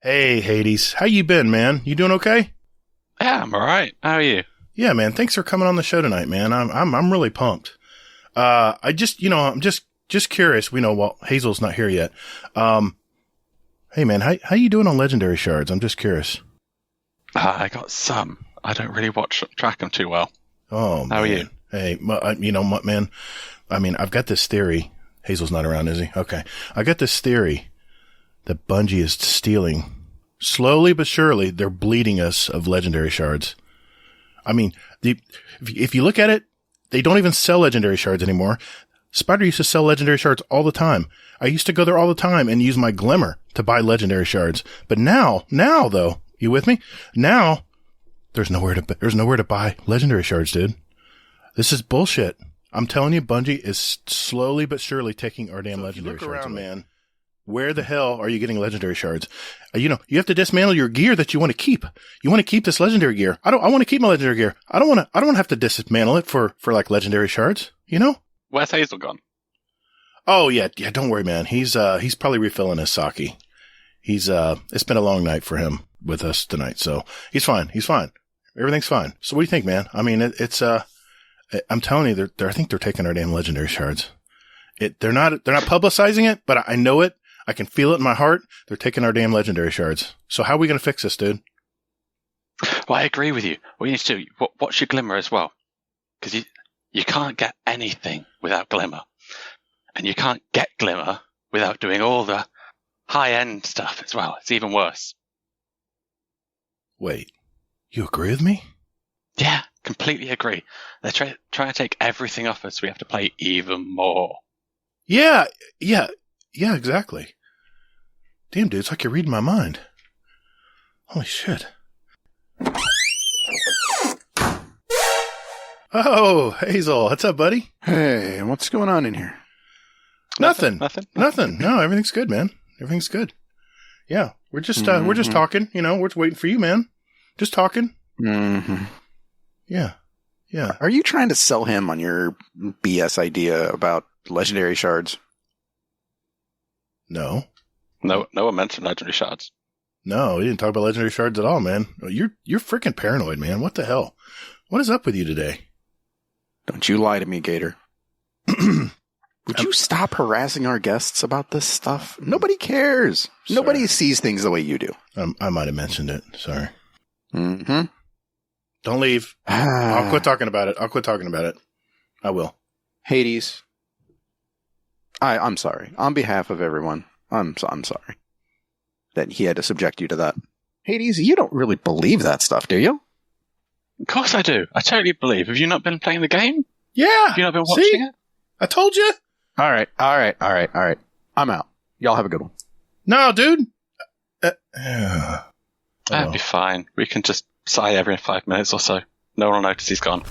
Hey, Hades. How you been, man? You doing okay? Yeah, I'm alright. How are you? Yeah, man. Thanks for coming on the show tonight, man. I'm really pumped. I'm just curious. Hazel's not here yet. Hey, man, how you doing on legendary shards? I'm just curious. I got some. I don't really track them too well. Oh, man. How are you? Hey, man, I've got this theory. Hazel's not around, is he? Okay. I got this theory that Bungie is stealing. Slowly but surely, they're bleeding us of legendary shards. I mean, if you look at it, they don't even sell legendary shards anymore. Spider used to sell legendary shards all the time. I used to go there all the time and use my Glimmer to buy legendary shards. But now though, you with me? Now, there's nowhere to buy legendary shards, dude. This is bullshit. I'm telling you, Bungie is slowly but surely taking our damn legendary shards away. Man. Where the hell are you getting legendary shards? You have to dismantle your gear that you want to keep. You want to keep this legendary gear. I want to keep my legendary gear. I don't want to have to dismantle it for like legendary shards, Where's Hazel gone? Oh yeah, don't worry, man. He's probably refilling his sake. It's been a long night for him with us tonight, so he's fine. Everything's fine. So what do you think, man? I mean, I'm telling you, I think they're taking our damn legendary shards. They're not publicizing it, but I know it. I can feel it in my heart. They're taking our damn legendary shards. So how are we going to fix this, dude? Well, I agree with you. What you need to do, watch your Glimmer as well. Because you can't get anything without Glimmer. And you can't get Glimmer without doing all the high-end stuff as well. It's even worse. Wait, you agree with me? Yeah, completely agree. They're trying to take everything off us. We have to play even more. Yeah, exactly. Damn, dude, it's like you're reading my mind. Holy shit. Oh, Hazel, what's up, buddy? Hey, what's going on in here? Nothing. No, everything's good, man. Everything's good. Yeah, we're just talking. We're just waiting for you, man. Just talking. Mm-hmm. Yeah. Are you trying to sell him on your BS idea about legendary shards? No. No one mentioned legendary shards. No, we didn't talk about legendary shards at all, man. You're freaking paranoid, man. What the hell? What is up with you today? Don't you lie to me, Gatr. Would you stop harassing our guests about this stuff? Nobody cares. Sorry. Nobody sees things the way you do. I might have mentioned it. Sorry. Mm-hmm. Don't leave. I'll quit talking about it. I will. Hades. I'm sorry. On behalf of everyone, I'm sorry that he had to subject you to that. Hades, you don't really believe that stuff, do you? Of course I do. I totally believe. Have you not been playing the game? Yeah. Have you not been watching it? I told you. All right. I'm out. Y'all have a good one. No, dude. That'd be fine. We can just sigh every 5 minutes or so. No one will notice he's gone.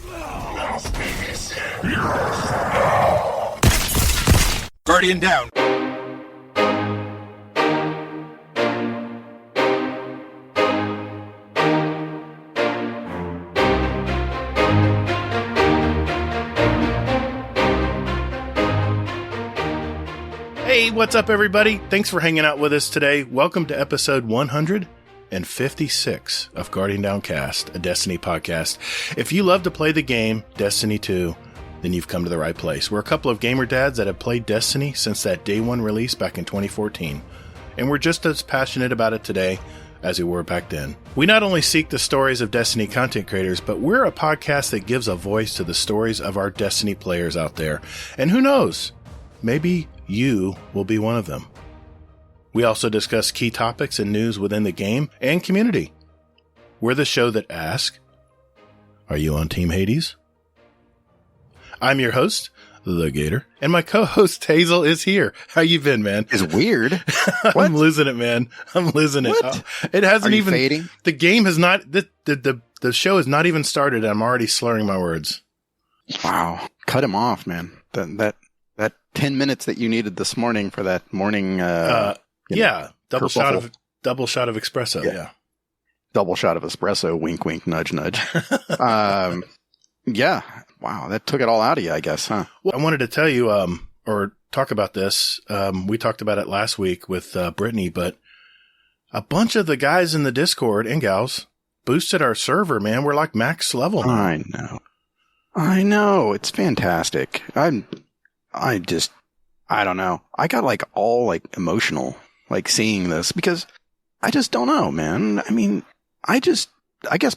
Guardian down. Hey, what's up, everybody? Thanks for hanging out with us today. Welcome to episode 156 of Guardian Downcast, a Destiny podcast. If you love to play the game Destiny 2, then you've come to the right place. We're a couple of gamer dads that have played Destiny since that day one release back in 2014. And we're just as passionate about it today as we were back then. We not only seek the stories of Destiny content creators, but we're a podcast that gives a voice to the stories of our Destiny players out there. And who knows? Maybe you will be one of them. We also discuss key topics and news within the game and community. We're the show that asks, are you on Team Hades? I'm your host, the Gatr, and my co-host Hazel is here. How you been, man? It's weird. I'm losing it, man. I'm losing it. What? It hasn't even fading? The game has not the show has not even started. I'm already slurring my words. Wow. Cut him off, man. That 10 minutes that you needed this morning for that morning double shot of espresso. Yeah. Double shot of espresso, wink wink, nudge nudge. Yeah. Wow, that took it all out of you, I guess, huh? Well, I wanted to tell you or talk about this. We talked about it last week with Brittany, but a bunch of the guys in the Discord and gals boosted our server, man. We're like max level now. I know. It's fantastic. I don't know. I got like all like emotional, like seeing this because I just don't know, man. I mean, I guess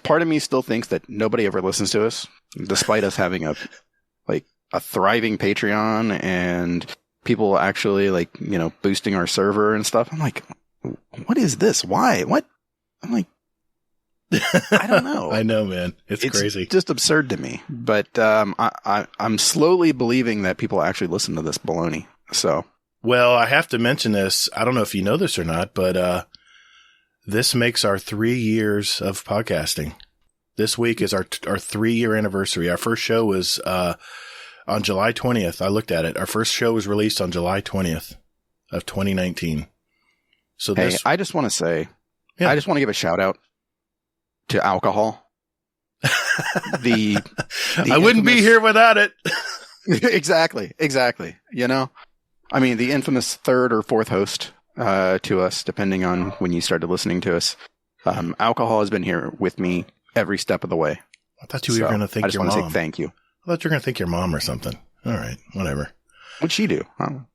part of me still thinks that nobody ever listens to us, despite us having a thriving Patreon and people actually like, boosting our server and stuff. I'm like, what is this? Why? What? I'm like, I don't know. I know, man. It's crazy. Just absurd to me. But I'm slowly believing that people actually listen to this baloney. So, well, I have to mention this. I don't know if you know this or not, but this makes our 3 years of podcasting. This week is our 3-year anniversary. Our first show was on July 20th. I looked at it. Our first show was released on July 20th of 2019. So hey, I just want to say, I just want to give a shout out to alcohol. the I wouldn't be here without it. Exactly. I mean, the infamous third or fourth host to us, depending on when you started listening to us. Alcohol has been here with me every step of the way. I thought you were going to thank your mom. I just want to say thank you. I thought you were going to thank your mom or something. All right, whatever. What'd she do?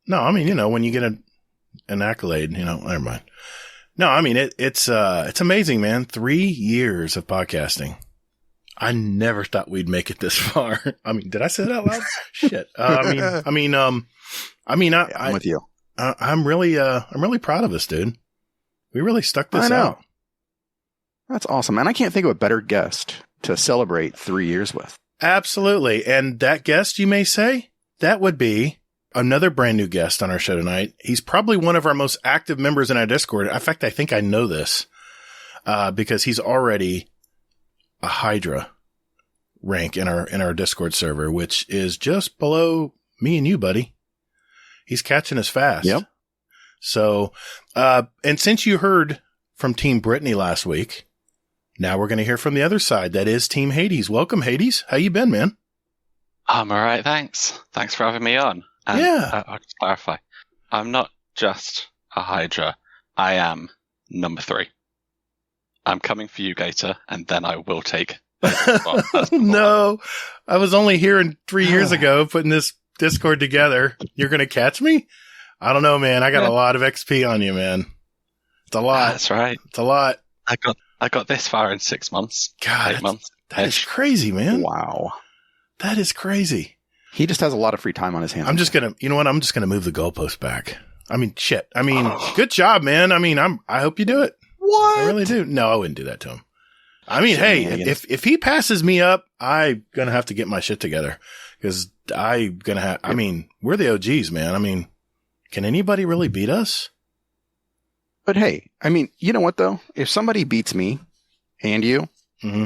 No, I mean, when you get an accolade, never mind. No, I mean, it's amazing, man. 3 years of podcasting. I never thought we'd make it this far. I mean, did I say that out loud? Shit. I'm with you. I'm really proud of us, dude. We really stuck this out. That's awesome. And I can't think of a better guest to celebrate 3 years with. Absolutely. And that guest, you may say, that would be another brand new guest on our show tonight. He's probably one of our most active members in our Discord. In fact, I think I know this because he's already a Hydra rank in our Discord server, which is just below me and you, buddy. He's catching us fast. Yep. So, and since you heard from Team Brittany last week, now we're going to hear from the other side. That is Team Hades. Welcome, Hades. How you been, man? I'm all right, thanks. Thanks for having me on. And, I'll just clarify. I'm not just a Hydra. I am number 3. I'm coming for you, Gatr, and then I will take No, I was only here 3 years ago putting this Discord together. You're going to catch me? I don't know, man. I got a lot of XP on you, man. It's a lot. That's right. It's a lot. I got this far in 6 months. God, 8 months. That is crazy, man. Wow. That is crazy. He just has a lot of free time on his hands. I'm just going to, you know what? I'm just going to move the goalpost back. I mean, shit. I mean, good job, man. I mean, I hope you do it. What? I really do. No, I wouldn't do that to him. I mean, hey, if he passes me up, I'm going to have to get my shit together because I mean, we're the OGs, man. I mean, can anybody really beat us? But hey, I mean, you know what though? If somebody beats me and you,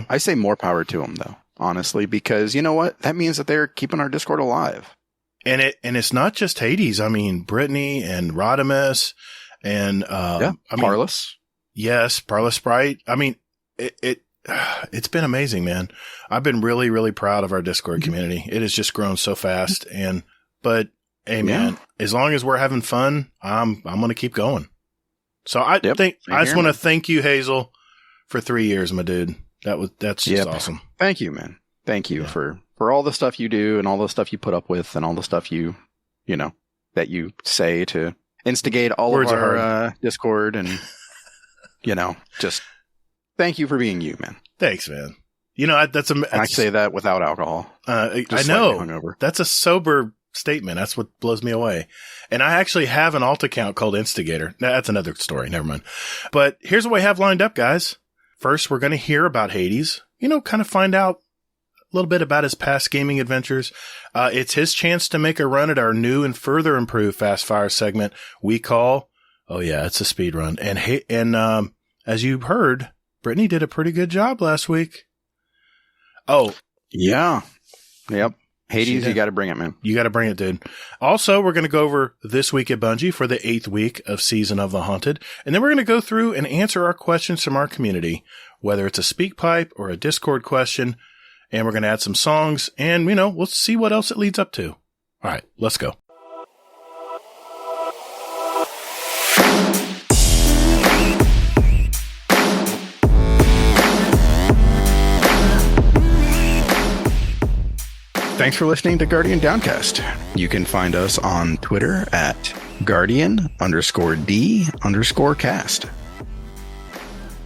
I say more power to them though, honestly, because you know what? That means that they're keeping our Discord alive. And it's not just Hades. I mean, Brittany and Rodimus and, Parlous. Yes. Parlous Sprite. I mean, it's been amazing, man. I've been really, really proud of our Discord community. It has just grown so fast. But hey, man, as long as we're having fun, I'm going to keep going. So I just want to thank you, Hazel, for 3 years, my dude. That's just awesome. Thank you, man. Thank you for all the stuff you do and all the stuff you put up with and all the stuff that you say to instigate all of our Discord and, just thank you for being you, man. Thanks, man. I say that without alcohol. I know. Hungover. That's a sober statement. That's what blows me away. And I actually have an alt account called Instigator. Now, that's another story. Never mind. But here's what we have lined up, guys. First, we're going to hear about Hades, kind of find out a little bit about his past gaming adventures. It's his chance to make a run at our new and further improved Fast Fire segment we call, it's a speed run. And as you heard, Brittany did a pretty good job last week. Oh. Yeah. Yep. Hades, you got to bring it, man. You got to bring it, dude. Also, we're going to go over This Week at Bungie for the 8th week of Season of the Haunted. And then we're going to go through and answer our questions from our community, whether it's a speak pipe or a Discord question. And we're going to add some songs and, we'll see what else it leads up to. All right, let's go. Thanks for listening to Guardian Downcast. You can find us on Twitter at Guardian_D_cast.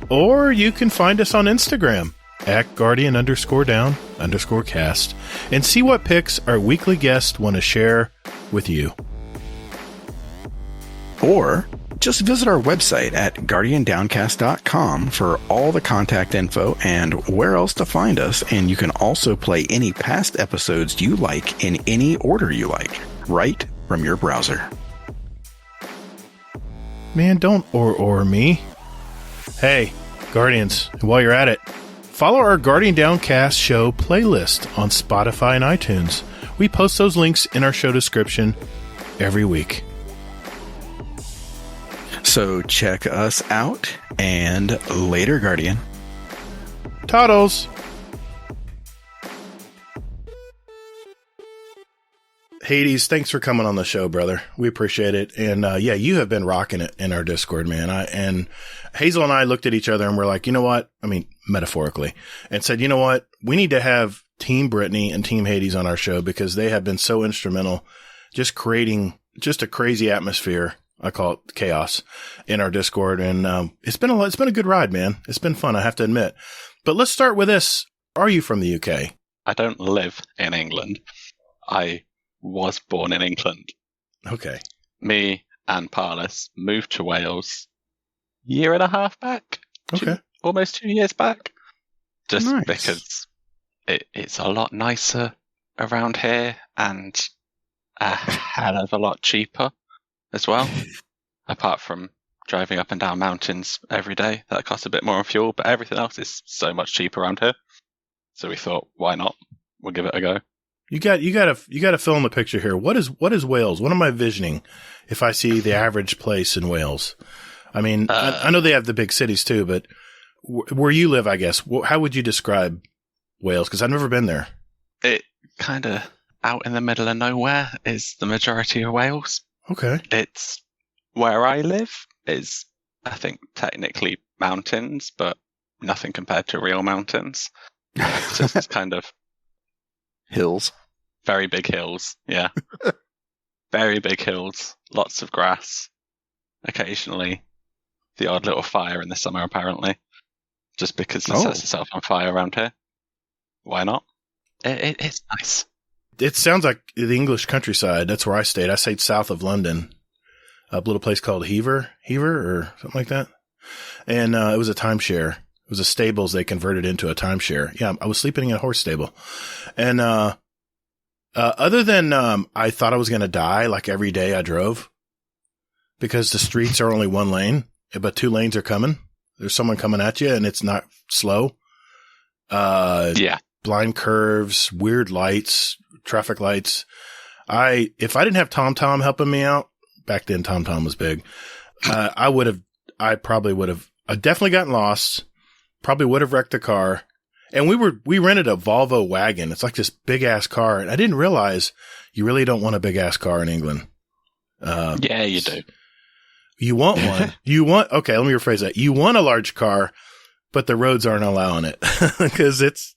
Or you can find us on Instagram at Guardian_Down_cast and see what pics our weekly guests want to share with you. Or just visit our website at guardiandowncast.com for all the contact info and where else to find us. And you can also play any past episodes you like in any order you like, right from your browser. Man, don't or me. Hey, Guardians, while you're at it, follow our Guardian Downcast show playlist on Spotify and iTunes. We post those links in our show description every week. So check us out, and later, Guardian. Toddles! Hades, thanks for coming on the show, brother. We appreciate it. And yeah, you have been rocking it in our Discord, man. And Hazel and I looked at each other and we're like, you know what? I mean, metaphorically, and said, you know what? We need to have Team Brittany and Team Hades on our show because they have been so instrumental just creating just a crazy atmosphere. I call it chaos in our Discord. And it's been a good ride, man. It's been fun, I have to admit. But let's start with this. Are you from the UK? I don't live in England. I was born in England. Okay. Me and Parlis moved to Wales year and a half back. Okay. Almost 2 years back. Just Nice. because it's a lot nicer around here and a hell of a lot cheaper as well. Apart from driving up and down mountains every day, that costs a bit more on fuel, but everything else is so much cheaper around here. So we thought, why not? We'll give it a go. You got to fill in the picture here. What is Wales? What am I visioning if I see the average place in Wales? I mean, I know they have the big cities too, but where you live, I guess, how would you describe Wales? Because I've never been there. It kind of out in the middle of nowhere is the majority of Wales. Okay. It's where I live is, I think, technically mountains, but nothing compared to real mountains. It's just kind of Hills. very big hills. Yeah. Very big hills. Lots of grass. Occasionally the odd little fire in the summer, apparently. Just because it sets itself on fire around here. Why not? It's nice. It sounds like the English countryside. That's where I stayed. I stayed south of London, a little place called Hever or something like that. And it was a timeshare. It was a stables they converted into a timeshare. Yeah, I was sleeping in a horse stable. And other than I thought I was going to die like every day I drove because the streets are only one lane, but two lanes are coming. There's someone coming at you and it's not slow. Yeah. Blind curves, weird lights, traffic lights. If I didn't have TomTom helping me out, back then TomTom was big, I definitely gotten lost, probably would have wrecked the car. And we rented a Volvo wagon. It's like this big ass car. And I didn't realize you really don't want a big ass car in England. Yeah, you do. You want one. Okay, let me rephrase that. You want a large car, but the roads aren't allowing it because it's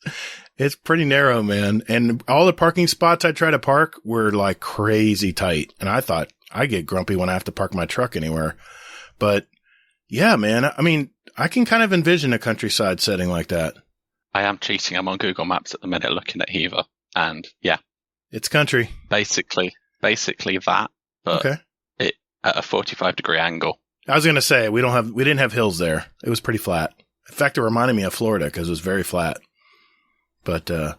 pretty narrow, man. And all the parking spots I try to park were like crazy tight. And I thought I get grumpy when I have to park my truck anywhere. But yeah, man, I mean, I can kind of envision a countryside setting like that. I am cheating. I'm on Google Maps at the minute looking at Hever. And yeah. It's country. Basically that, but okay. It at a 45-degree angle. I was going to say, we didn't have hills there. It was pretty flat. In fact, it reminded me of Florida because it was very flat. But it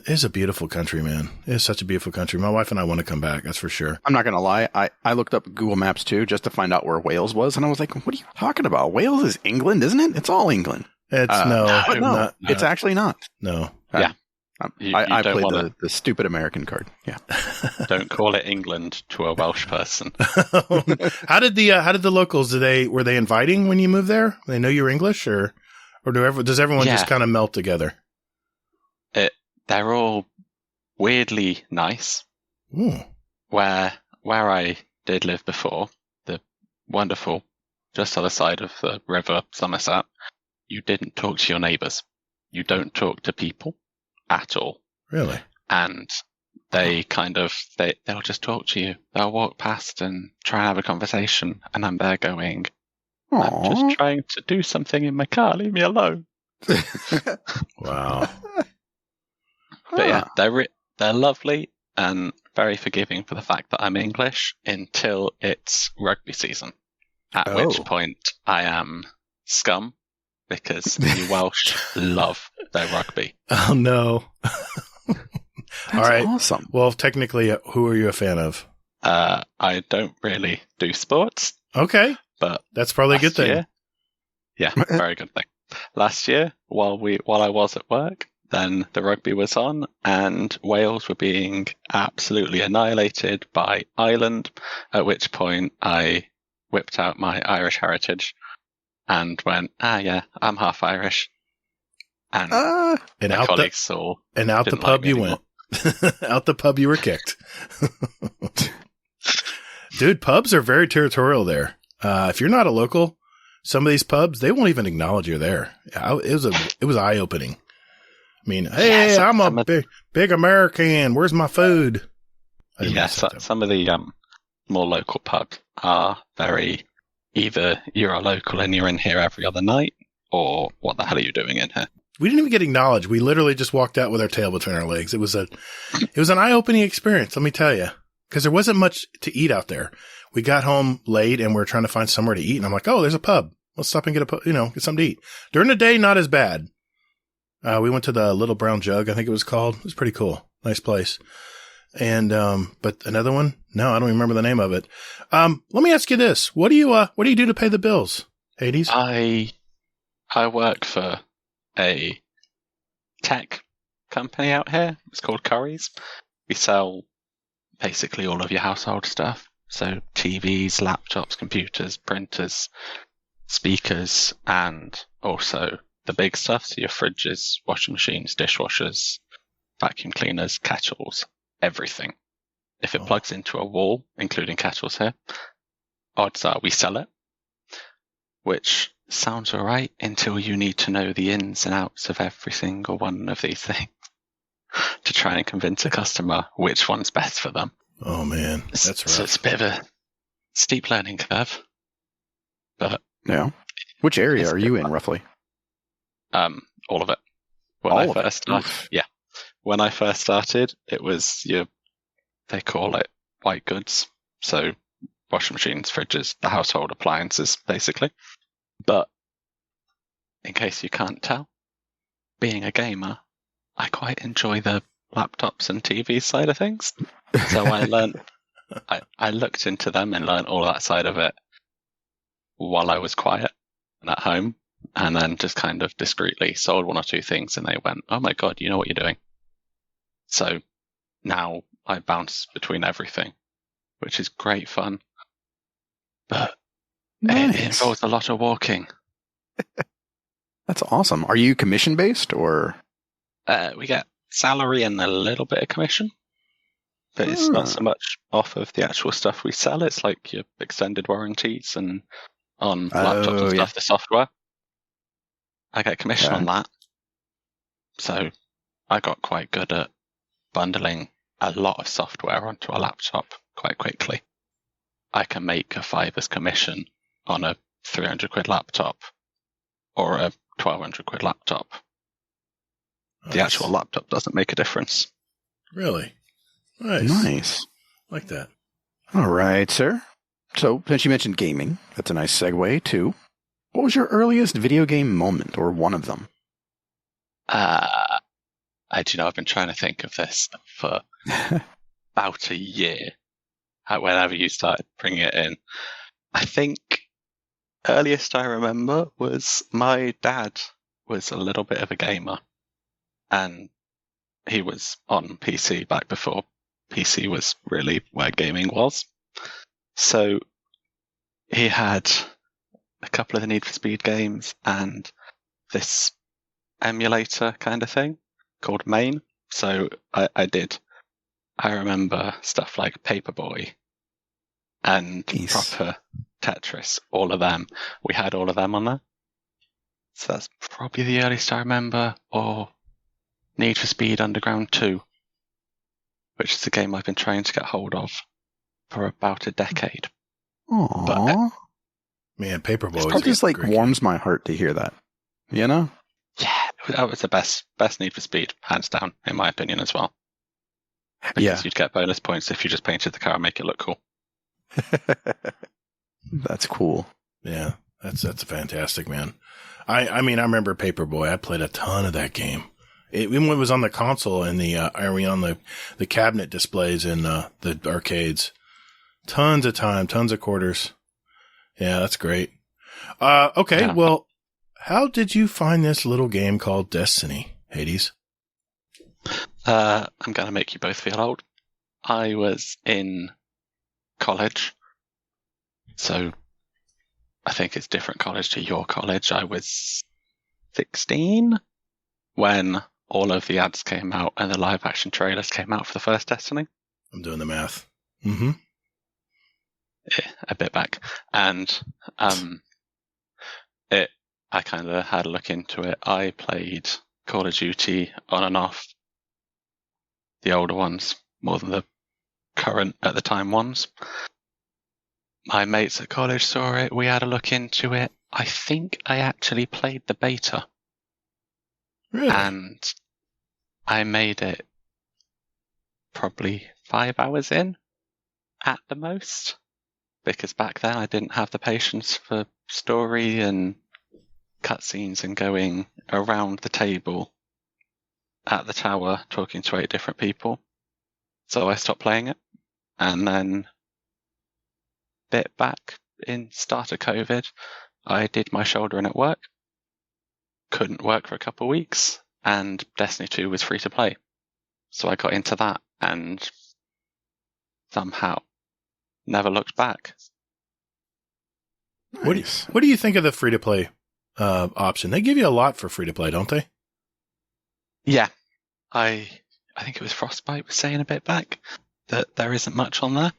is a beautiful country, man. It is such a beautiful country. My wife and I want to come back, that's for sure. I'm not going to lie. I looked up Google Maps too just to find out where Wales was. And I was like, what are you talking about? Wales is England, isn't it? It's all England. It's no, it's actually not. No. Yeah. I played the stupid American card. Yeah. Don't call it England to a Welsh person. How did the locals, were they inviting when you moved there? They know you're English or does everyone just kind of melt together? They're all weirdly nice. Ooh. Where I did live before, the wonderful, just other side of the river, Somerset, you didn't talk to your neighbours. You don't talk to people at all. Really? and they'll just talk to you. They'll walk past and try and have a conversation, and I'm there going, I'm just trying to do something in my car. Leave me alone. Wow. But yeah, they're lovely and very forgiving for the fact that I'm English until it's rugby season. At which point I am scum because the Welsh love their rugby. Oh no. That's all right. awesome. Well, technically, who are you a fan of? I don't really do sports. Okay. But that's probably a good thing. Very good thing. Last year, while I was at work, then the rugby was on, and Wales were being absolutely annihilated by Ireland. At which point, I whipped out my Irish heritage and went, I'm half Irish. And my colleagues saw. And out the pub you went. Out the pub you were kicked. Dude, pubs are very territorial there. If you're not a local, some of these pubs, they won't even acknowledge you're there. It was eye-opening. I mean, hey, I'm a big American. Where's my food? Some of the more local pubs are very either you're a local and you're in here every other night, or what the hell are you doing in here? We didn't even get acknowledged. We literally just walked out with our tail between our legs. It was an eye-opening experience, let me tell you, because there wasn't much to eat out there. We got home late and we were trying to find somewhere to eat, and I'm like, oh, there's a pub. Let's stop and get get something to eat. During the day, not as bad. We went to the Little Brown Jug, I think it was called. It was pretty cool. Nice place. And, but another one? No, I don't even remember the name of it. Let me ask you this. What do you do to pay the bills, Hades? I work for a tech company out here. It's called Currys. We sell basically all of your household stuff. So TVs, laptops, computers, printers, speakers, and also the big stuff. So your fridges, washing machines, dishwashers, vacuum cleaners, kettles, everything. If it plugs into a wall, including kettles here, odds are we sell it, which sounds all right until you need to know the ins and outs of every single one of these things to try and convince a customer which one's best for them. Oh, man. That's rough. So it's a bit of a steep learning curve. But yeah. Which area are you in, roughly? All of it. When I first started, it was they call it white goods. So washing machines, fridges, the household appliances, basically. But in case you can't tell, being a gamer, I quite enjoy the laptops and TV side of things. So I learned, I looked into them and learned all that side of it while I was quiet and at home, and then just kind of discreetly sold one or two things, and they went, oh my God, you know what you're doing. So now I bounce between everything, which is great fun. But nice. It involves a lot of walking. That's awesome. Are you commission based or? We get salary and a little bit of commission, but it's not so much off of the actual stuff we sell. It's like your extended warranties and on laptops and stuff, the software. I get commission on that. So I got quite good at bundling a lot of software onto a laptop quite quickly. I can make a $5 commission on a 300 quid laptop or a 1200 quid laptop. The actual laptop doesn't make a difference. Really? Nice. Like that. All right, sir. So, since you mentioned gaming, that's a nice segue too. What was your earliest video game moment, or one of them? I've been trying to think of this for about a year. Whenever you started bringing it in, I think earliest I remember was my dad was a little bit of a gamer, and he was on PC back before PC was really where gaming was. So he had a couple of the Need for Speed games and this emulator kind of thing called Main. So I remember stuff like Paperboy and proper Tetris, all of them. We had all of them on there. So that's probably the earliest I remember, or Need for Speed Underground 2. which is a game I've been trying to get hold of for about a decade. Aww. Man, Paperboy. It just like warms my heart to hear that. You know? Yeah, that was the best Need for Speed, hands down, in my opinion as well. Because Yeah. you'd get bonus points if you just painted the car and make it look cool. That's cool. Yeah, that's fantastic, man. I mean, I remember Paperboy. I played a ton of that game. Even when it was on the console and on the cabinet displays in the arcades. Tons of time, tons of quarters. Yeah, that's great. Okay, Yeah. well, how did you find this little game called Destiny, Hades? I'm going to make you both feel old. I was in college, so I think it's different college to your college. I was 16 when all of the ads came out and the live action trailers came out for the first Destiny. I'm doing the math. Mm-hmm. Yeah, a bit back. And I kind of had a look into it. I played Call of Duty on and off, the older ones, more than the current at the time ones. My mates at college saw it. We had a look into it. I think I actually played the beta. Really? And I made it probably 5 hours in at the most. Because back then I didn't have the patience for story and cutscenes and going around the table at the tower talking to 8 different people. So I stopped playing it. And then bit back in start of COVID, I did my shouldering at work. Couldn't work for a couple of weeks, and Destiny 2 was free to play. So I got into that and somehow never looked back. Nice. What do you think of the free to play option? They give you a lot for free to play, don't they? Yeah, I think it was Frostbite was saying a bit back that there isn't much on there.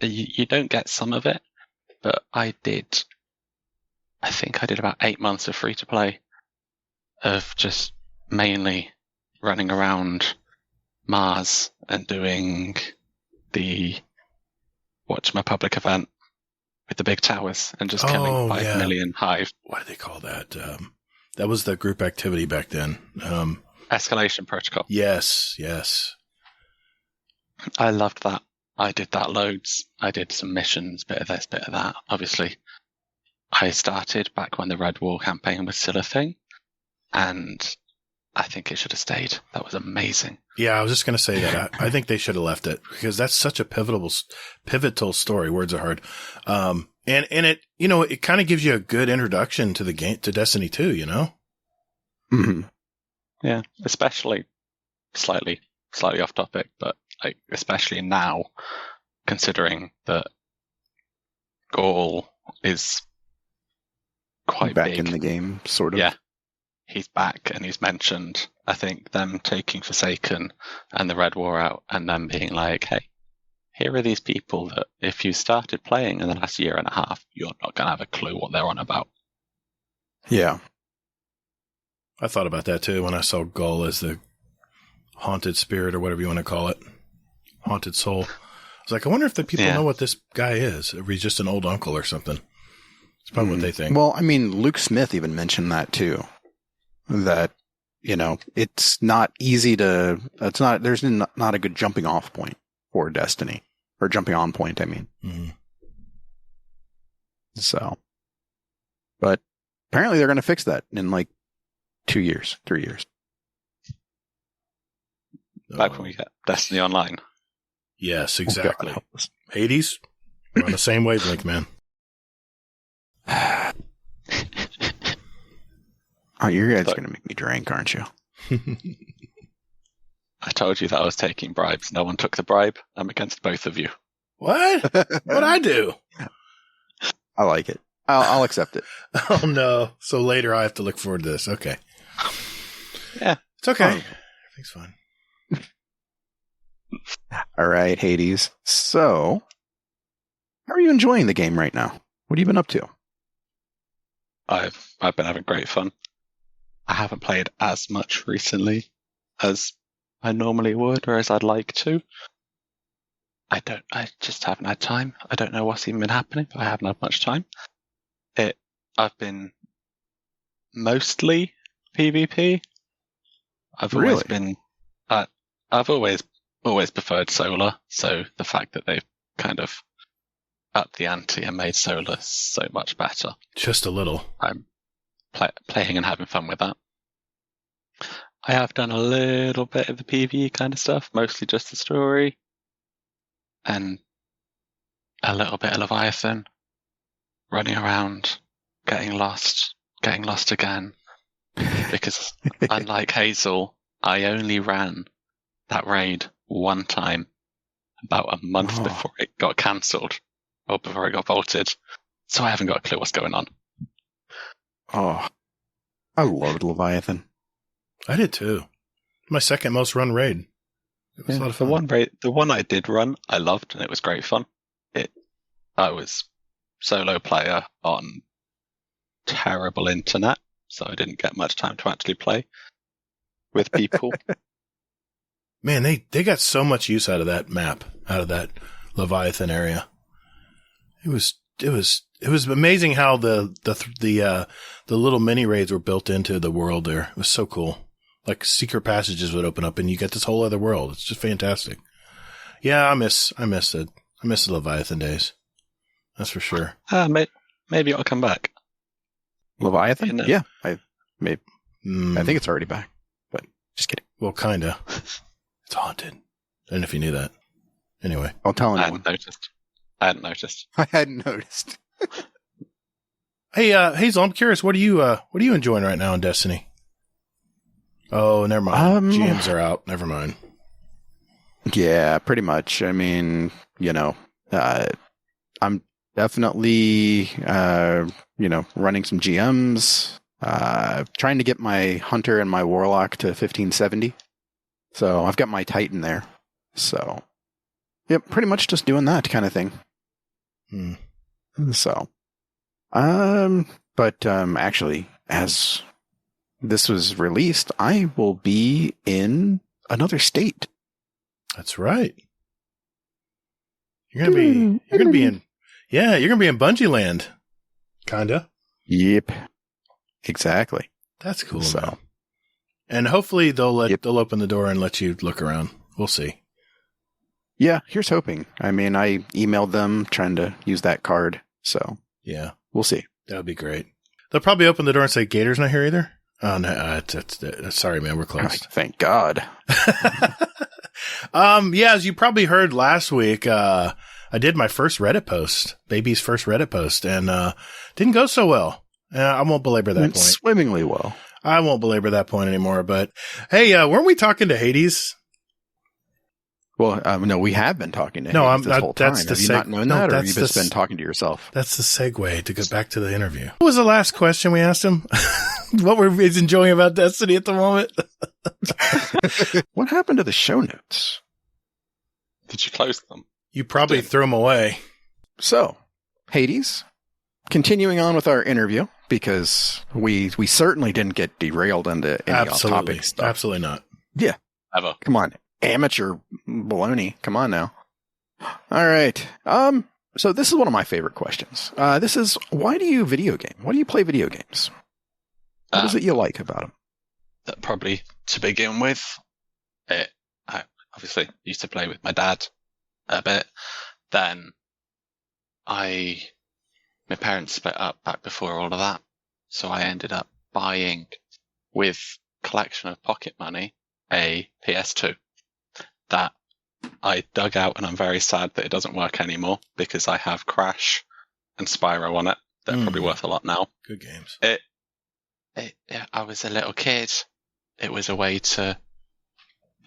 You don't get some of it, but I think I did about 8 months of free to play of just mainly running around Mars and doing the public event with the big towers and just killing 5 million hive. What do they call that? That was the group activity back then. Escalation Protocol. Yes. I loved that. I did that loads. I did some missions, bit of this, bit of that. Obviously, I started back when the Red Wall campaign was still a thing, and I think it should have stayed. That was amazing. Yeah, I was just going to say that. I think they should have left it because that's such a pivotal story. Words are hard. And it, it kind of gives you a good introduction to the game, to Destiny 2, Mm-hmm. Yeah, especially slightly off topic, but especially now, considering that Gaul is quite back big in the game, sort of. Yeah, he's back and he's mentioned. I think them taking Forsaken and the Red War out and them being like, hey, here are these people that if you started playing in the last year and a half, you're not going to have a clue what they're on about. Yeah. I thought about that too when I saw Gull as the haunted spirit or whatever you want to call it. Haunted soul. I was like, I wonder if the people know what this guy is. If he's just an old uncle or something. It's probably what they think. Well, I mean, Luke Smith even mentioned that too. That, it's not easy to, there's not a good jumping off point for Destiny. Or jumping on point, I mean. Mm-hmm. So. But apparently they're going to fix that in 2 years, 3 years. Back when we get Destiny Online. Yes, Oh, exactly. God help us. Hades, we're on the same wavelength, man. Oh, you guys going to make me drink, aren't you? I told you that I was taking bribes. No one took the bribe. I'm against both of you. What? What'd I do? I like it. I'll accept it. Oh, no. So later I have to look forward to this. Okay. Yeah. It's okay. Oh. Everything's fine. All right, Hades. So, how are you enjoying the game right now? What have you been up to? I've been having great fun. I haven't played as much recently as I normally would, or as I'd like to. I just haven't had time. I don't know what's even been happening, but I haven't had much time. I've been mostly PvP. I've always been, I've always preferred solar. So the fact that they've kind of upped the ante and made solar so much better. Just a little. I'm playing and having fun with that. I have done a little bit of the PvE kind of stuff, mostly just the story. And a little bit of Leviathan, running around, getting lost again. Because unlike Hazel, I only ran that raid one time, about a month before it got cancelled, or before it got vaulted. So I haven't got a clue what's going on. Oh, I loved Leviathan. I did too. My second most run raid. It was a lot of fun. The one I did run, I loved, and it was great fun. I was solo player on terrible internet, so I didn't get much time to actually play with people. Man, they got so much use out of that map, out of that Leviathan area. It was amazing how the little mini raids were built into the world there. It was so cool. Like secret passages would open up and you get this whole other world. It's just fantastic. Yeah, I miss the Leviathan days. That's for sure. Maybe it'll come back. Leviathan? No. Yeah, I think it's already back, but just kidding. Well, kinda. It's haunted. I don't know if you knew that. Anyway. I'll tell I anyone. I hadn't noticed. I hadn't noticed. Hey, Hazel, I'm curious. What are you enjoying right now in Destiny? Oh, never mind. GMs are out. Never mind. Yeah, pretty much. I mean, I'm definitely, running some GMs, trying to get my Hunter and my Warlock to 1570. So I've got my Titan there. So, yep, pretty much just doing that kind of thing. So, actually, as this was released, I will be in another state. That's right. You're gonna be in Bungie land. Kinda. Yep. Exactly. That's cool. So, man. And hopefully they'll open the door and let you look around. We'll see. Yeah, here's hoping. I mean, I emailed them trying to use that card. So, yeah, we'll see. That would be great. They'll probably open the door and say, Gator's not here either. Oh, no, sorry, man. We're closed. Thank God. Yeah, as you probably heard last week, I did my first Reddit post, baby's first Reddit post, and didn't go so well. I won't belabor that point. Swimmingly well. I won't belabor that point anymore, but hey, weren't we talking to Hades? Well, no, we have been talking to Hades this whole time. Have you not known that, or have you just been talking to yourself? That's the segue to go back to the interview. What was the last question we asked him? What were we enjoying about Destiny at the moment? What happened to the show notes? Did you close them? You probably threw them away. So, Hades, continuing on with our interview, because we certainly didn't get derailed into any off-topic stuff. Absolutely not. Yeah. Ever. Come on. Amateur baloney. Come on now. All right. So this is one of my favorite questions. This is, why do you play video games? What is it you like about them? That probably, to begin with, I obviously used to play with my dad a bit. Then my parents split up back before all of that. So I ended up buying, with collection of pocket money, a PS2 that I dug out, and I'm very sad that it doesn't work anymore because I have Crash and Spyro on it. They're probably worth a lot now. Good games. I was a little kid. It was a way to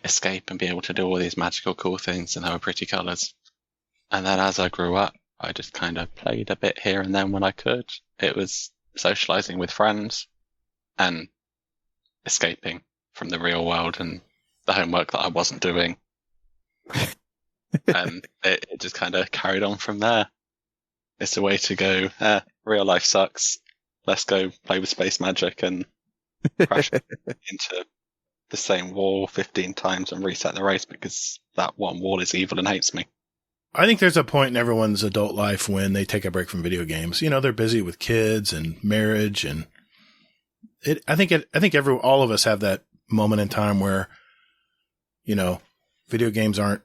escape and be able to do all these magical cool things and have pretty colours. And then as I grew up, I just kind of played a bit here and then when I could. It was socialising with friends and escaping from the real world and the homework that I wasn't doing. And it just kind of carried on from there. It's a way to go, real life sucks. Let's go play with space magic and crash into the same wall 15 times and reset the race because that one wall is evil and hates me. I think there's a point in everyone's adult life when they take a break from video games. You know, they're busy with kids and marriage, and all of us have that moment in time where, you know, video games aren't,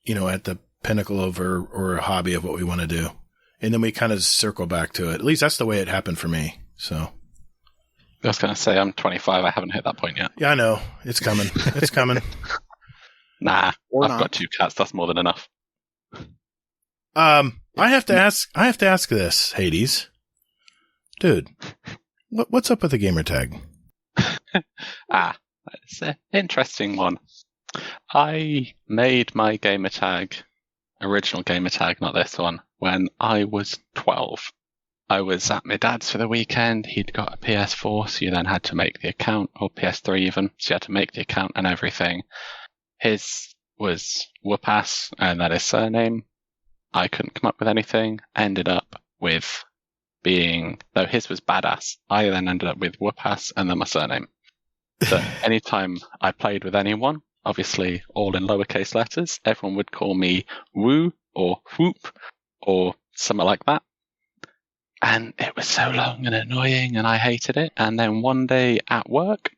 you know, at the pinnacle of or a hobby of what we want to do. And then we kind of circle back to it. At least that's the way it happened for me. So I was going to say, I'm 25. I haven't hit that point yet. yeah, I know. It's coming. It's coming. Nah, Or I've not. got 2 cats. That's more than enough. I have to ask this, Hades. Dude, what's up with the gamer tag? That's an interesting one. I made my gamer tag, original gamer tag, not this one, when I was 12. I was at my dad's for the weekend. He'd got a PS4, so you then had to make the account, or PS3 even, so you had to make the account and everything. His was Whoopass, and that is surname. I couldn't come up with anything. Ended up with though his was Badass. I then ended up with Whoopass and then my surname. So anytime I played with anyone, obviously all in lowercase letters, everyone would call me Woo or Whoop or something like that. And it was so long and annoying and I hated it. And then one day at work,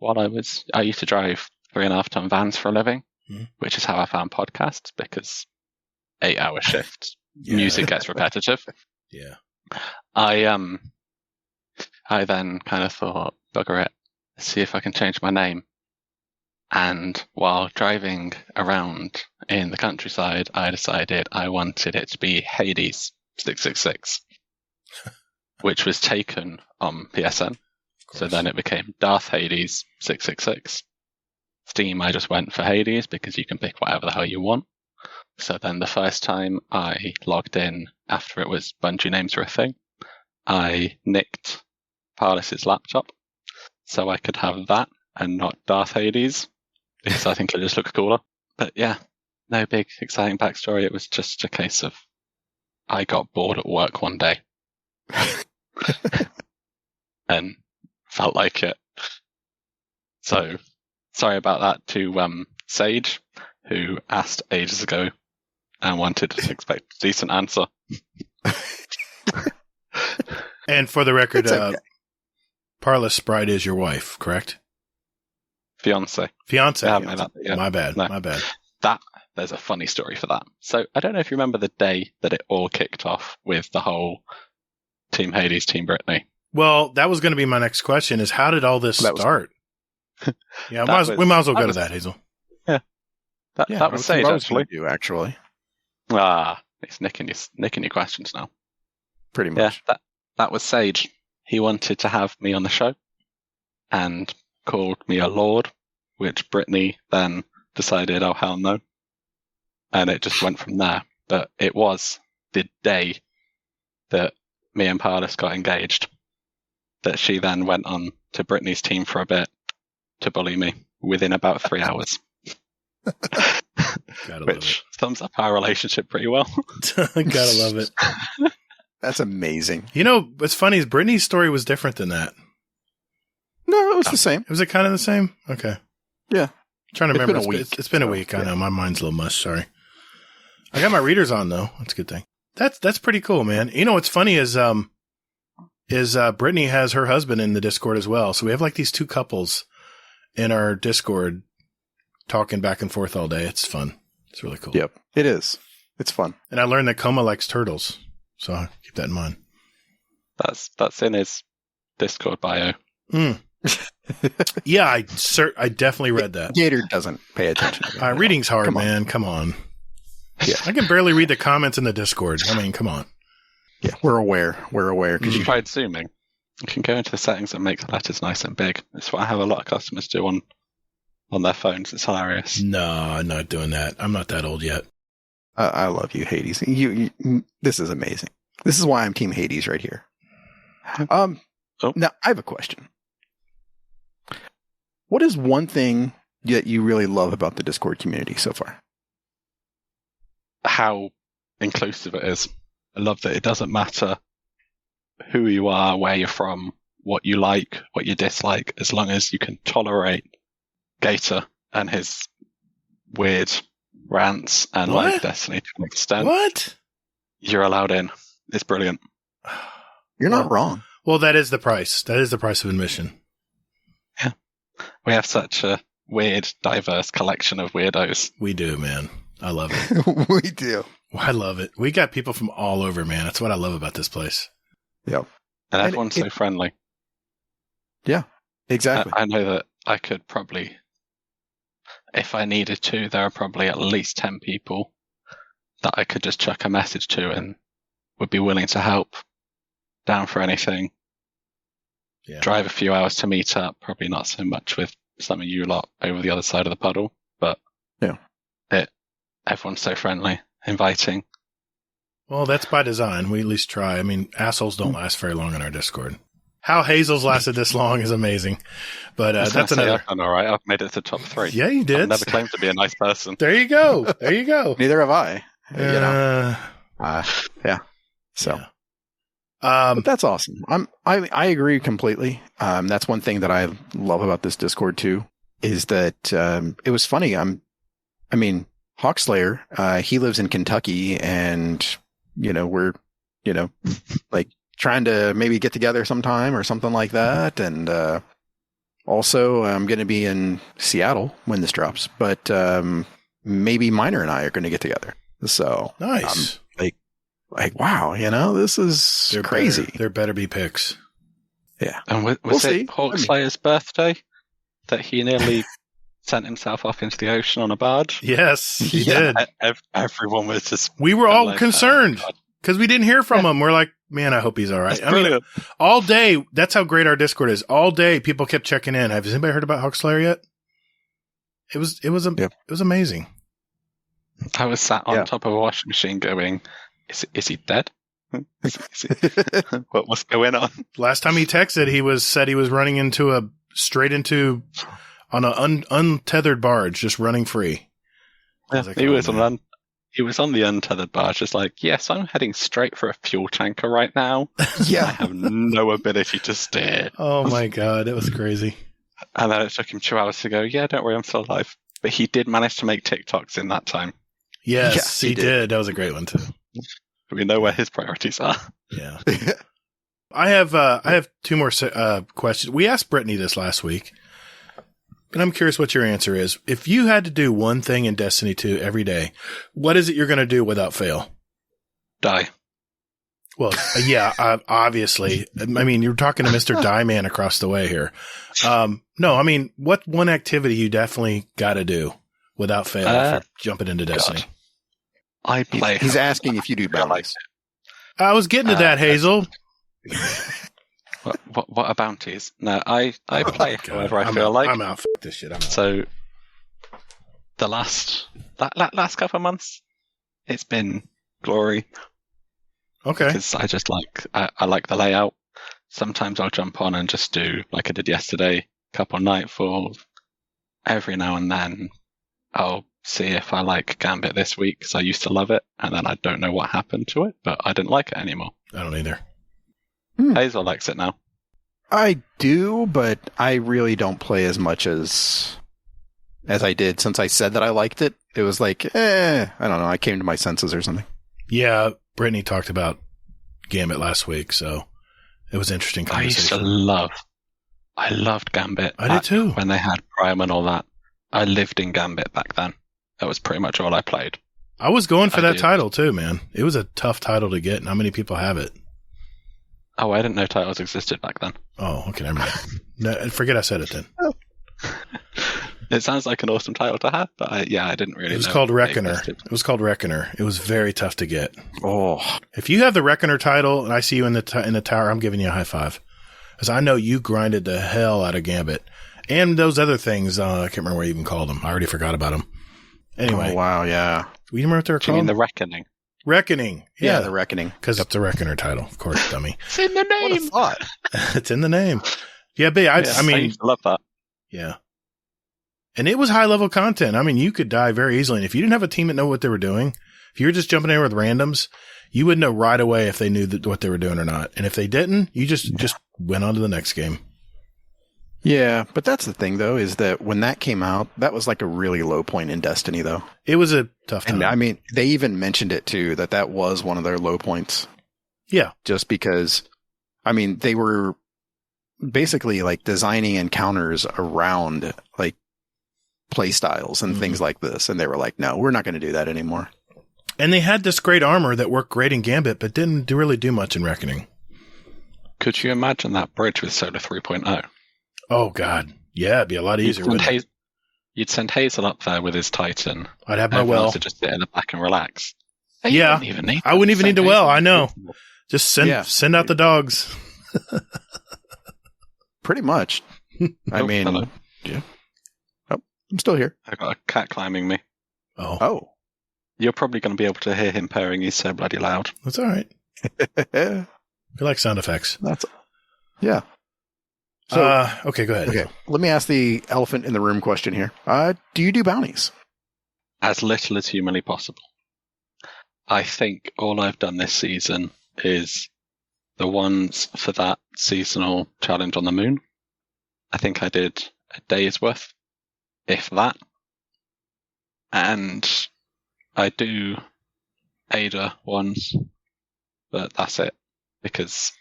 I used to drive 3.5-ton vans for a living, which is how I found podcasts, because 8-hour shifts, music gets repetitive. Yeah. I then kind of thought, bugger it, let's see if I can change my name. And while driving around in the countryside, I decided I wanted it to be Hades 666, which was taken on PSN. So then it became Darth Hades 666. Steam, I just went for Hades because you can pick whatever the hell you want. So then the first time I logged in after it was Bungie names were a thing, I nicked Parlis's laptop so I could have that and not Darth Hades, because I think it just looks cooler. But yeah, no big exciting backstory. It was just a case of I got bored at work one day and felt like it. So sorry about that to Sage, who asked ages ago and wanted to expect a decent answer. And for the record, okay. Parlis Sprite is your wife, correct? Fiance. Fiance. I haven't made that yet. My bad. No. My bad. There's a funny story for that. So I don't know if you remember the day that it all kicked off with the whole Team Hades, Team Brittany. Well, that was going to be my next question: is how did all this start? Yeah, we might as well go to that, Hazel. Yeah, that was Sage, actually. You actually, it's nicking your questions now. pretty much. Yeah, that was Sage. He wanted to have me on the show and called me a lord, which Brittany then decided, oh, hell no. And it just went from there. But it was the day that me and Parlis got engaged that she then went on to Brittany's team for a bit to bully me within about 3 hours. Which sums up our relationship pretty well. Gotta love it. That's amazing. You know, what's funny is Brittany's story was different than that. No, it was the same. Was it kind of the same? Okay. Yeah. I'm trying to remember. Been a week, it's been a week. I know. My mind's a little mush. Sorry. I got my readers on, though. That's a good thing. That's pretty cool, man. You know, what's funny is Brittany has her husband in the Discord as well. So we have like these two couples in our Discord talking back and forth all day. It's fun. It's really cool. Yep. It is. It's fun. And I learned that Coma likes turtles. So I'll keep that in mind. That's in his Discord bio. Mm. Yeah, I definitely read that. Gatr doesn't pay attention to that. Reading's hard, Come on. man. Come on. Yeah. I can barely read the comments in the Discord. I mean, come on. Yeah, we're aware. We're aware. You tried zooming. You can go into the settings and make the letters nice and big. That's what I have a lot of customers do on their phones. It's hilarious. No, I'm not doing that. I'm not that old yet. I love you, Hades. This is amazing. This is why I'm Team Hades right here. Now, I have a question. What is one thing that you really love about the Discord community so far? How inclusive it is. I love that it doesn't matter who you are, where you're from, what you like, what you dislike, as long as you can tolerate Gatr and his weird rants and What? like Destiny to an extent. What? You're allowed in. It's brilliant. You're not wrong. Well, that is the price. That is the price of admission. We have such a weird, diverse collection of weirdos. We do, man. I love it. We do. I love it. We got people from all over, man. That's what I love about this place. Yep. And And everyone's so friendly. Exactly. I know that I could probably, if I needed to, there are probably at least 10 people that I could just chuck a message to and would be willing to help, down for anything. Yeah. Drive a few hours to meet up, probably not so much with some of you lot over the other side of the puddle, but Yeah. Everyone's so friendly, inviting. Well, that's by design. We at least try. I mean, assholes don't last very long in our Discord. How Hazel's lasted this long is amazing. But that's another. I've done all right. I've made it to the top 3. Yeah, you did. I've never claimed to be a nice person. There you go. There you go. Neither have I. Yeah. So. Yeah. But that's awesome. I agree completely. That's one thing that I love about this Discord too, is that it was funny. Hawkslayer, he lives in Kentucky, and we're like trying to maybe get together sometime or something like that. And also, I'm going to be in Seattle when this drops, but maybe Miner and I are going to get together. So Nice. like wow, this is There crazy. There better be pics. Yeah. And was We'll it see. Hawkslayer's birthday that he nearly sent himself off into the ocean on a barge? Yes, he Yeah. did. Everyone was just... We were all like, concerned oh, God. because we didn't hear from him. We're like, man, I hope he's all right. That's brilliant. All day, that's how great our Discord is. All day, people kept checking in. Has anybody heard about Hawkslayer yet? It was amazing. I was sat on top of a washing machine going, is he dead? What's going on? Last time he texted, said he was running on an untethered barge, just running free. I was like, He oh, was man. he was on the untethered barge, just like, yes, I'm heading straight for a fuel tanker right now. I Yeah. have no ability to steer. Oh my God, it was crazy. And then it took him 2 hours to go, yeah, don't worry, I'm still alive. But he did manage to make TikToks in that time. Yes, Yes, he he did. did. That was a great one too. We know where his priorities are. Yeah. I have 2 more questions. We asked Brittany this last week, and I'm curious what your answer is. If you had to do one thing in Destiny 2 every day, what is it you're going to do without fail? Die. Well, yeah, obviously. I mean, you're talking to Mr. Die Man across the way here. No, I mean, what one activity you definitely got to do without fail if you're jumping into Destiny? God. I play. He's asking if you do bounties. I was getting to that, Hazel. What are bounties? No, I play God. however I I'm feel out. like. I'm out. F- this shit. I'm out. So the last couple of months, it's been glory Okay. because I just I like the layout. Sometimes I'll jump on and just do like I did yesterday, a couple Nightfall. Every now and then, I'll see if I like Gambit this week because I used to love it, and then I don't know what happened to it, but I didn't like it anymore. I don't either. Hazel likes it now. I do, but I really don't play as much as I did since I said that I liked it. It was like, I don't know. I came to my senses or something. Yeah, Brittany talked about Gambit last week, so it was interesting I used to conversation. I loved Gambit. I did too. When they had Prime and all that. I lived in Gambit back then. That was pretty much all I played. I was going for I that did. title too, man. It was a tough title to get. Not many people have it. Oh, I didn't know titles existed back then. Oh, okay, never mind. No, forget I said it then. It sounds like an awesome title to have, but I didn't really know. It was called they Reckoner. existed. It was called Reckoner. It was very tough to get. Oh, If you have the Reckoner title and I see you in the tower, I'm giving you a high five. Because I know you grinded the hell out of Gambit. And those other things, I can't remember what you even called them. I already forgot about them. Anyway. oh wow, yeah. We remember what they were Do you mean called? the Reckoning? Reckoning. Yeah, Yeah. the Reckoning. Because it's a Reckoner title. Of course, dummy. It's in the name. thought. It's in the name. Yeah, but I I mean, used to love that. yeah. And it was high level content. I mean, you could die very easily. And if you didn't have a team that knew what they were doing, if you were just jumping in with randoms, you would know right away if they knew what they were doing or not. And if they didn't, you just went on to the next game. Yeah, but that's the thing, though, is that when that came out, that was like a really low point in Destiny, though. It was a tough time. And I mean, they even mentioned it, too, that was one of their low points. Yeah. Just because, I mean, they were basically like designing encounters around like play styles and things like this. And they were like, no, we're not going to do that anymore. And they had this great armor that worked great in Gambit, but didn't really do much in Reckoning. Could you imagine that bridge with Soda 3.0? Oh, God. Yeah, it'd be a lot easier. You'd send Hazel up there with his Titan. I'd have my well. To just sit in the back and relax. I wouldn't even need the Hazel. well. I know. Just send out the dogs. Pretty much. I mean, hello. Yeah. Oh, I'm still here. I got a cat climbing me. Oh. You're probably going to be able to hear him purring. He's so bloody loud. That's all right. We like sound effects. Yeah. So, okay, go ahead. Okay, let me ask the elephant in the room question here. Do you do bounties? As little as humanly possible. I think all I've done this season is the ones for that seasonal challenge on the moon. I think I did a day's worth, if that. And I do Ada ones, but that's it. Because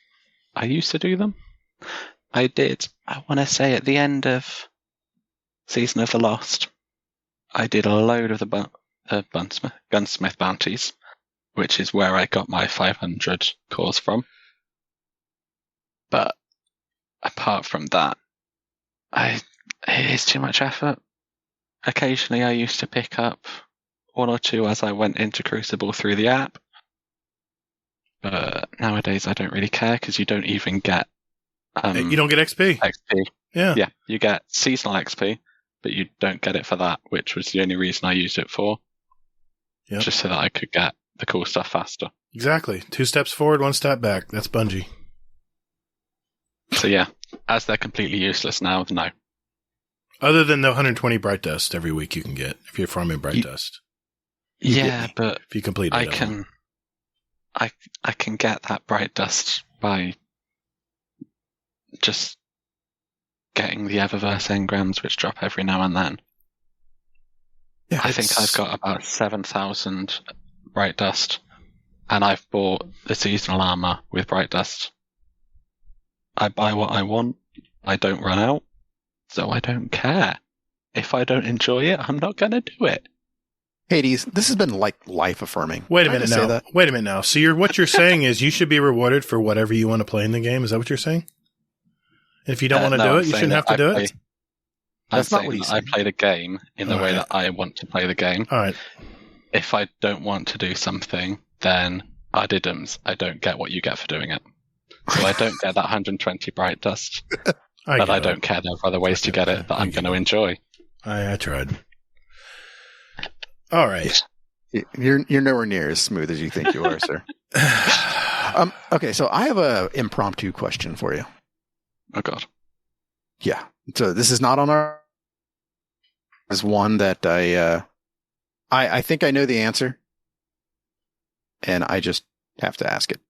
I used to do them. I want to say at the end of Season of the Lost, I did a load of the gunsmith bounties, which is where I got my 500 cores from. But apart from that, it is too much effort. Occasionally I used to pick up one or two as I went into Crucible through the app. But nowadays I don't really care because you don't even get you don't get XP. Yeah, you get seasonal XP, but you don't get it for that, which was the only reason I used it for. Yep. Just so that I could get the cool stuff faster. Exactly. 2 steps forward, 1 step back. That's Bungie. So yeah, as they're completely useless now, no. Other than the 120 bright dust every week you can get if you're farming bright dust. But if you complete it, I can get that bright dust by just getting the Eververse engrams, which drop every now and then. Yeah, I think I've got about 7,000 bright dust, and I've bought the seasonal armor with bright dust. I buy what I want. I don't run out, so I don't care. If I don't enjoy it, I'm not going to do it. Hades, this has been like life affirming. Wait a minute now. So what you're saying is you should be rewarded for whatever you want to play in the game. Is that what you're saying? If you don't want to do it, you shouldn't have to do it? That's not what he's saying. I play the game in the way that I want to play the game. All right. If I don't want to do something, then I don't get what you get for doing it. So I don't get that 120 bright dust. But I don't care. There are other ways to get it that I'm going to enjoy. I tried. All right. You're nowhere near as smooth as you think you are, sir. Okay, so I have a impromptu question for you. Oh, God. Yeah. So this is not on our... It's one that I think I know the answer. And I just have to ask it.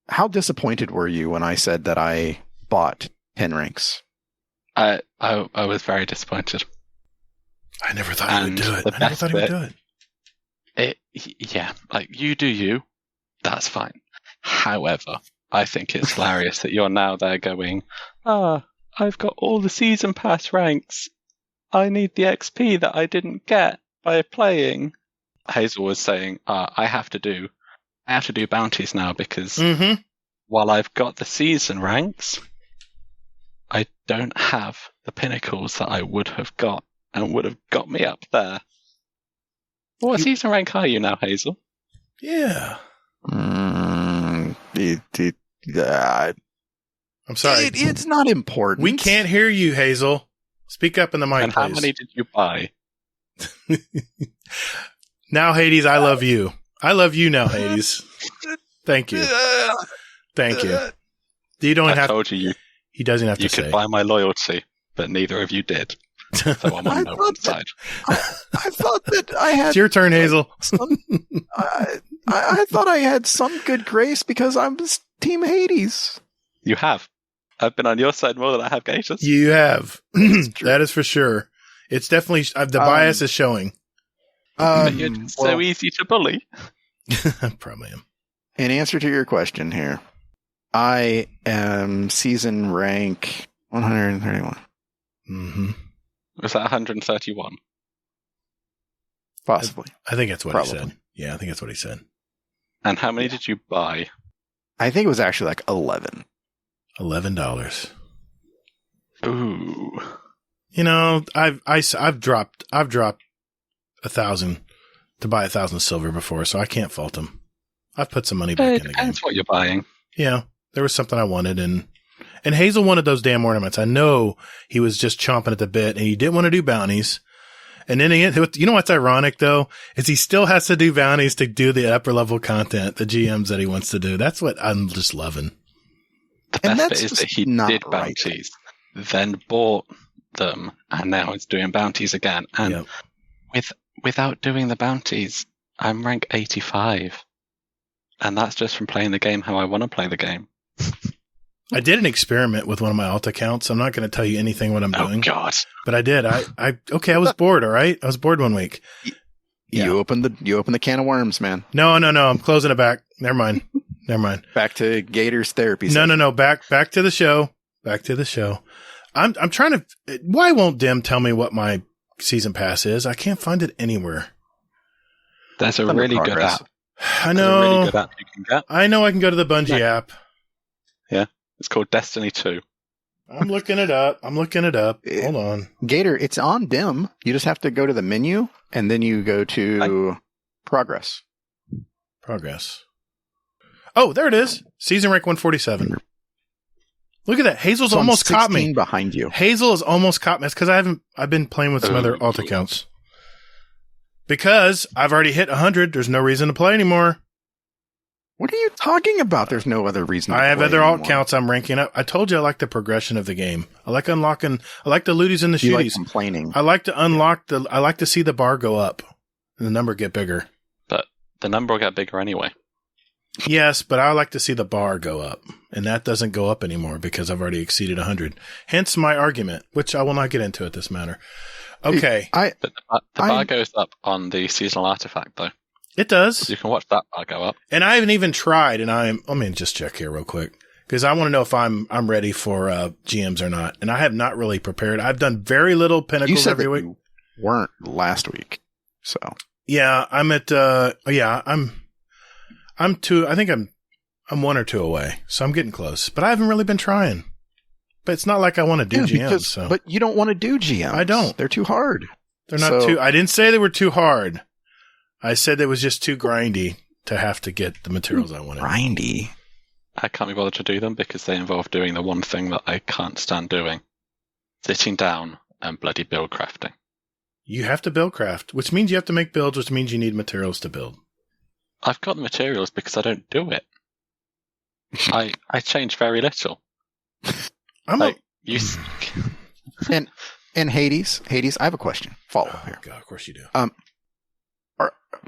How disappointed were you when I said that I bought 10 ranks? I was very disappointed. I never thought he would do it. Yeah, like you do you. That's fine. However, I think it's hilarious that you're now there going, I've got all the season pass ranks. I need the XP that I didn't get by playing. Hazel was saying, I have to do bounties now because while I've got the season ranks, I don't have the pinnacles that I would have got and would have got me up there. What season rank are you now, Hazel? Yeah. I'm sorry. It's not important. We can't hear you, Hazel. Speak up in the mic, and please. How many did you buy? Now, Hades, I love you. I love you now, Hades. Thank you. Thank you. You don't have. I told you. He doesn't have to say. You could buy my loyalty, but neither of you did. So I'm on no one side. I thought that I had. It's your turn, Hazel. I thought I had some good grace because I'm Team Hades. You have. I've been on your side more than I have Gator's. You have. That is for sure. It's definitely the bias is showing. But you're so easy to bully. I probably am. In answer to your question here, I am season rank 131. Mm-hmm. Was that 131? Possibly. I think that's what Probably. he said. Yeah, I think that's what he said. And how many did you buy? I think it was actually like 11. $11. Ooh. You know, I've dropped 1,000 to buy 1,000 silver before, so I can't fault him. I've put some money back in the game. Depends what you're buying. Yeah, there was something I wanted, and Hazel wanted those damn ornaments. I know he was just chomping at the bit, and he didn't want to do bounties. And then you know what's ironic though is he still has to do bounties to do the upper level content, the GMs that he wants to do. That's what I'm just loving. The And best that's bit is just that he not did right. bounties, then bought them, and now he's doing bounties again. And without doing the bounties, I'm rank 85. And that's just from playing the game how I want to play the game. I did an experiment with one of my alt accounts. I'm not going to tell you anything what I'm doing. Oh, God. But I did. I was bored, all right? I was bored one week. You opened the can of worms, man. No. I'm closing it back. Never mind. Back to Gator's therapy. No. Back to the show. Back to the show. I'm trying to. Why won't Dim tell me what my season pass is? I can't find it anywhere. There's a Under really good progress. app. I There's a know. really good app you can get. I know. I can go to the Bungie app. It's called Destiny 2. I'm looking it up. Hold on. Gator, it's on dim. You just have to go to the menu and then you go to progress. Progress. Oh, there it is. Season rank 147. Look at that. Hazel's It's on almost caught 16 me. behind you. Hazel has almost caught me. It's because I've been playing with some other alt accounts. Because I've already hit 100. There's no reason to play anymore. What are you talking about? There's no other reason. I have play other alt anymore. counts I'm ranking up. I told you I like the progression of the game. I like unlocking. I like the looties and the You like shooties. complaining. I like to unlock I like to see the bar go up and the number get bigger. But the number will get bigger anyway. Yes, but I like to see the bar go up, and that doesn't go up anymore because I've already exceeded 100. Hence my argument, which I will not get into at this matter. Okay, But the bar goes up on the seasonal artifact, though. it does, You can watch that bar go up. and I haven't even tried. And let me just check here real quick because I want to know if I'm ready for GMs or not. And I have not really prepared. I've done very little You pinnacles said every that week. you weren't last week, so Yeah, I'm at. I'm two. I think I'm one or two away, so I'm getting close. But I haven't really been trying. But it's not like I want to do GMs. So but you don't want to do GMs. I don't. They're too hard. they're not so- too. I didn't say they were too hard. I said it was just too grindy to have to get the materials I wanted. Grindy. I can't be bothered to do them because they involve doing the one thing that I can't stand doing. Sitting down and bloody build crafting. You have to build craft, which means you have to make builds, which means you need materials to build. I've got the materials because I don't do it. I change very little. I'm Like, you And Hades, I have a question. Follow up Oh, here. God, of course you do.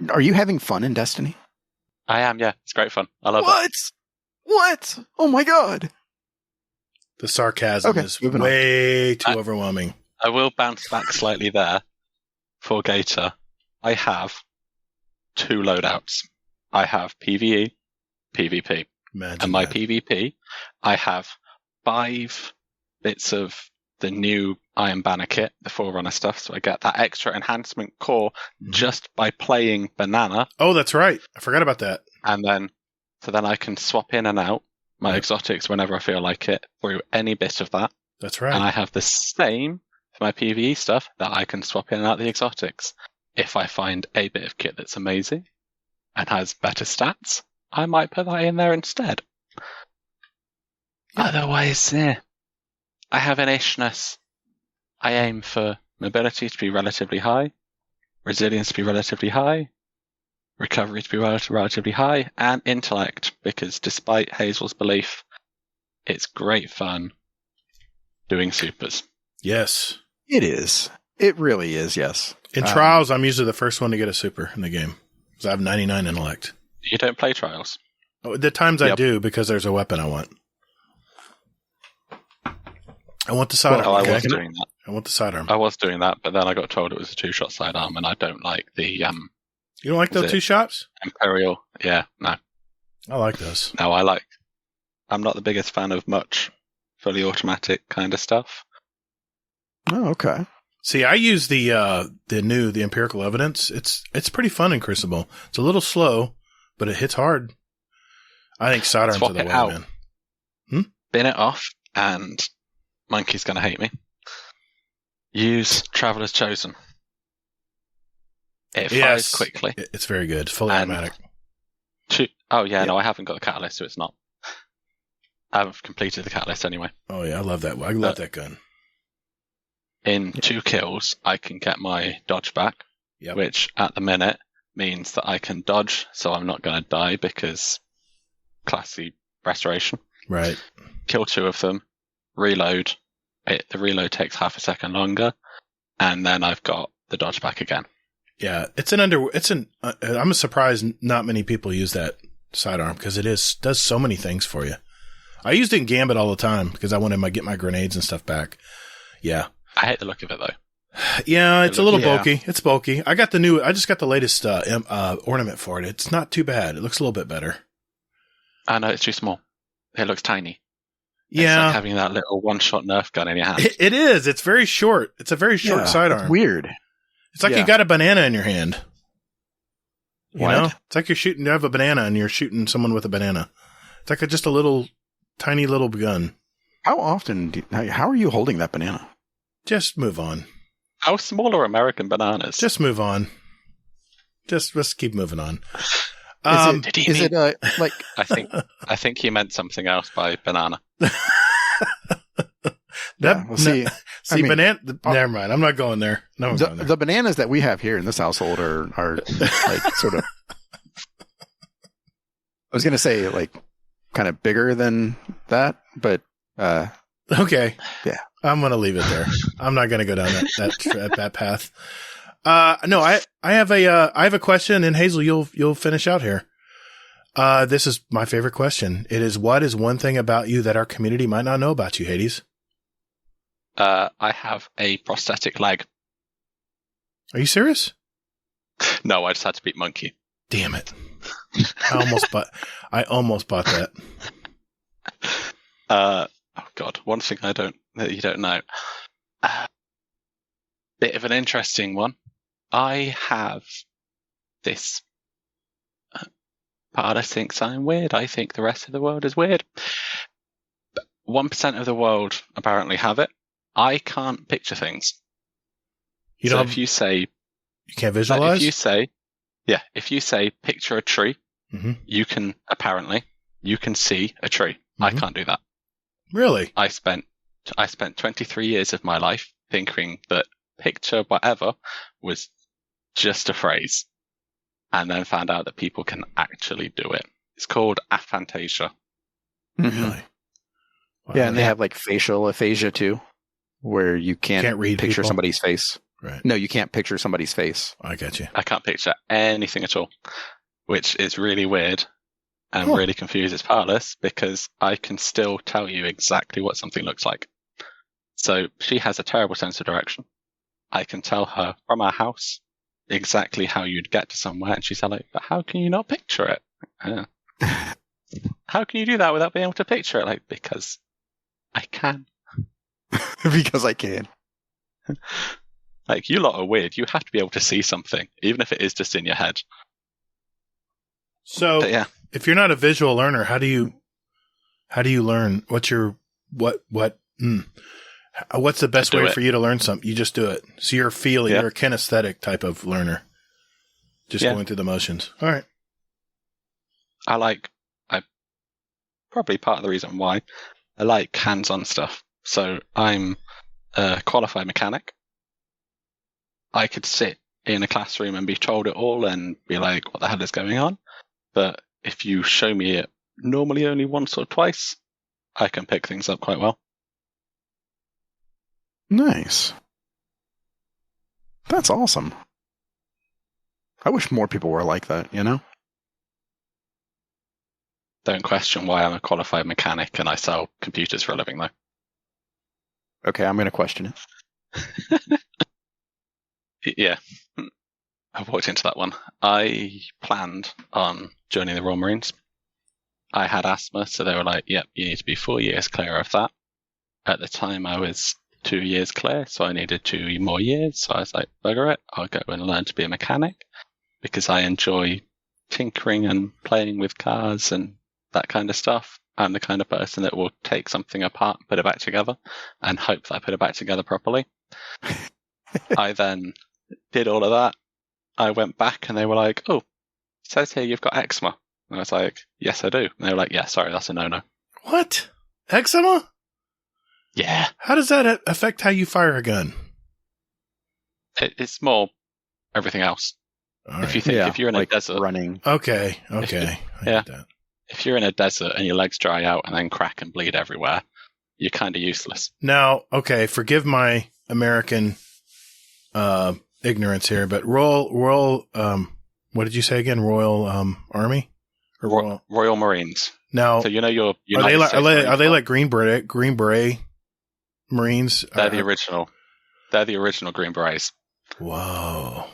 Are you having fun in Destiny? I am, yeah. It's great fun. I love it. What? Oh my god. The sarcasm Okay, is moving on. way too overwhelming. I will bounce back slightly there for Gatr. I have 2 loadouts. I have PvE, PvP. Imagine And my that. PvP, I have 5 bits of the new Iron Banner kit, the Forerunner stuff, so I get that extra enhancement core just by playing Banana, Oh, that's right. I forgot about that. and then I can swap in and out my exotics whenever I feel like it through any bit of that. That's And right. I have the same for my PvE stuff that I can swap in and out the exotics. If I find a bit of kit that's amazing and has better stats, I might put that in there instead. Otherwise, I have an ishness. I aim for mobility to be relatively high, resilience to be relatively high, recovery to be relatively high, and intellect, because despite Hazel's belief, it's great fun doing supers. Yes. It is. It really is, yes. In trials, I'm usually the first one to get a super in the game. Because I have 99 intellect. You don't play trials. Oh, the times I Yep. do, because there's a weapon I want. I want the sidearm. I okay? was doing that. I want the sidearm. I was doing that, but then I got told it was a 2-shot sidearm, and I don't like the You don't like those 2 shots? Imperial. Yeah, no. I like those. No, I'm not the biggest fan of much fully automatic kind of stuff. Oh, okay. See, I use the empirical evidence. It's pretty fun in Crucible. It's a little slow, but it hits hard. I think sidearms Swap are the it way, out. man. Bin it off, and Monkey's going to hate me. Use Traveler's Chosen. It fires quickly. It's very good. Fully automatic. No, I haven't got the catalyst, so it's not. I've completed the catalyst anyway. Oh, yeah, I love that. I love that gun. In 2 kills, I can get my dodge back, which at the minute means that I can dodge, so I'm not going to die because classy restoration. Right. Kill 2 of them, reload. The reload takes half a second longer, and then I've got the dodge back again. Yeah, I'm surprised not many people use that sidearm because does so many things for you. I used it in Gambit all the time because I wanted to get my grenades and stuff back. Yeah. I hate the look of it though. Yeah, it's a little bulky. It's bulky. I just got the latest ornament for it. It's not too bad. It looks a little bit better. I know it's too small. It looks tiny. Yeah. It's like having that little 1-shot Nerf gun in your hand. It is. It's very short. It's a very short sidearm. It's weird. It's like you got a banana in your hand. You What? know? It's like you have a banana and you're shooting someone with a banana. It's like just a little, tiny little gun. How are you holding that banana? Just move on. How small are American bananas? Just move on. Let's keep moving on. I think he meant something else by banana. Banana. Never mind. I'm not going there. No, the bananas that we have here in this household are like sort of. I was going to say like kind of bigger than that, but okay. Yeah, I'm going to leave it there. I'm not going to go down that path. No, I have a question, and Hazel, you'll finish out here. This is my favorite question. It is, what is one thing about you that our community might not know about you, Hades? I have a prosthetic leg. Are you serious? No, I just had to beat Monkey. Damn it. I almost bought that. Oh God, one thing that you don't know. Bit of an interesting one. I have this part of thinks I'm weird. I think the rest of the world is weird. 1% of the world apparently have it. I can't picture things. If you say you can't visualize? If you say picture a tree, you can see a tree. Mm-hmm. I can't do that. Really? I spent 23 years of my life thinking that picture whatever was just a phrase, and then found out that people can actually do it. It's called aphantasia. Mm-hmm. Really? Wow. Yeah, and they have like facial aphasia too, where you can't read picture people? somebody's face. Right. No, you can't picture somebody's face. I get you. I can't picture anything at all, which is really weird and really confuses Parlous because I can still tell you exactly what something looks like. So she has a terrible sense of direction. I can tell her from our house exactly how you'd get to somewhere, and she's like, but how can you not picture it? How can you do that without being able to picture it? Like, because I can. Because I can. Like, you lot are weird. You have to be able to see something, even if it is just in your head. So, if you're not a visual learner, how do you learn? What's the best way for you to learn something? You just do it. So you're feeling, you're a kinesthetic type of learner. Just going through the motions. All right. Probably part of the reason why I like hands-on stuff. So I'm a qualified mechanic. I could sit in a classroom and be told it all and be like, what the hell is going on? But if you show me it normally only once or twice, I can pick things up quite well. Nice. That's awesome. I wish more people were like that, you know? Don't question why I'm a qualified mechanic and I sell computers for a living, though. Okay, I'm going to question it. Yeah. I walked into that one. I planned on joining the Royal Marines. I had asthma, so they were like, yep, you need to be 4 years clear of that. At the time, I was 2 years clear, so I needed 2 more years. So I was like, bugger it, I'll go and learn to be a mechanic because I enjoy tinkering and playing with cars and that kind of stuff. I'm the kind of person that will take something apart, put it back together, and hope that I put it back together properly. I then did all of that. I went back and they were like, oh, it says here you've got eczema. And I was like, yes, I do. And they were like, yeah, sorry, that's a no-no. What? Eczema? Yeah. How does that affect how you fire a gun? It's more everything else. All if you right. think Yeah, if you're in like a desert, running. Okay. I get that. if you're in a desert and your legs dry out and then crack and bleed everywhere, you're kind of useless. Now, okay, forgive my American ignorance here, but Royal what did you say again? Royal Army or Royal Marines. Now, So you know your are they like Green Beret Marines? They're the original. They're the original Green Berets. Whoa.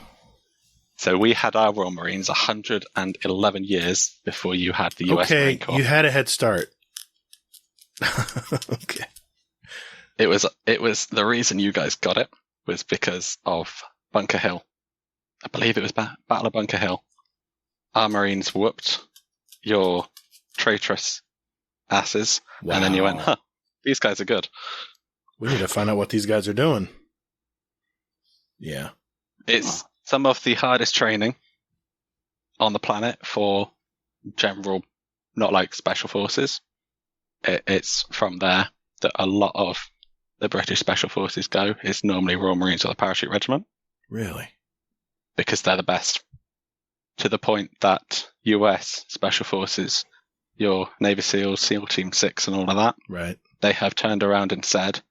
So we had our Royal Marines 111 years before you had the US Marine Okay, Corps. you had a head start. Okay. It was the reason you guys got it was because of Bunker Hill. I believe it was Battle of Bunker Hill. Our Marines whooped your traitorous asses, and then you went, huh, these guys are good. We need to find out what these guys are doing. Yeah. It's some of the hardest training on the planet for general, not like special forces. It's from there that a lot of the British special forces go. It's normally Royal Marines or the Parachute Regiment. Really? Because they're the best. To the point that US special forces, your Navy SEALs, SEAL Team 6 and all of that, Right. they have turned around and said,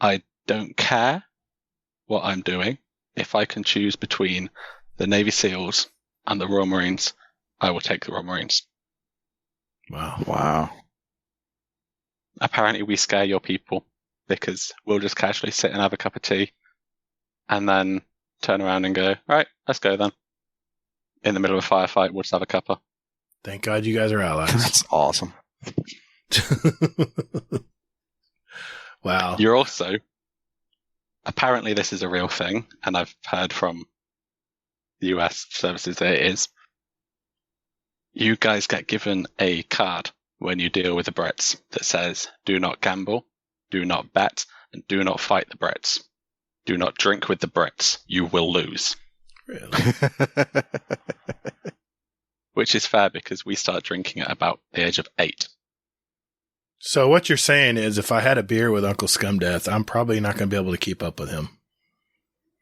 I don't care what I'm doing. If I can choose between the Navy SEALs and the Royal Marines, I will take the Royal Marines. Wow. Apparently we scare your people because we'll just casually sit and have a cup of tea and then turn around and go, all right, let's go then. In the middle of a firefight, we'll just have a cuppa. Thank God you guys are allies. That's awesome. Wow. You're also, apparently this is a real thing, and I've heard from the US services that it is. You guys get given a card when you deal with the Brits that says, do not gamble, do not bet, and do not fight the Brits. Do not drink with the Brits. You will lose. Really? Which is fair because we start drinking at about the age of 8. So what you're saying is if I had a beer with Uncle Scumdeath, I'm probably not going to be able to keep up with him.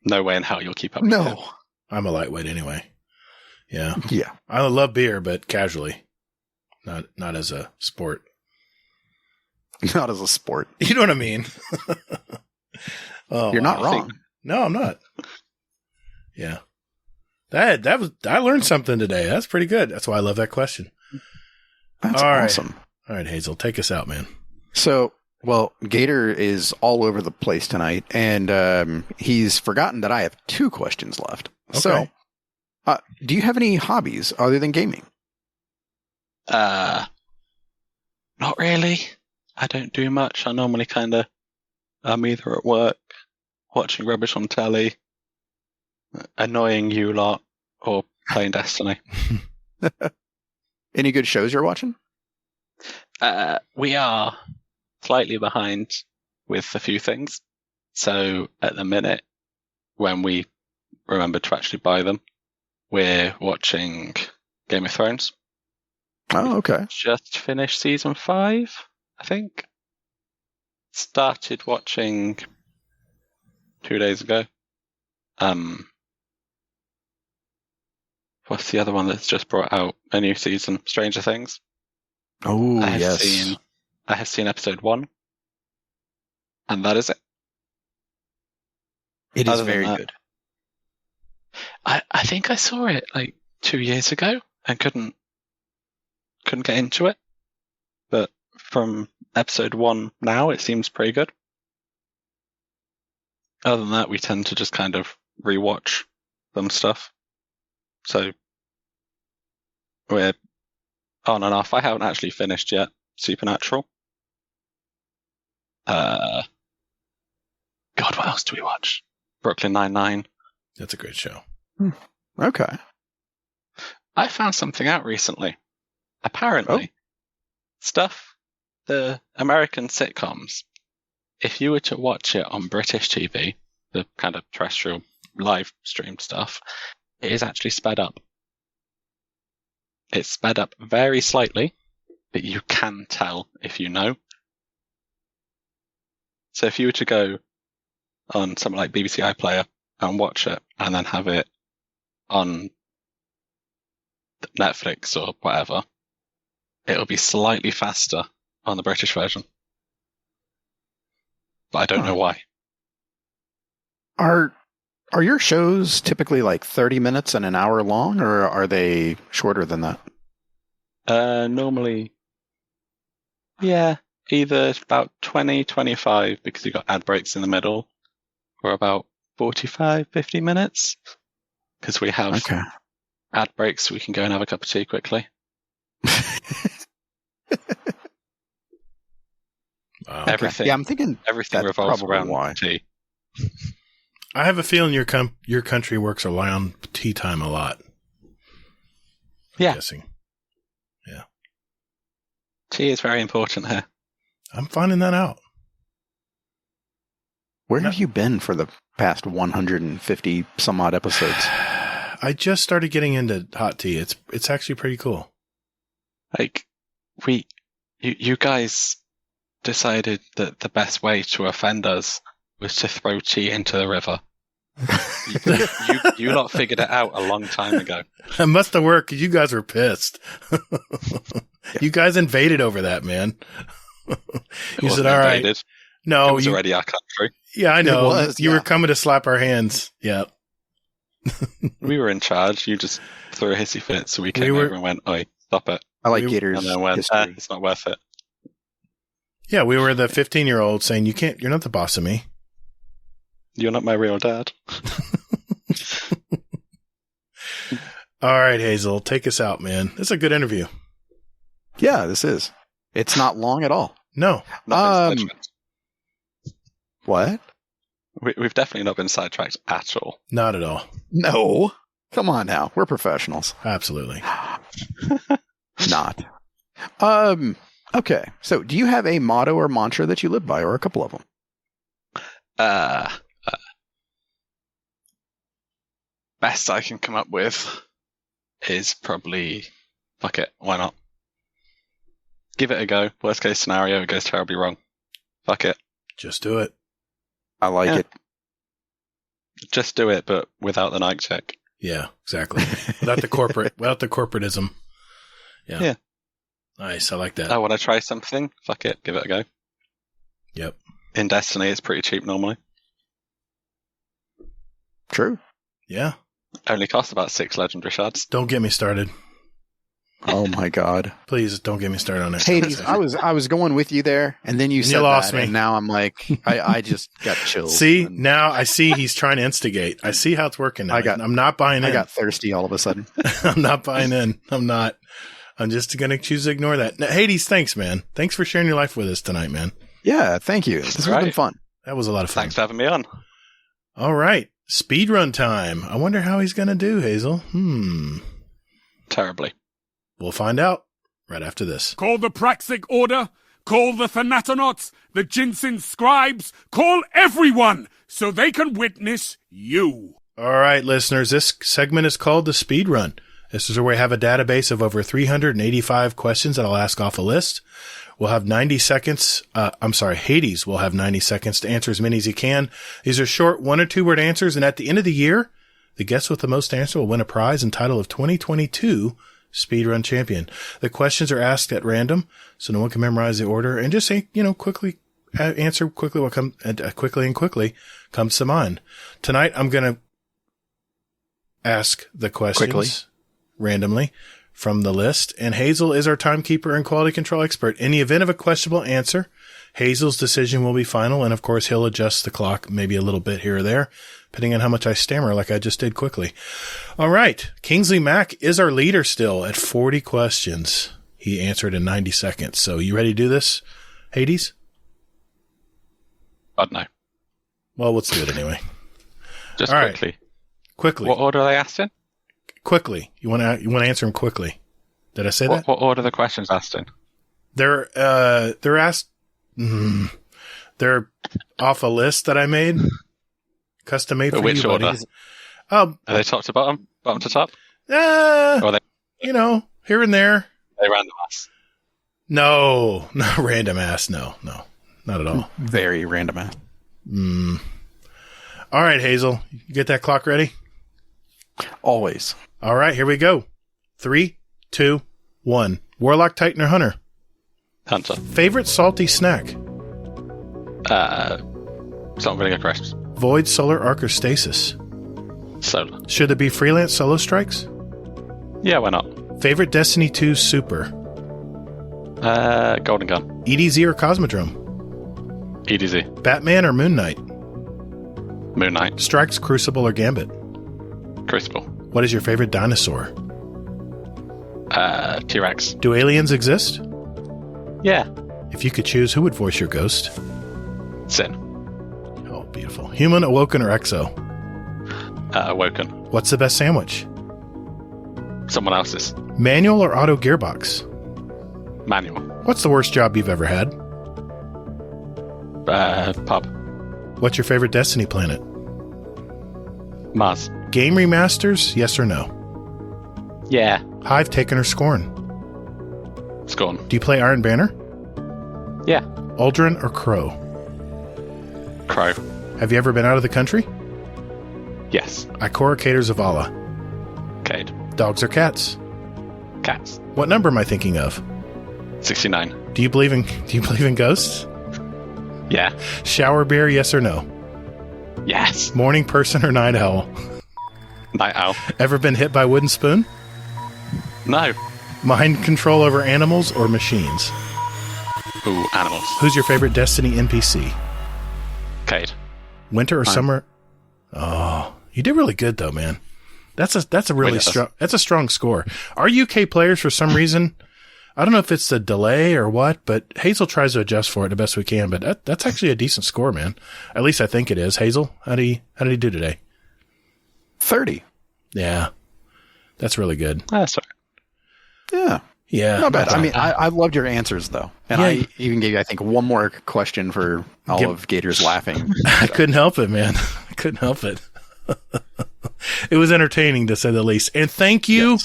No way in hell you'll keep up with him. No. I'm a lightweight anyway. Yeah. Yeah. I love beer, but casually. Not as a sport. Not as a sport. You know what I mean? Oh, You're not I wrong. think- No, I'm not. Yeah. That was I learned something today. That's pretty good. That's why I love that question. That's All right. awesome. All right, Hazel, take us out, man. So, well, Gatr is all over the place tonight, and he's forgotten that I have 2 questions left. Okay. So, do you have any hobbies other than gaming? Not really. I don't do much. I normally I'm either at work, watching rubbish on telly, annoying you lot, or playing Destiny. Any good shows you're watching? We are slightly behind with a few things. So at the minute, when we remember to actually buy them, we're watching Game of Thrones. Oh, okay. Just finished season 5, I think. Started watching 2 days ago. What's the other one that's just brought out a new season? Stranger Things. Oh, I yes. have seen episode 1, and that is it. It is Other than very that- good. I think I saw it like 2 years ago and couldn't get into it. But from episode 1 now, it seems pretty good. Other than that, we tend to just kind of rewatch some stuff. So we're on and off. I haven't actually finished yet Supernatural. God, what else do we watch? Brooklyn Nine-Nine. That's a great show. Okay. I found something out recently. Apparently, the American sitcoms, if you were to watch it on British TV, the kind of terrestrial live streamed stuff, it is actually sped up. It's sped up very slightly, but you can tell if you know. So if you were to go on something like BBC iPlayer and watch it, and then have it on Netflix or whatever, it'll be slightly faster on the British version. But I don't know why. Are your shows typically like 30 minutes and an hour long, or are they shorter than that? Normally, yeah, either about 20, 25, because you've got ad breaks in the middle, or about 45, 50 minutes, because we have ad breaks so we can go and have a cup of tea quickly. Wow. Everything, yeah, I'm thinking everything revolves around tea. I have a feeling your country works around tea time a lot. Yeah. I'm guessing. Yeah. Tea is very important here. I'm finding that out. Where have you been for the past 150 some odd episodes? I just started getting into hot tea. It's actually pretty cool. Like, you guys decided that the best way to offend us was to throw tea into the river. you lot figured it out a long time ago. It must have worked because you guys were pissed. You guys invaded over that, man. You said, all right. Invaded. No, it was already our country. Yeah, I know. Was, you were coming to slap our hands. Yeah. We were in charge. You just threw a hissy fit, so we came over and went, "Oi, stop it." I like Gator's and then went, history. "It's not worth it." Yeah, we were the 15-year-old saying, you're not the boss of me. You're not my real dad. All right, Hazel, take us out, man. This is a good interview. Yeah, this is. It's not long at all. No. What? We've definitely not been sidetracked at all. Not at all. No. Come on now. We're professionals. Absolutely. Not. Okay. So do you have a motto or mantra that you live by, or a couple of them? Best I can come up with is probably, fuck it, why not? Give it a go. Worst case scenario, it goes terribly wrong. Fuck it. Just do it. I like it. Just do it, but without the Nike check. Yeah, exactly. Without the corporatism. Yeah. Nice. I like that. I want to try something. Fuck it. Give it a go. Yep. In Destiny, it's pretty cheap normally. True. Yeah. Only costs about 6 legendary shards. Don't get me started. Oh my God. Please don't get me started on it. Hades, I was going with you there, and then you said lost that, me. and now I'm like, I just got chills. See, now I see he's trying to instigate. I see how it's working now. I'm not buying in. I got thirsty all of a sudden. I'm not buying in. I'm not. I'm just going to choose to ignore that. Now, Hades, thanks, man. Thanks for sharing your life with us tonight, man. Yeah, thank you. This has been fun. That was a lot of fun. Thanks for having me on. All right. Speedrun time. I wonder how he's going to do, Hazel. Terribly. We'll find out right after this. Call the Praxic Order, call the Thanatonauts, the Jinsen Scribes, call everyone so they can witness you. All right, listeners, this segment is called the Speedrun. This is where we have a database of over 385 questions that I'll ask off a list. We'll have 90 seconds. Hades will have 90 seconds to answer as many as he can. These are short 1 or 2 word answers. And at the end of the year, the guest with the most answer will win a prize and title of 2022 Speedrun Champion. The questions are asked at random, so no one can memorize the order, and just say, quickly, answer quickly what quickly comes to mind. Tonight, I'm going to ask the questions randomly from the list, and Hazel is our timekeeper and quality control expert. In the event of a questionable answer, Hazel's decision will be final, and of course he'll adjust the clock maybe a little bit here or there, depending on how much I stammer like I just did quickly. All right. Kingsley Mack is our leader still at 40 questions. He answered in 90 seconds. So you ready to do this, Hades? I don't know. Well, let's do it anyway. Just All quickly. Right. Quickly. What order are they asked in? Quickly. You want to answer them quickly. Did I say that? What order are the questions asked in? They're asked. They're off a list that I made, custom made for Which you, order? buddy. Are they top to bottom? Bottom to top? Or are they here and there. they random ass? No, not random ass. No, not at all. Very random. All right, Hazel, you get that clock ready? Always. All right, here we go. 3, 2, 1. Warlock, Titan, or Hunter? Hunter. Favorite salty snack? Salt vinegar crisps. Void, Solar, Arc, or Stasis? Solar. Should there be freelance solo strikes? Yeah, why not? Favorite Destiny 2 Super? Golden Gun. EDZ or Cosmodrome? EDZ. Batman or Moon Knight? Moon Knight. Strikes, Crucible, or Gambit? Crucible. What is your favorite dinosaur? T-Rex. Do aliens exist? Yeah. If you could choose, who would voice your ghost? Sin. Oh, beautiful. Human, Awoken, or Exo? Awoken. What's the best sandwich? Someone else's. Manual or auto gearbox? Manual. What's the worst job you've ever had? Pub. What's your favorite Destiny planet? Mars. Game remasters, yes or no? Yeah. Hive, Taken, or Scorn? Scorn. Do you play Iron Banner? Yeah. Aldrin or Crow? Crow. Have you ever been out of the country? Yes. Ikora, Cater, Zavala? Cade. Dogs or cats? Cats. What number am I thinking of? 69. Do you believe in ghosts? Yeah. Shower beer, yes or no? Yes. Morning person or night owl? Night owl. Ever been hit by wooden spoon? No. Mind control over animals or machines? Ooh, animals. Who's your favorite Destiny NPC? Cade. Winter or summer? Oh, you did really good though, man. That's a really strong score. Our UK players, for some reason, I don't know if it's the delay or what, but Hazel tries to adjust for it the best we can. But that's actually a decent score, man. At least I think it is. Hazel, how did he do today? 30. Yeah, that's really good. That's right. Yeah, Not bad. I mean, I loved your answers, though. And Yeah. I even gave you, I think, one more question for all of Gator's laughing. I couldn't help it, man. I couldn't help it. It was entertaining, to say the least. And thank you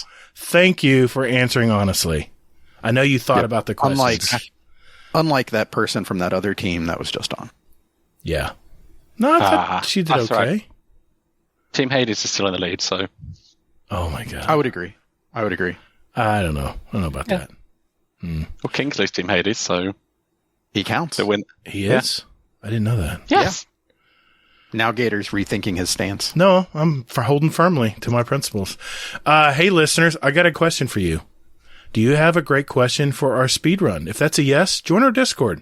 for answering honestly. I know you thought about the questions. Unlike that person from that other team that was just on. Yeah. No, I thought she did that's okay. right. Team Hades is still in the lead, so... Oh, my God. I would agree. I don't know. I don't know about that. Well, Kingsley's Team Hades, so... He counts. They win. He is? I didn't know that. Yes. Now Gator's rethinking his stance. No, I'm holding firmly to my principles. Hey, listeners, I got a question for you. Do you have a great question for our speedrun? If that's a yes, join our Discord.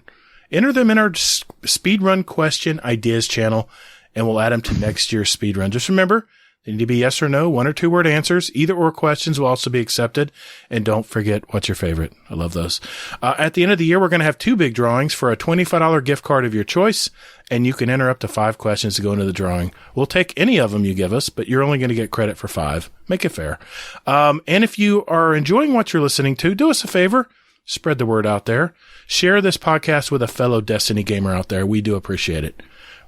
Enter them in our speedrun question ideas channel, and we'll add them to next year's speedrun. Just remember, they need to be yes or no, 1 or 2 word answers. Either or questions will also be accepted. And don't forget, what's your favorite? I love those. At the end of the year, we're going to have 2 big drawings for a $25 gift card of your choice. And you can enter up to 5 questions to go into the drawing. We'll take any of them you give us, but you're only going to get credit for 5. Make it fair. And if you are enjoying what you're listening to, do us a favor. Spread the word out there. Share this podcast with a fellow Destiny gamer out there. We do appreciate it.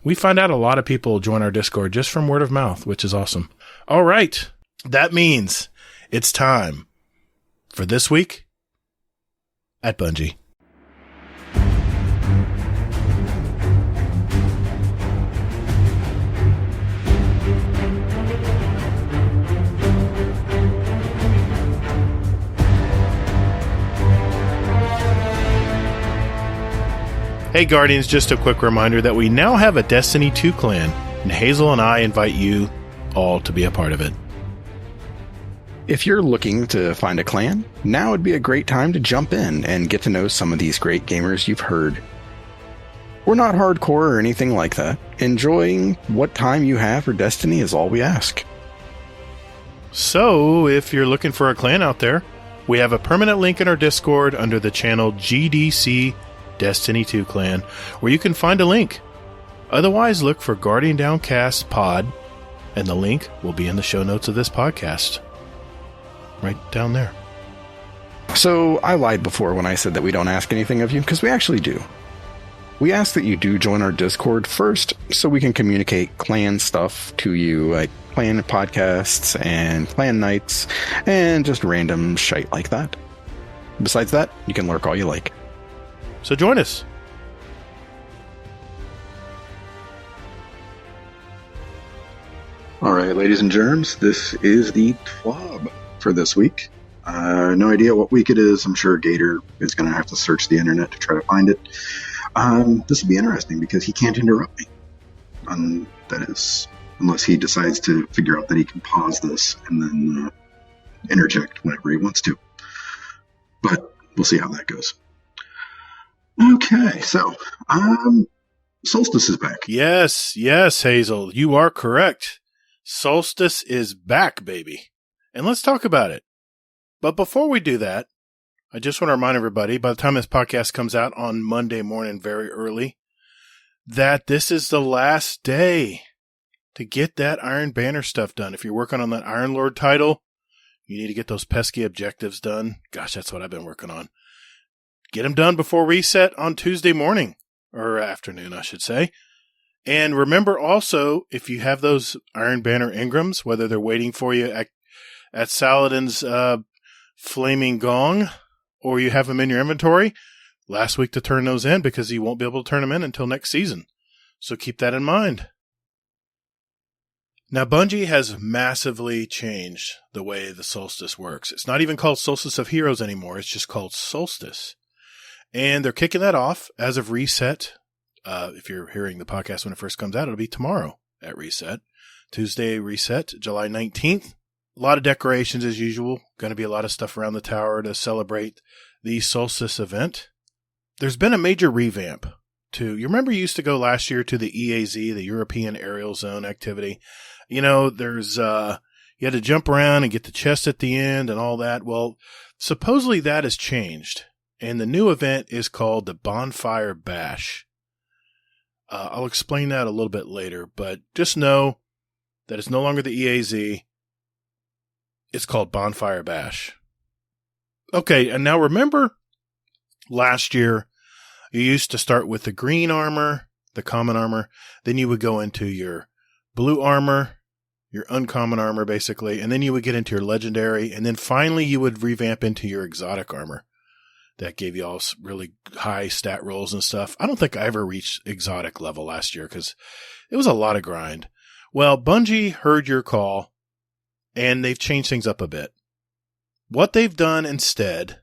We find out a lot of people join our Discord just from word of mouth, which is awesome. All right. That means it's time for This Week at Bungie. Hey Guardians, just a quick reminder that we now have a Destiny 2 clan, and Hazel and I invite you all to be a part of it. If you're looking to find a clan, now would be a great time to jump in and get to know some of these great gamers you've heard. We're not hardcore or anything like that. Enjoying what time you have for Destiny is all we ask. So, if you're looking for a clan out there, we have a permanent link in our Discord under the channel GDC Destiny 2 Clan, where you can find a link. Otherwise, look for Guardian Downcast Pod, and the link will be in the show notes of this podcast. Right down there. So, I lied before when I said that we don't ask anything of you, because we actually do. We ask that you do join our Discord first, so we can communicate clan stuff to you, like clan podcasts and clan nights, and just random shite like that. Besides that, you can lurk all you like. So join us. All right, ladies and germs, this is the TWAB for this week. No idea what week it is. I'm sure Gatr is going to have to search the internet to try to find it. This will be interesting because he can't interrupt me. That is, unless he decides to figure out that he can pause this and then interject whenever he wants to. But we'll see how that goes. Okay, so Solstice is back. Yes, Hazel, you are correct. Solstice is back, baby. And let's talk about it. But before we do that, I just want to remind everybody, by the time this podcast comes out on Monday morning very early, that this is the last day to get that Iron Banner stuff done. If you're working on that Iron Lord title, you need to get those pesky objectives done. Gosh, that's what I've been working on. Get them done before reset on Tuesday morning, or afternoon, I should say. And remember also, if you have those Iron Banner Ingrams, whether they're waiting for you at Saladin's Flaming Gong, or you have them in your inventory, last week to turn those in because you won't be able to turn them in until next season. So keep that in mind. Now, Bungie has massively changed the way the Solstice works. It's not even called Solstice of Heroes anymore. It's just called Solstice. And they're kicking that off as of reset. If you're hearing the podcast when it first comes out, it'll be tomorrow at reset. Tuesday reset, July 19th. A lot of decorations as usual. Going to be a lot of stuff around the tower to celebrate the Solstice event. There's been a major revamp to, you remember you used to go last year to the EAZ, the European Aerial Zone activity. You know, there's, you had to jump around and get the chest at the end and all that. Well, supposedly that has changed. And the new event is called the Bonfire Bash. I'll explain that a little bit later, but just know that it's no longer the EAZ. It's called Bonfire Bash. Okay, and now remember last year you used to start with the green armor, the common armor, then you would go into your blue armor, your uncommon armor basically, and then you would get into your legendary, and then finally you would revamp into your exotic armor. That gave you all really high stat rolls and stuff. I don't think I ever reached exotic level last year because it was a lot of grind. Well, Bungie heard your call, and they've changed things up a bit. What they've done instead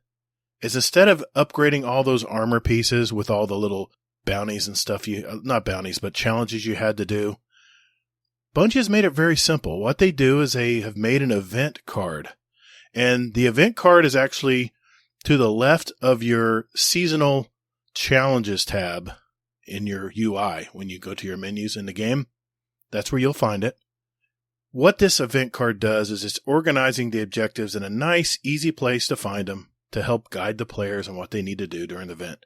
is instead of upgrading all those armor pieces with all the little bounties and stuff, not bounties, but challenges you had to do, Bungie has made it very simple. What they do is they have made an event card. And the event card is actually to the left of your seasonal challenges tab in your UI when you go to your menus in the game. That's where you'll find it. What this event card does is it's organizing the objectives in a nice, easy place to find them to help guide the players on what they need to do during the event.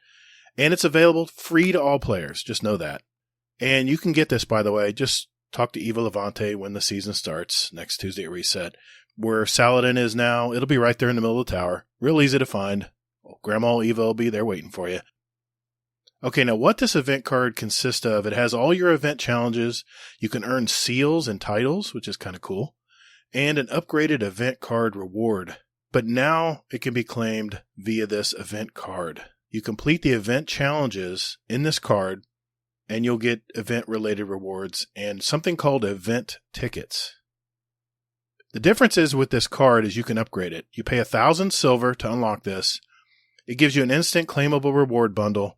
And it's available free to all players. Just know that. And you can get this, by the way. Just talk to Eva Levante when the season starts next Tuesday at Reset. Where Saladin is now, it'll be right there in the middle of the tower. Real easy to find. Grandma Eva will be there waiting for you. Okay, now what this event card consists of, it has all your event challenges. You can earn seals and titles, which is kind of cool, and an upgraded event card reward. But now it can be claimed via this event card. You complete the event challenges in this card, and you'll get event-related rewards and something called event tickets. The difference is with this card is you can upgrade it. You pay 1,000 silver to unlock this. It gives you an instant claimable reward bundle.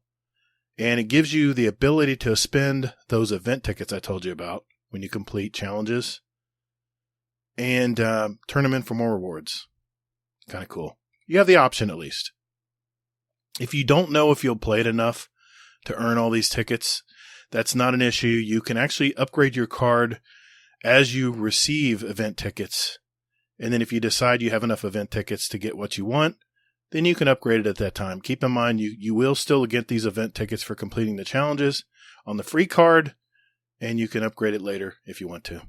And it gives you the ability to spend those event tickets I told you about when you complete challenges and turn them in for more rewards. Kind of cool. You have the option at least. If you don't know if you'll play it enough to earn all these tickets. That's not an issue. You can actually upgrade your card as you receive event tickets. And then if you decide you have enough event tickets to get what you want, then you can upgrade it at that time. Keep in mind, you will still get these event tickets for completing the challenges on the free card, and you can upgrade it later if you want to.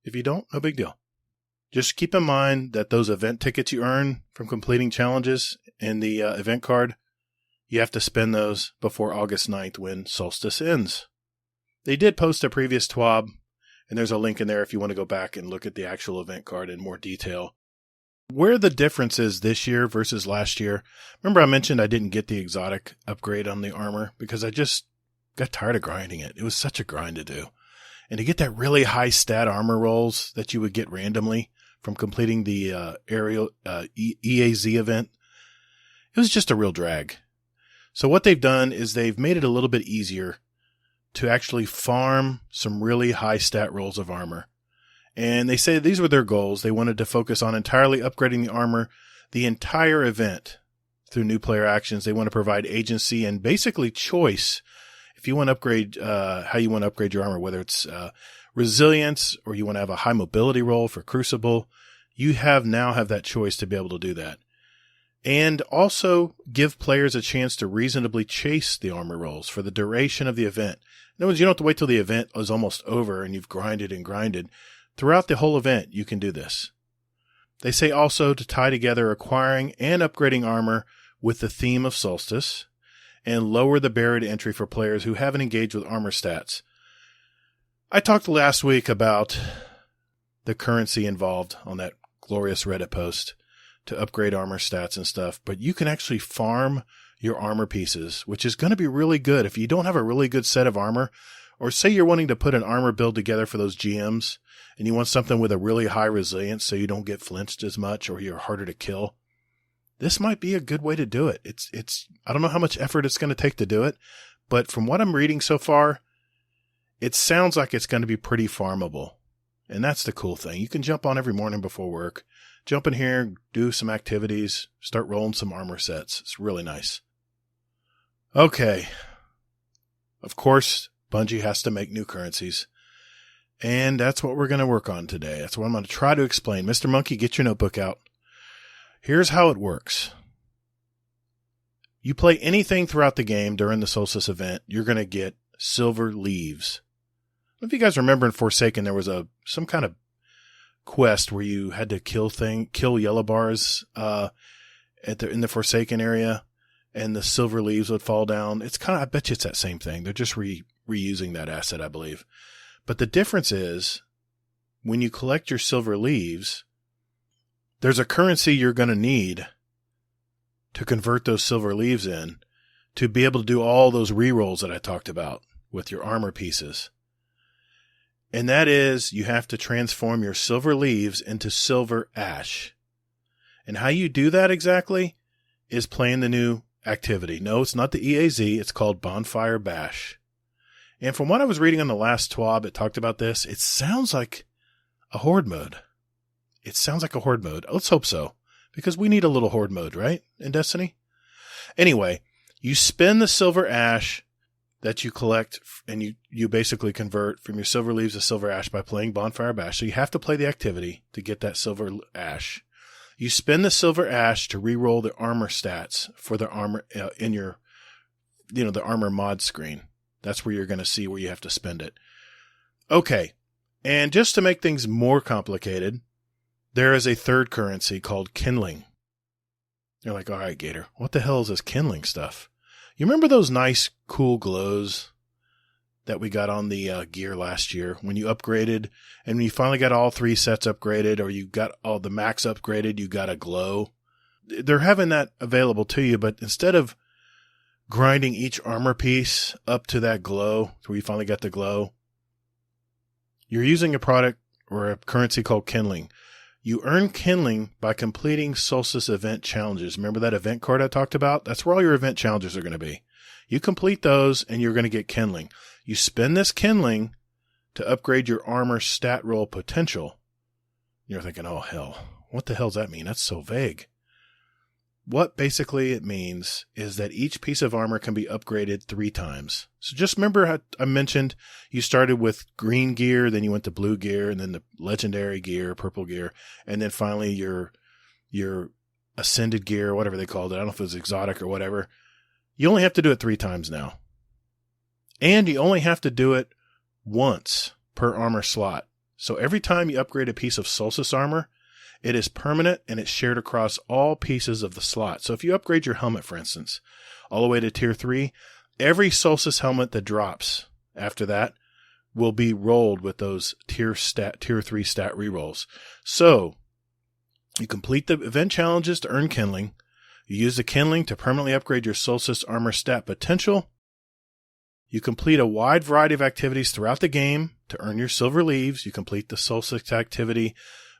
If you don't, no big deal. Just keep in mind that those event tickets you earn from completing challenges in the event card, you have to spend those before August 9th when Solstice ends. They did post a previous TWAB, and there's a link in there if you want to go back and look at the actual event card in more detail. Where the difference is this year versus last year, remember I mentioned I didn't get the exotic upgrade on the armor because I just got tired of grinding it. It was such a grind to do. And to get that really high stat armor rolls that you would get randomly from completing the aerial EAZ event, it was just a real drag. So what they've done is they've made it a little bit easier to actually farm some really high stat rolls of armor. And they say these were their goals. They wanted to focus on entirely upgrading the armor the entire event through new player actions. They want to provide agency and basically choice if you want to upgrade, how you want to upgrade your armor, whether it's resilience or you want to have a high mobility roll for Crucible. You now have that choice to be able to do that. And also give players a chance to reasonably chase the armor rolls for the duration of the event. In other words, you don't have to wait till the event is almost over and you've grinded and grinded. Throughout the whole event, you can do this. They say also to tie together acquiring and upgrading armor with the theme of Solstice and lower the barrier to entry for players who haven't engaged with armor stats. I talked last week about the currency involved on that glorious Reddit post to upgrade armor stats and stuff, but you can actually farm your armor pieces, which is going to be really good if you don't have a really good set of armor, or say you're wanting to put an armor build together for those GMs and you want something with a really high resilience so you don't get flinched as much or you're harder to kill. This might be a good way to do it. It's I don't know how much effort it's going to take to do it, but from what I'm reading so far, it sounds like it's going to be pretty farmable. And that's the cool thing. You can jump on every morning before work, jump in here, do some activities, start rolling some armor sets. It's really nice. Okay. Of course, Bungie has to make new currencies. And that's what we're going to work on today. That's what I'm going to try to explain. Mr. Monkey, get your notebook out. Here's how it works. You play anything throughout the game during the Solstice event, you're going to get silver leaves. If you guys remember in Forsaken, there was some kind of quest where you had to kill yellow bars in the Forsaken area, and the silver leaves would fall down. I bet you it's that same thing. They're just reusing that asset, I believe. But the difference is, when you collect your silver leaves, there's a currency you're going to need to convert those silver leaves in to be able to do all those rerolls that I talked about with your armor pieces. And that is, you have to transform your silver leaves into silver ash. And how you do that exactly is playing the new activity. No, it's not the EAZ. It's called Bonfire Bash. And from what I was reading on the last TWAB, it talked about this. It sounds like a horde mode. Let's hope so, because we need a little horde mode, right, in Destiny? Anyway, you spin the silver ash that you collect, and you basically convert from your silver leaves to silver ash by playing Bonfire Bash. So you have to play the activity to get that silver ash. You spin the silver ash to re-roll the armor stats for the armor in your, the armor mod screen. That's where you're going to see where you have to spend it. Okay. And just to make things more complicated, there is a third currency called kindling. You're like, all right, Gatr, what the hell is this kindling stuff? You remember those nice, cool glows that we got on the gear last year when you upgraded, and when you finally got all 3 sets upgraded, or you got all the max upgraded, you got a glow? They're having that available to you, but instead of grinding each armor piece up to that glow, where you finally got the glow, you're using a product or a currency called kindling. You earn kindling by completing Solstice event challenges. Remember that event card I talked about? That's where all your event challenges are going to be. You complete those and you're going to get kindling. You spend this kindling to upgrade your armor stat roll potential. You're thinking, oh hell, what the hell does that mean? That's so vague. what basically it means is that each piece of armor can be upgraded 3 times. So just remember how I mentioned you started with green gear, then you went to blue gear, and then the legendary gear, purple gear, and then finally your ascended gear, whatever they called it. I don't know if it was exotic or whatever. You only have to do it 3 times now. And you only have to do it once per armor slot. So every time you upgrade a piece of Solstice armor, it is permanent and it's shared across all pieces of the slot. So if you upgrade your helmet, for instance, all the way to tier 3, every Solstice helmet that drops after that will be rolled with those tier 3 stat rerolls. So you complete the event challenges to earn kindling. You use the kindling to permanently upgrade your Solstice armor stat potential. You complete a wide variety of activities throughout the game to earn your silver leaves. You complete the Solstice activity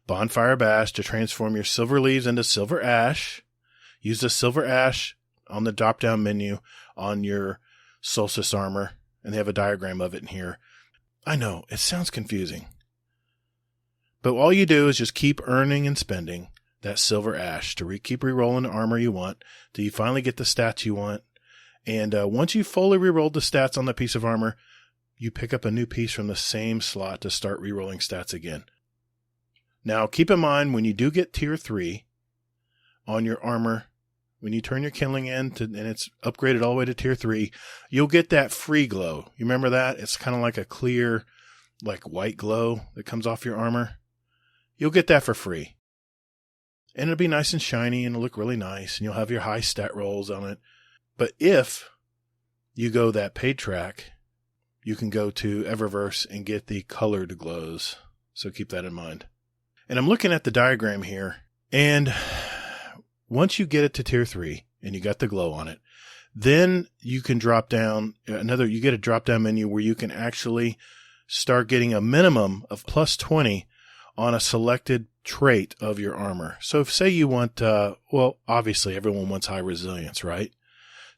Bonfire Bash to transform your silver leaves into silver ash. Use the silver ash on the drop-down menu on your Solstice armor, and they have a diagram of it in here. I know, it sounds confusing. But all you do is just keep earning and spending that silver ash to keep re-rolling the armor you want till you finally get the stats you want. And once you fully re-rolled the stats on that piece of armor, you pick up a new piece from the same slot to start re-rolling stats again. Now, keep in mind, when you do get tier 3 on your armor, when you turn your kindling in and it's upgraded all the way to tier 3, you'll get that free glow. You remember that? It's kind of like a clear, like white glow that comes off your armor. You'll get that for free. And it'll be nice and shiny and it'll look really nice and you'll have your high stat rolls on it. But if you go that paid track, you can go to Eververse and get the colored glows. So keep that in mind. And I'm looking at the diagram here, and once you get it to tier 3 and you got the glow on it, then you can drop down you get a drop down menu where you can actually start getting a minimum of plus 20 on a selected trait of your armor. So if say you want, obviously everyone wants high resilience, right?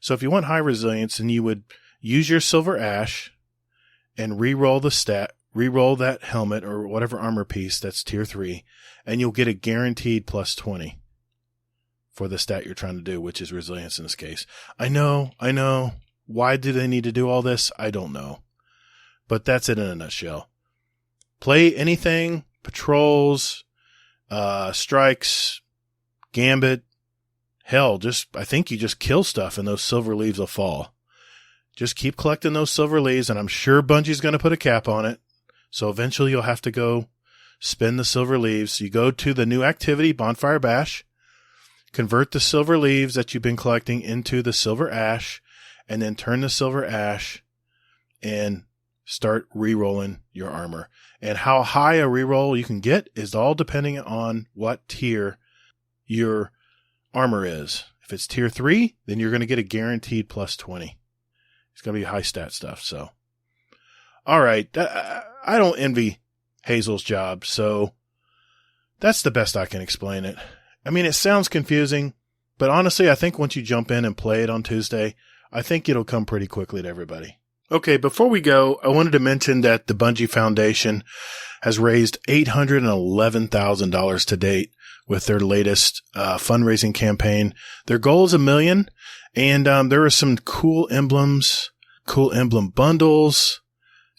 So if you want high resilience, then you would use your silver ash and re-roll the stat, re-roll that helmet or whatever armor piece that's tier 3, and you'll get a guaranteed plus 20 for the stat you're trying to do, which is resilience in this case. I know. Why do they need to do all this? I don't know. But that's it in a nutshell. Play anything, patrols, strikes, gambit. Hell, I think you just kill stuff and those silver leaves will fall. Just keep collecting those silver leaves, and I'm sure Bungie's going to put a cap on it. So eventually you'll have to go spend the silver leaves. You go to the new activity, Bonfire Bash, convert the silver leaves that you've been collecting into the silver ash, and then turn the silver ash and start re-rolling your armor. And how high a re-roll you can get is all depending on what tier your armor is. If it's tier 3, then you're going to get a guaranteed plus 20. It's going to be high stat stuff, so. All right, I don't envy Hazel's job, so that's the best I can explain it. I mean, it sounds confusing, but honestly, I think once you jump in and play it on Tuesday, I think it'll come pretty quickly to everybody. Okay, before we go, I wanted to mention that the Bungie Foundation has raised $811,000 to date with their latest fundraising campaign. Their goal is $1 million, and there are some cool emblems, cool emblem bundles,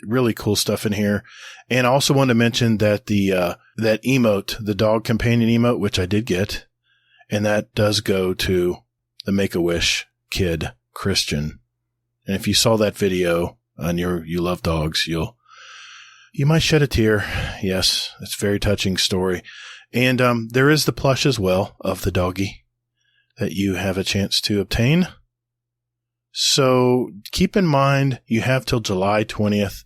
really cool stuff in here. And I also wanted to mention that that emote, the dog companion emote, which I did get, and that does go to the Make-A-Wish kid, Christian. And if you saw that video and you love dogs, you might shed a tear. Yes, it's a very touching story. And there is the plush as well of the doggy that you have a chance to obtain. So keep in mind, you have till July 20th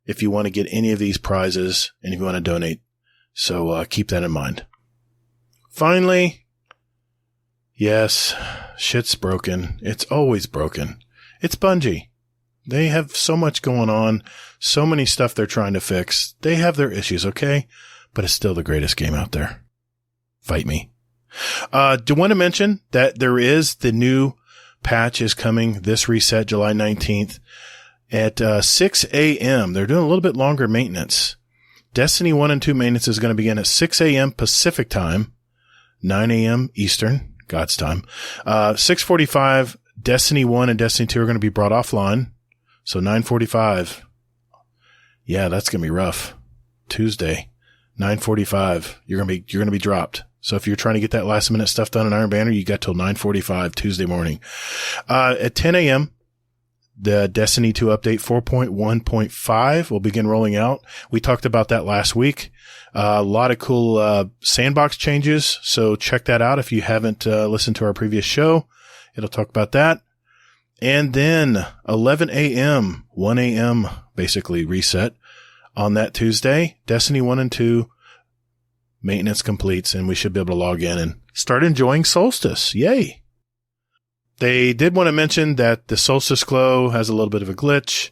if you want to get any of these prizes and if you want to donate. So keep that in mind. Finally, yes, shit's broken. It's always broken. It's Bungie. They have so much going on, so many stuff they're trying to fix. They have their issues, okay? But it's still the greatest game out there. Fight me. Do want to mention that there is the new patch is coming this reset July 19th at 6 a.m. They're doing a little bit longer maintenance. Destiny 1 and 2 maintenance is going to begin at 6 a.m. Pacific time, 9 a.m. Eastern. God's time. 6:45, Destiny 1 and Destiny 2 are going to be brought offline. So 9:45. Yeah, that's going to be rough. Tuesday, 9:45. You're going to be dropped. So if you're trying to get that last minute stuff done in Iron Banner, you got till 9:45 Tuesday morning. At 10 a.m., the Destiny 2 update 4.1.5 will begin rolling out. We talked about that last week. A lot of cool sandbox changes, so check that out if you haven't listened to our previous show. It'll talk about that. And then 11 a.m., 1 a.m. basically reset on that Tuesday. Destiny 1 and 2 maintenance completes, and we should be able to log in and start enjoying Solstice. Yay! They did want to mention that the Solstice glow has a little bit of a glitch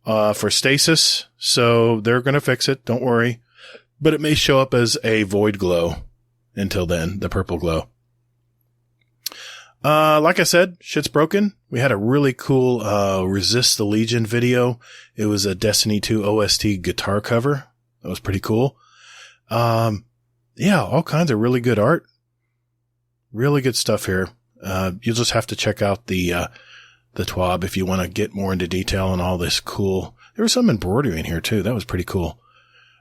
for stasis, so they're going to fix it. Don't worry. But it may show up as a void glow until then, the purple glow. Like I said, shit's broken. We had a really cool Resist the Legion video. It was a Destiny 2 OST guitar cover. That was pretty cool. Yeah, all kinds of really good art. Really good stuff here. You'll just have to check out the TWAB if you want to get more into detail on all this cool. There was some embroidery in here too. That was pretty cool.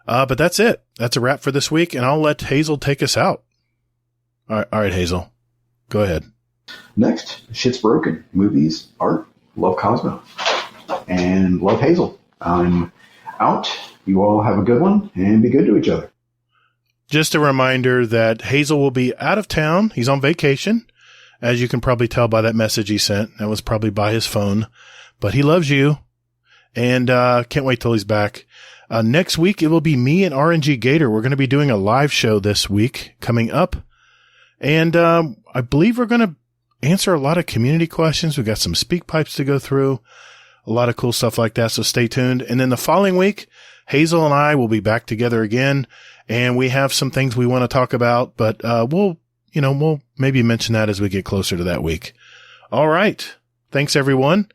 But that's it. That's a wrap for this week, and I'll let Hazel take us out. All right, Hazel. Go ahead. Next, Shit's Broken. Movies, art, love Cosmo, and love Hazel. I'm out. You all have a good one, and be good to each other. Just a reminder that Hazel will be out of town. He's on vacation, as you can probably tell by that message he sent. That was probably by his phone. But he loves you, and can't wait till he's back. Next week, it will be me and RNG Gatr. We're going to be doing a live show this week coming up. And I believe we're going to answer a lot of community questions. We've got some speak pipes to go through, a lot of cool stuff like that. So stay tuned. And then the following week, Hazel and I will be back together again. And we have some things we want to talk about, but we'll maybe mention that as we get closer to that week. All right. Thanks, everyone.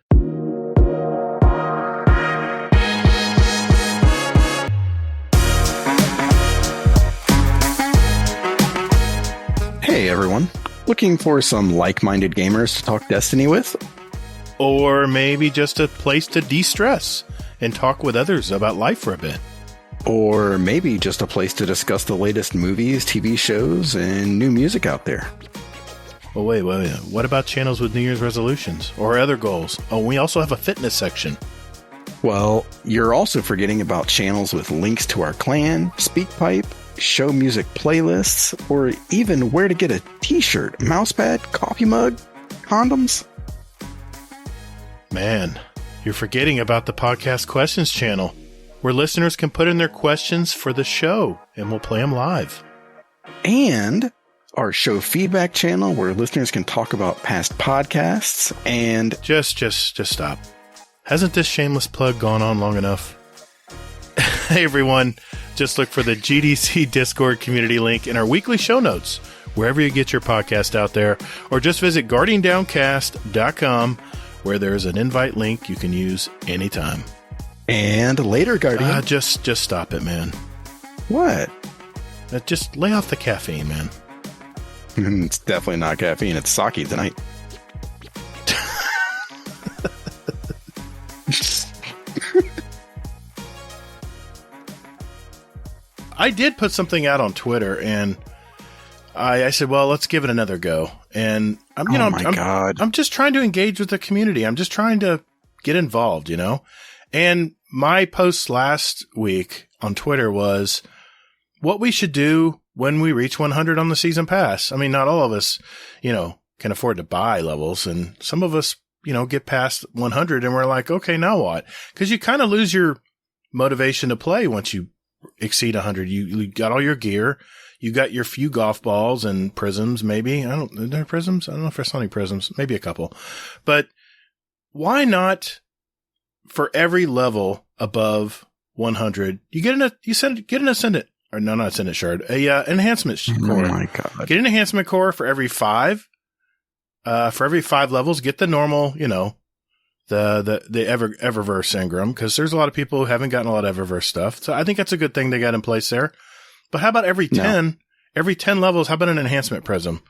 Hey, everyone. Looking for some like-minded gamers to talk Destiny with? Or maybe just a place to de-stress and talk with others about life for a bit. Or maybe just a place to discuss the latest movies, TV shows, and new music out there. Well, wait. What about channels with New Year's resolutions or other goals? Oh, we also have a fitness section. Well, you're also forgetting about channels with links to our clan, SpeakPipe, show music playlists, or even where to get a t-shirt, mousepad, coffee mug, condoms. Man, you're forgetting about the podcast questions channel, where listeners can put in their questions for the show, and we'll play them live. And our show feedback channel, where listeners can talk about past podcasts, and... Just stop. Hasn't this shameless plug gone on long enough? Hey, everyone. Just look for the GDC Discord community link in our weekly show notes, wherever you get your podcast out there, or just visit guardiandowncast.com, where there's an invite link you can use anytime. And later, Guardian. Just stop it, man. What? Just lay off the caffeine, man. It's definitely not caffeine. It's sake tonight. I did put something out on Twitter, and I said, well, let's give it another go. And I'm just trying to engage with the community. I'm just trying to get involved, And my post last week on Twitter was what we should do when we reach 100 on the season pass. I mean, not all of us, can afford to buy levels, and some of us, get past 100 and we're like, okay, now what? Because you kind of lose your motivation to play once you exceed 100. You got all your gear. You got your few golf balls and prisms, maybe. Are there prisms? I don't know if there's any prisms. Maybe a couple. But why not, for every level above 100, you get an ascendant, or no, not ascendant shard, enhancement core. Oh my God. Get an enhancement core for every 5. For every 5 levels, get the normal, the Eververse Engram, because there's a lot of people who haven't gotten a lot of Eververse stuff. So I think that's a good thing they got in place there. But how about every 10 levels, how about an enhancement prism?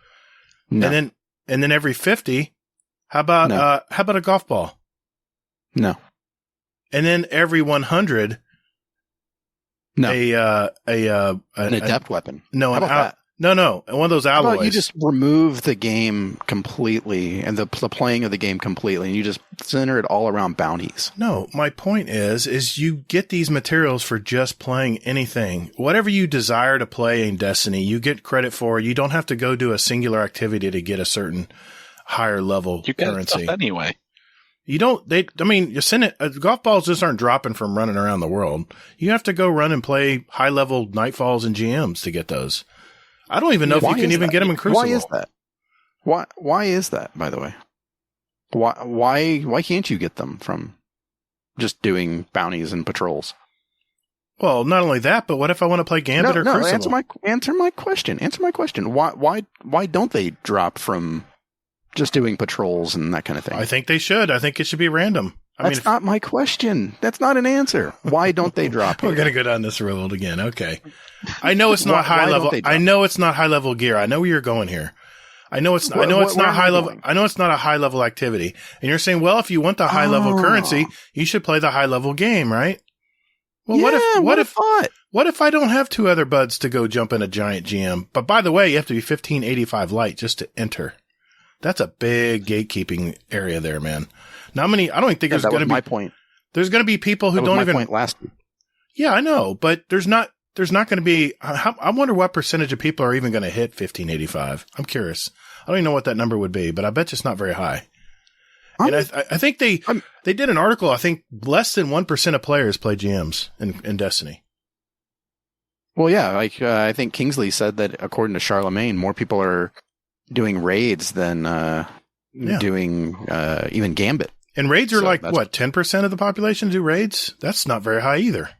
No. And then every 50, how about a golf ball? No. And then every 100, No. an adept weapon. No, How about that? No, one of those How alloys. about you just remove the game completely and the playing of the game completely, and you just center it all around bounties? No, my point is you get these materials for just playing anything. Whatever you desire to play in Destiny, you get credit for. You don't have to go do a singular activity to get a certain higher level You get currency. stuff anyway. You don't, you send it, golf balls just aren't dropping from running around the world. You have to go run and play high level Nightfalls and GMs to get those. I don't even know if you can even get them in Crucible. Why is that? Why is that, by the way? Why can't you get them from just doing bounties and patrols? Well, not only that, but what if I want to play Gambit or Crucible? Answer my question. Answer my question. Why don't they drop from just doing patrols and that kind of thing? I think they should. I think it should be random. That's not my question. That's not an answer. Why don't they drop? We're going to go down this road again. Okay. I know it's not high level. I know it's not high level gear. I know where you're going here. I know it's not high level. I know it's not a high level activity. And you're saying, well, if you want the high level currency, you should play the high level game, right? Well, what if I don't have two other buds to go jump in a giant GM? But by the way, you have to be 1585 light just to enter. That's a big gatekeeping area there, man. I don't think there's going to be my point. There's going to be people who don't even. Point last week. Yeah, I know, but there's not going to be. I wonder what percentage of people are even going to hit 1585. I'm curious. I don't even know what that number would be, but I bet it's not very high. And I think they did an article. I think less than 1% of players play GMs in Destiny. Well, yeah, I think Kingsley said that according to Charlemagne, more people are doing raids than doing even Gambit. And raids are 10% of the population do raids? That's not very high either.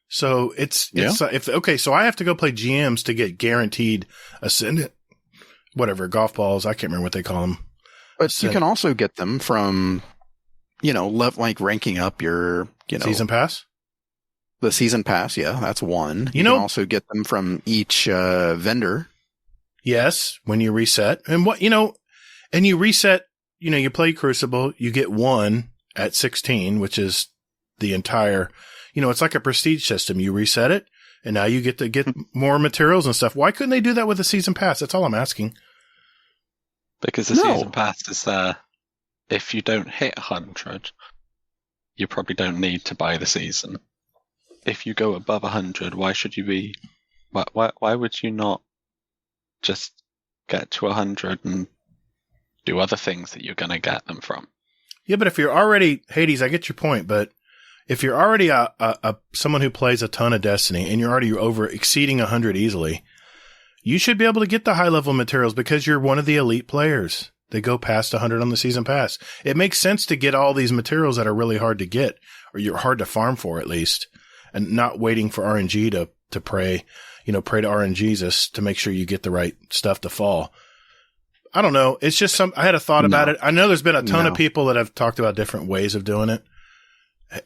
So so I have to go play GMs to get guaranteed Ascendant, whatever, golf balls. I can't remember what they call them. But you can also get them from, ranking up your, Season Pass? The Season Pass, yeah, that's one. You can also get them from each vendor. Yes, when you reset. And you reset, you play Crucible, you get one at 16, which is the entire, it's like a prestige system. You reset it, and now you get to get more materials and stuff. Why couldn't they do that with the Season Pass? That's all I'm asking. Because the Season Pass is there. If you don't hit 100, you probably don't need to buy the season. If you go above 100, why should you be? Why would you not just get to 100 and do other things that you're going to get them from? Yeah, but if you're already Hades, I get your point. But if you're already someone who plays a ton of Destiny and you're already exceeding 100 easily, you should be able to get the high level materials because you're one of the elite players. They go past 100 on the Season Pass. It makes sense to get all these materials that are really hard to get, or you're hard to farm for at least, and not waiting for RNG to pray to RNGesus to make sure you get the right stuff to fall. I don't know. It's just I had a thought about it. I know there's been a ton of people that have talked about different ways of doing it.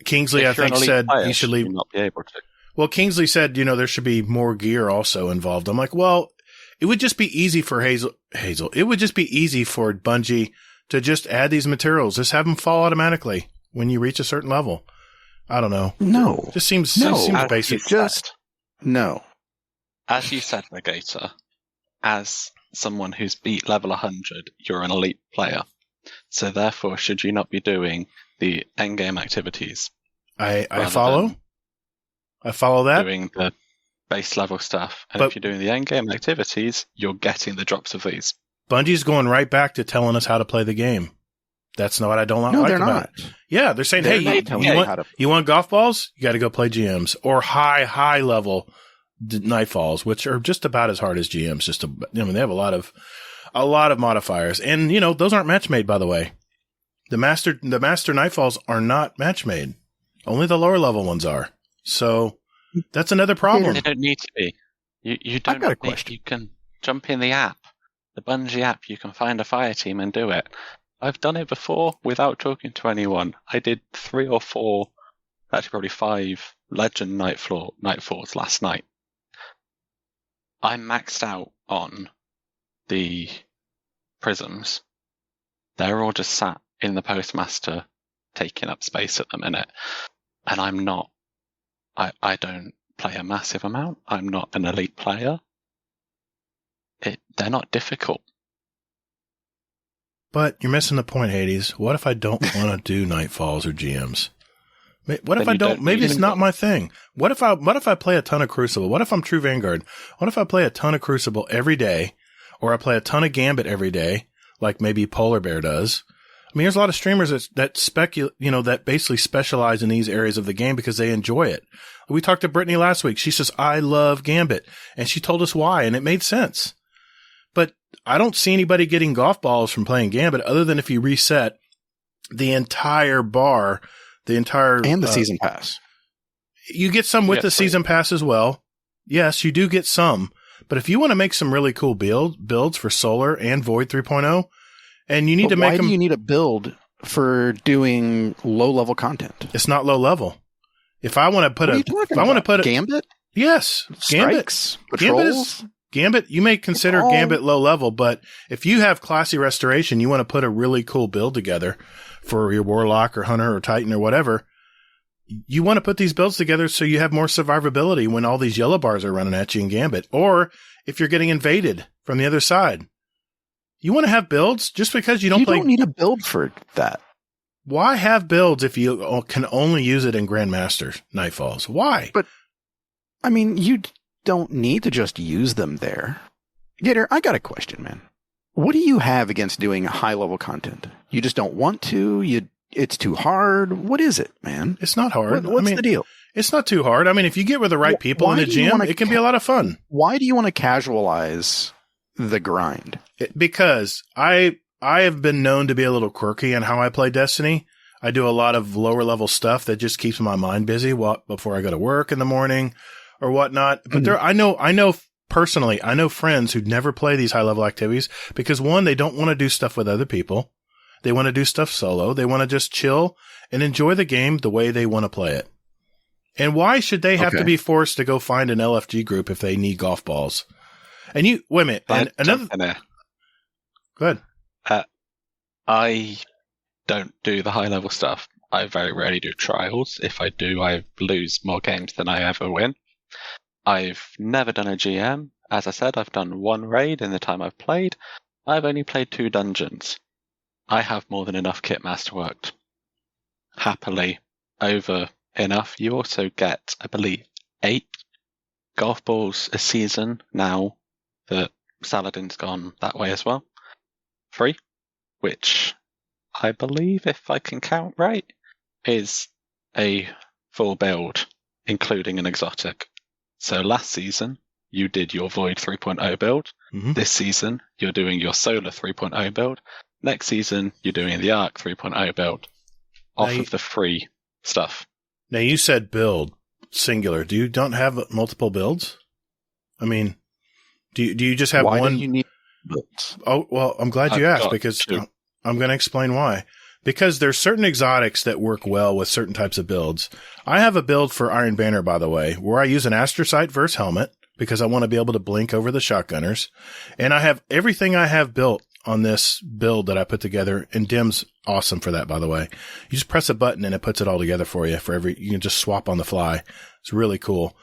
Kingsley, I think, said you should leave. Not be able to. Well, Kingsley said, there should be more gear also involved. I'm like, well, it would just be easy for Hazel. It would just be easy for Bungie to just add these materials. Just have them fall automatically when you reach a certain level. I don't know. No. Just seems basic. No. As you said, Gatr, as someone who's beat level 100, you're an elite player. So therefore, should you not be doing the endgame activities? I follow. I follow that. Doing the base level stuff. And if you're doing the endgame activities, you're getting the drops of these. Bungie's going right back to telling us how to play the game. That's not what I don't like about it. Yeah, they're saying, you want golf balls? You got to go play GMs or high level Nightfalls, which are just about as hard as GMs. They have a lot of modifiers, and those aren't match made, by the way. The master Nightfalls are not match made. Only the lower level ones are. So that's another problem. They don't need to be. You don't. I've got a question. You can jump in the app, the Bungie app. You can find a fire team and do it. I've done it before without talking to anyone. I did 3 or 4, actually probably 5 Legend Nightfalls last night. I maxed out on the prisms, they're all just sat in the postmaster taking up space at the minute. And I'm not, I don't play a massive amount. I'm not an elite player. They're not difficult. But you're missing the point, Hades. What if I don't want to do Nightfalls or GMs? What if Then I you don't? Maybe it's not my thing. What if I play a ton of Crucible? What if I'm True Vanguard? What if I play a ton of Crucible every day, or I play a ton of Gambit every day, like maybe Polar Bear does? I mean, there's a lot of streamers that basically specialize in these areas of the game because they enjoy it. We talked to Brittany last week. She says, I love Gambit. And she told us why, and it made sense. But I don't see anybody getting golf balls from playing Gambit other than if you reset the entire bar, and the season pass. You get some with the season pass as well. Yes, you do get some. But if you want to make some really cool builds for Solar and Void 3.0, and you need to make them. Why do you need a build for doing low level content? It's not low level. If I want to put Gambit? Yes. Strikes? Patrols? Gambit, you may consider Gambit low level, but if you have classy restoration, you want to put a really cool build together for your Warlock or Hunter or Titan or whatever. You want to put these builds together so you have more survivability when all these yellow bars are running at you in Gambit, or if you're getting invaded from the other side. You want to have builds just because you don't need a build for that. Why have builds if you can only use it in Grandmaster Nightfalls? Why? But, I mean, you don't need to just use them there. Gatr, I got a question, man. What do you have against doing high-level content? You just don't want to? It's too hard? What is it, man? It's not hard. What's the deal? It's not too hard. I mean, if you get with the right people in the gym, it can be a lot of fun. Why do you want to casualize the grind? Because I have been known to be a little quirky in how I play Destiny. I do a lot of lower level stuff that just keeps my mind busy before I go to work in the morning or whatnot. But I know personally, I know friends who never play these high level activities because one, they don't want to do stuff with other people. They want to do stuff solo. They want to just chill and enjoy the game the way they want to play it. And why should they have to be forced to go find an LFG group if they need golf balls? And wait a minute. And another. Go ahead. I don't do the high level stuff. I very rarely do trials. If I do, I lose more games than I ever win. I've never done a GM. As I said, I've done one raid in the time I've played. I've only played 2 dungeons. I have more than enough kit masterworked. Happily, over enough. You also get, I believe, 8 golf balls a season now that Saladin's gone that way as well. 3, which I believe, if I can count right, is a full build, including an exotic. So last season, you did your Void 3.0 build. Mm-hmm. This season, you're doing your Solar 3.0 build. Next season, you're doing the Arc 3.0 build off of the free stuff. Now, you said build, singular. Do you don't have multiple builds? I mean, do you just have one? Why do you need builds? Oh, well, I'm glad you asked because I'm going to explain why. Because there's certain exotics that work well with certain types of builds. I have a build for Iron Banner, by the way, where I use an astrocyte versus helmet because I want to be able to blink over the shotgunners. And I have everything I have built on this build that I put together, and Dim's awesome for that, by the way. You just press a button and it puts it all together for you. You can just swap on the fly. It's really cool.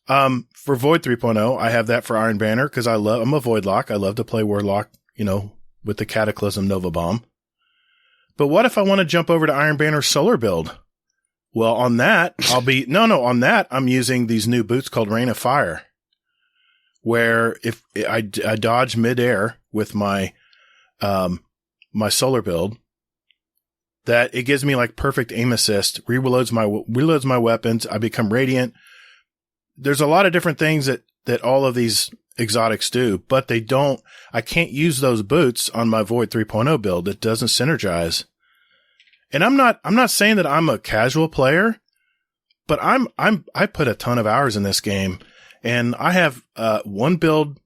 For Void 3.0, I have that for Iron Banner because I'm a Voidlock. I love to play Warlock, with the Cataclysm Nova Bomb. But what if I want to jump over to Iron Banner Solar build? Well, on that, on that, I'm using these new boots called Rain of Fire, where if I dodge midair with my Solar build, that it gives me like perfect aim assist, reloads my weapons. I become radiant. There's a lot of different things that all of these exotics do, but I can't use those boots on my Void 3.0 build. It doesn't synergize. And I'm not saying that I'm a casual player, but I put a ton of hours in this game, and I have one build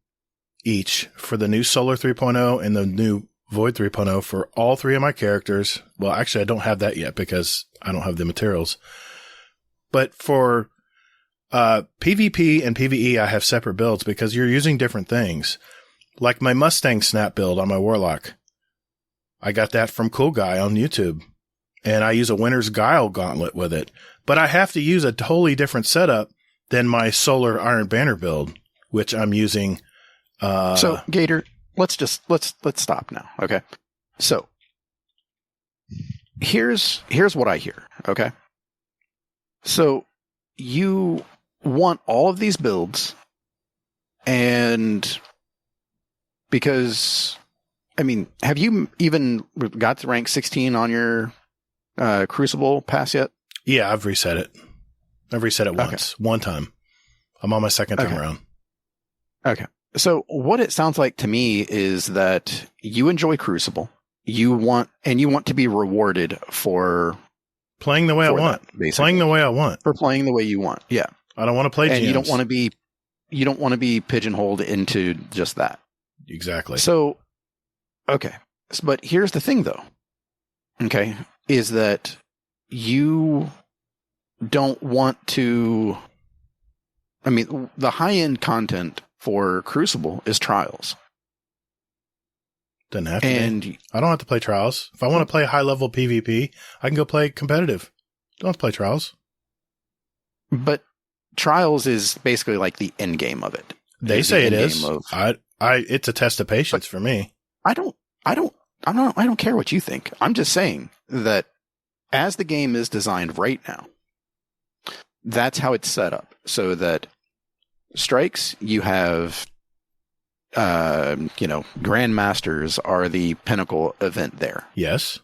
each for the new Solar 3.0 and the new Void 3.0 for all 3 of my characters. Well, actually, I don't have that yet because I don't have the materials. But for PvP and PvE, I have separate builds because you're using different things. Like my Mustang snap build on my Warlock. I got that from Cool Guy on YouTube. And I use a Winter's Guile gauntlet with it. But I have to use a totally different setup than my Solar Iron Banner build, which I'm using. So, Gatr, let's stop now, okay? So, here's what I hear, okay? So, you want all of these builds, and because, I mean, have you even got to rank 16 on your Crucible pass yet? Yeah, I've reset it. I've reset it once. One time. I'm on my second time around. Okay. So what it sounds like to me is that you enjoy Crucible. You want to be rewarded for playing the way I want. Playing the way I want. For playing the way you want. Yeah. I don't want to play GMs. And you don't want to be pigeonholed into just that. Exactly. So, okay. But here's the thing though. Okay. Is that you don't want to, I mean, the high-end content for Crucible is Trials. Doesn't have to be. I don't have to play Trials. If I want to play high-level PvP, I can go play competitive. Don't have to play Trials. But Trials is basically like the end game of it. They say it is. It's a test of patience for me. I don't care what you think. I'm just saying that as the game is designed right now, that's how it's set up. So that Strikes, you have, Grandmasters are the pinnacle event there. Yes.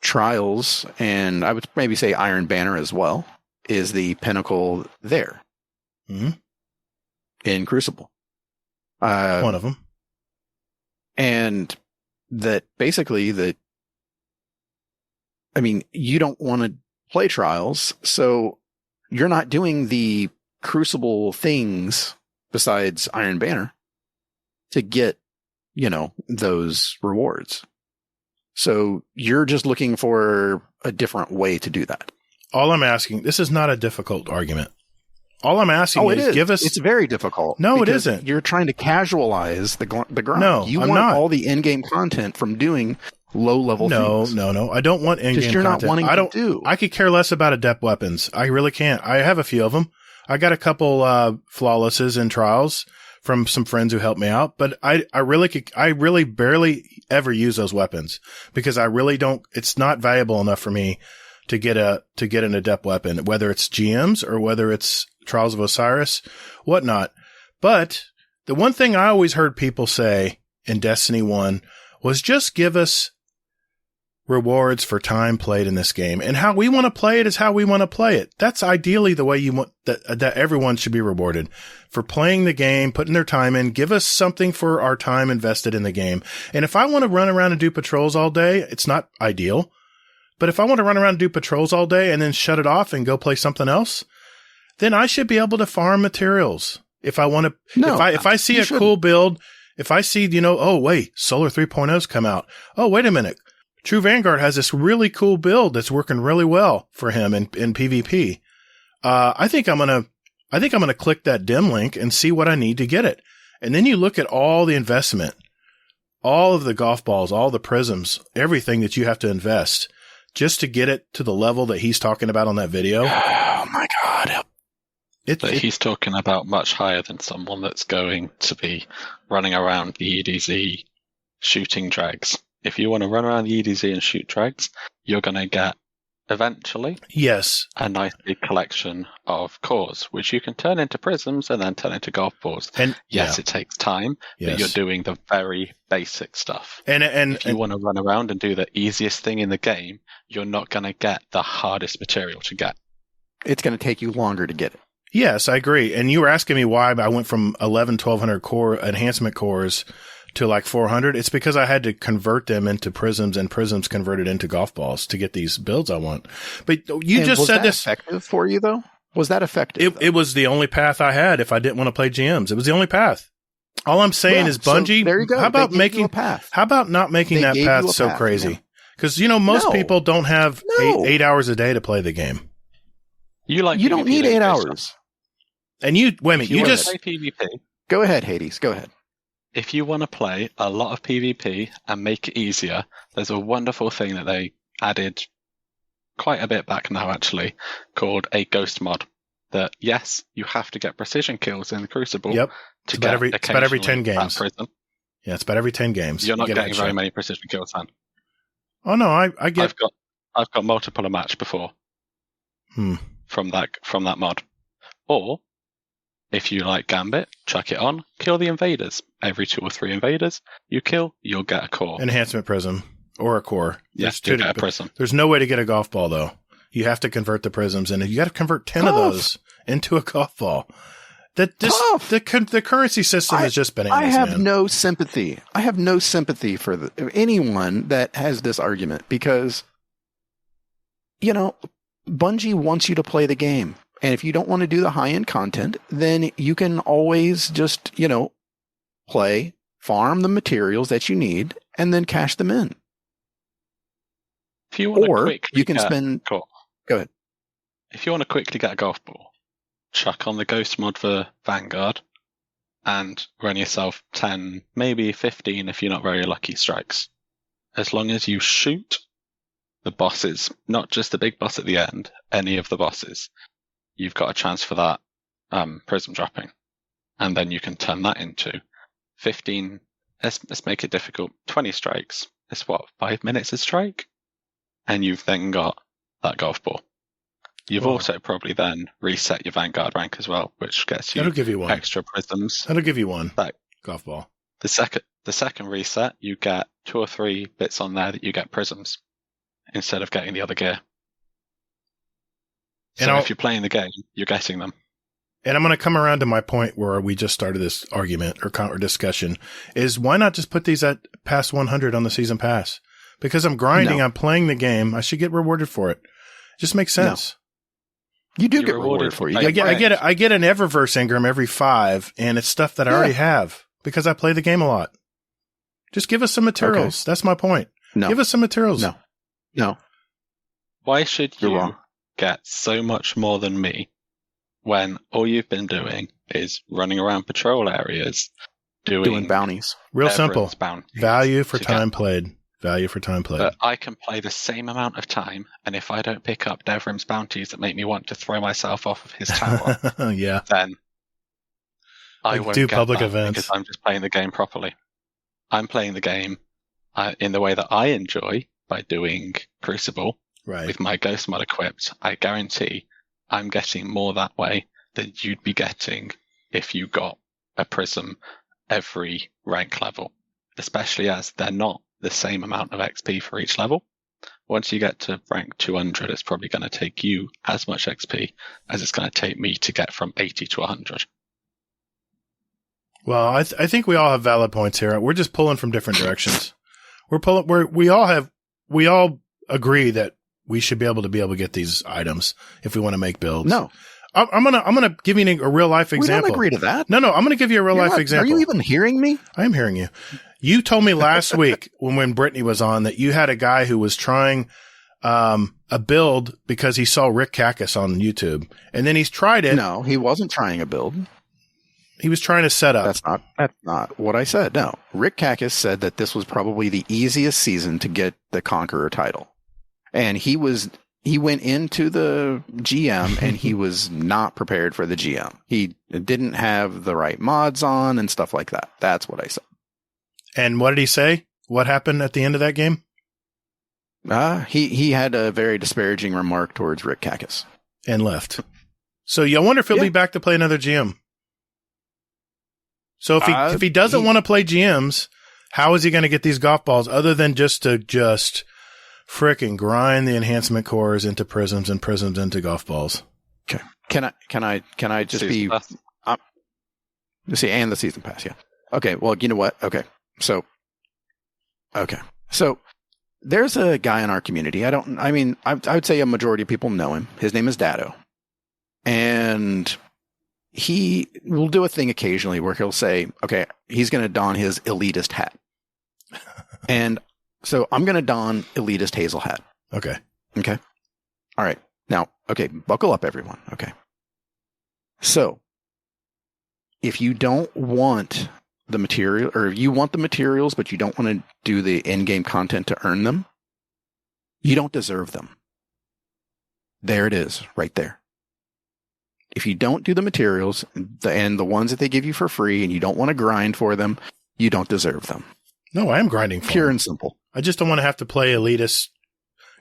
Trials, and I would maybe say Iron Banner as well, is the pinnacle there. Mm-hmm. In Crucible. One of them. And that basically you don't want to play Trials, so you're not doing the Crucible things besides Iron Banner to get, those rewards. So you're just looking for a different way to do that. All I'm asking, this is not a difficult argument. All I'm asking is give us... It's very difficult. No, it isn't. You're trying to casualize the grind. No, you I'm want not. all the in-game content from doing low-level things. No. I don't want in-game content. You're not wanting to do. I could care less about adept weapons. I really can't. I have a few of them. I got a couple flawlesses in Trials from some friends who helped me out, but I really barely ever use those weapons because I really don't. It's not valuable enough for me to get an adept weapon, whether it's GMs or whether it's Trials of Osiris, whatnot. But the one thing I always heard people say in Destiny 1 was just give us rewards for time played in this game. And how we want to play it is how we want to play it. That's ideally the way you want that everyone should be rewarded for playing the game, putting their time in. Give us something for our time invested in the game. And if I want to run around and do patrols all day, it's not ideal. But if I want to run around and do patrols all day and then shut it off and go play something else, then I should be able to farm materials. If I want to, if I see a cool build, if I see, oh wait, Solar 3.0's come out. Oh, wait a minute. True Vanguard has this really cool build that's working really well for him in PvP. I think I'm gonna click that dim link and see what I need to get it. And then you look at all the investment, all of the golf balls, all the prisms, everything that you have to invest just to get it to the level that he's talking about on that video. Oh my God. He's talking about much higher than someone that's going to be running around the EDZ shooting drags. If you want to run around the EDZ and shoot drags, you're going to get, eventually, a nice big collection of cores, which you can turn into prisms and then turn into golf balls. And it takes time, but you're doing the very basic stuff. And if you want to run around and do the easiest thing in the game, you're not going to get the hardest material to get. It's going to take you longer to get it. Yes, I agree. And you were asking me why I went from 1,100 core enhancement cores to like 400. It's because I had to convert them into prisms and prisms converted into golf balls to get these builds I want. But you just said this. Was that effective for you though? Was that effective? It was the only path I had if I didn't want to play GMs. It was the only path. All I'm saying is Bungie. So there you go. How about how about not making that path so crazy? Because most people don't have 8 hours a day to play the game. You don't need 8 hours. And wait a minute, you just play PvP. Go ahead, Hades. Go ahead. if you want to play a lot of PvP and make it easier, there's a wonderful thing that they added quite a bit back now, actually, called a ghost mod. That, yes, you have to get precision kills in the Crucible. Yep. To It's about every 10 occasionally games. at Prison. Yeah, it's about every 10 games. You're not You get getting extra. very many precision kills, then. Oh, no, I get... I've got multiple a match before from that mod. Or, if you like Gambit, chuck it on, kill the invaders. Every 2 or 3 invaders you kill, you'll get a core. Enhancement Prism. Or a core. Yes, you get a prism. There's no way to get a golf ball, though. You have to convert the prisms, and you got to convert 10 of those into a golf ball. The currency system is just bananas, I have man. no sympathy. I have no sympathy for anyone that has this argument because, Bungie wants you to play the game. And if you don't want to do the high-end content, then you can always just, play, farm the materials that you need, and then cash them in. If you want Or to quickly you can spend... Cool. Go ahead. If you want to quickly get a golf ball, chuck on the ghost mod for Vanguard and run yourself 10, maybe 15 if you're not very lucky strikes. As long as you shoot the bosses, not just the big boss at the end, any of the bosses, you've got a chance for that prism dropping. And then you can turn that into 15, let's make it difficult, 20 strikes. It's 5 minutes a strike? And you've then got that golf ball. You've also probably then reset your Vanguard rank as well, which gets you, That'll give you one. Extra prisms. That'll give you one That golf ball. The second reset, you get 2 or 3 bits on there that you get prisms instead of getting the other gear. So if you're playing the game, you're getting them. And I'm going to come around to my point where we just started this argument or discussion, is why not just put these at past 100 on the season pass? Because I'm grinding, I'm playing the game, I should get rewarded for it. It just makes sense. No. You do get rewarded for it. I get an Eververse Ingram every 5, and it's stuff that I already have because I play the game a lot. Just give us some materials. Okay. That's my point. No. Give us some materials. No. Why should you get so much more than me when all you've been doing is running around patrol areas doing bounties? Real simple. Value for time played. Value for time played. But I can play the same amount of time, and if I don't pick up Devrim's bounties that make me want to throw myself off of his tower, then I won't do get public that events because I'm just playing the game properly. I'm playing the game in the way that I enjoy by doing Crucible with my Ghost mod equipped. I guarantee I'm getting more that way than you'd be getting if you got a prism every rank level, especially as they're not the same amount of XP for each level. Once you get to rank 200, it's probably going to take you as much XP as it's going to take me to get from 80 to 100. Well, I think we all have valid points here. We're just pulling from different directions. We all agree that we should be able to get these items if we want to make builds. No. I'm gonna give you a real life example. We don't agree to that. No, I'm gonna give you a real life example. Are you even hearing me? I am hearing you. You told me last week when Brittany was on that you had a guy who was trying a build because he saw Rick Kakis on YouTube, and then he's tried it. No, he wasn't trying a build. He was trying to set up. That's not what I said. No, Rick Kakis said that this was probably the easiest season to get the Conqueror title, and he went into the GM and he was not prepared for the GM. He didn't have the right mods on and stuff like that. That's what I said. And what did he say? What happened at the end of that game? He had a very disparaging remark towards Rick Kakis. And left. So I wonder if he'll be back to play another GM. So if he doesn't want to play GMs, how is he going to get these golf balls other than just to frickin' grind the enhancement cores into prisms and prisms into golf balls? Okay. Can I just be and the season pass, yeah. Okay, well, you know what? Okay. So there's a guy in our community. I would say a majority of people know him. His name is Dado. And he will do a thing occasionally where he'll say, okay, he's going to don his elitist hat. And so I'm going to don elitist hazel hat. Okay. All right. Now, okay, buckle up, everyone. Okay. So if you don't want the material, or you want the materials, but you don't want to do the in-game content to earn them, you don't deserve them. There it is, right there. If you don't do the materials and the ones that they give you for free and you don't want to grind for them, you don't deserve them. No, I am grinding for Pure them. and simple. I just don't want to have to play elitist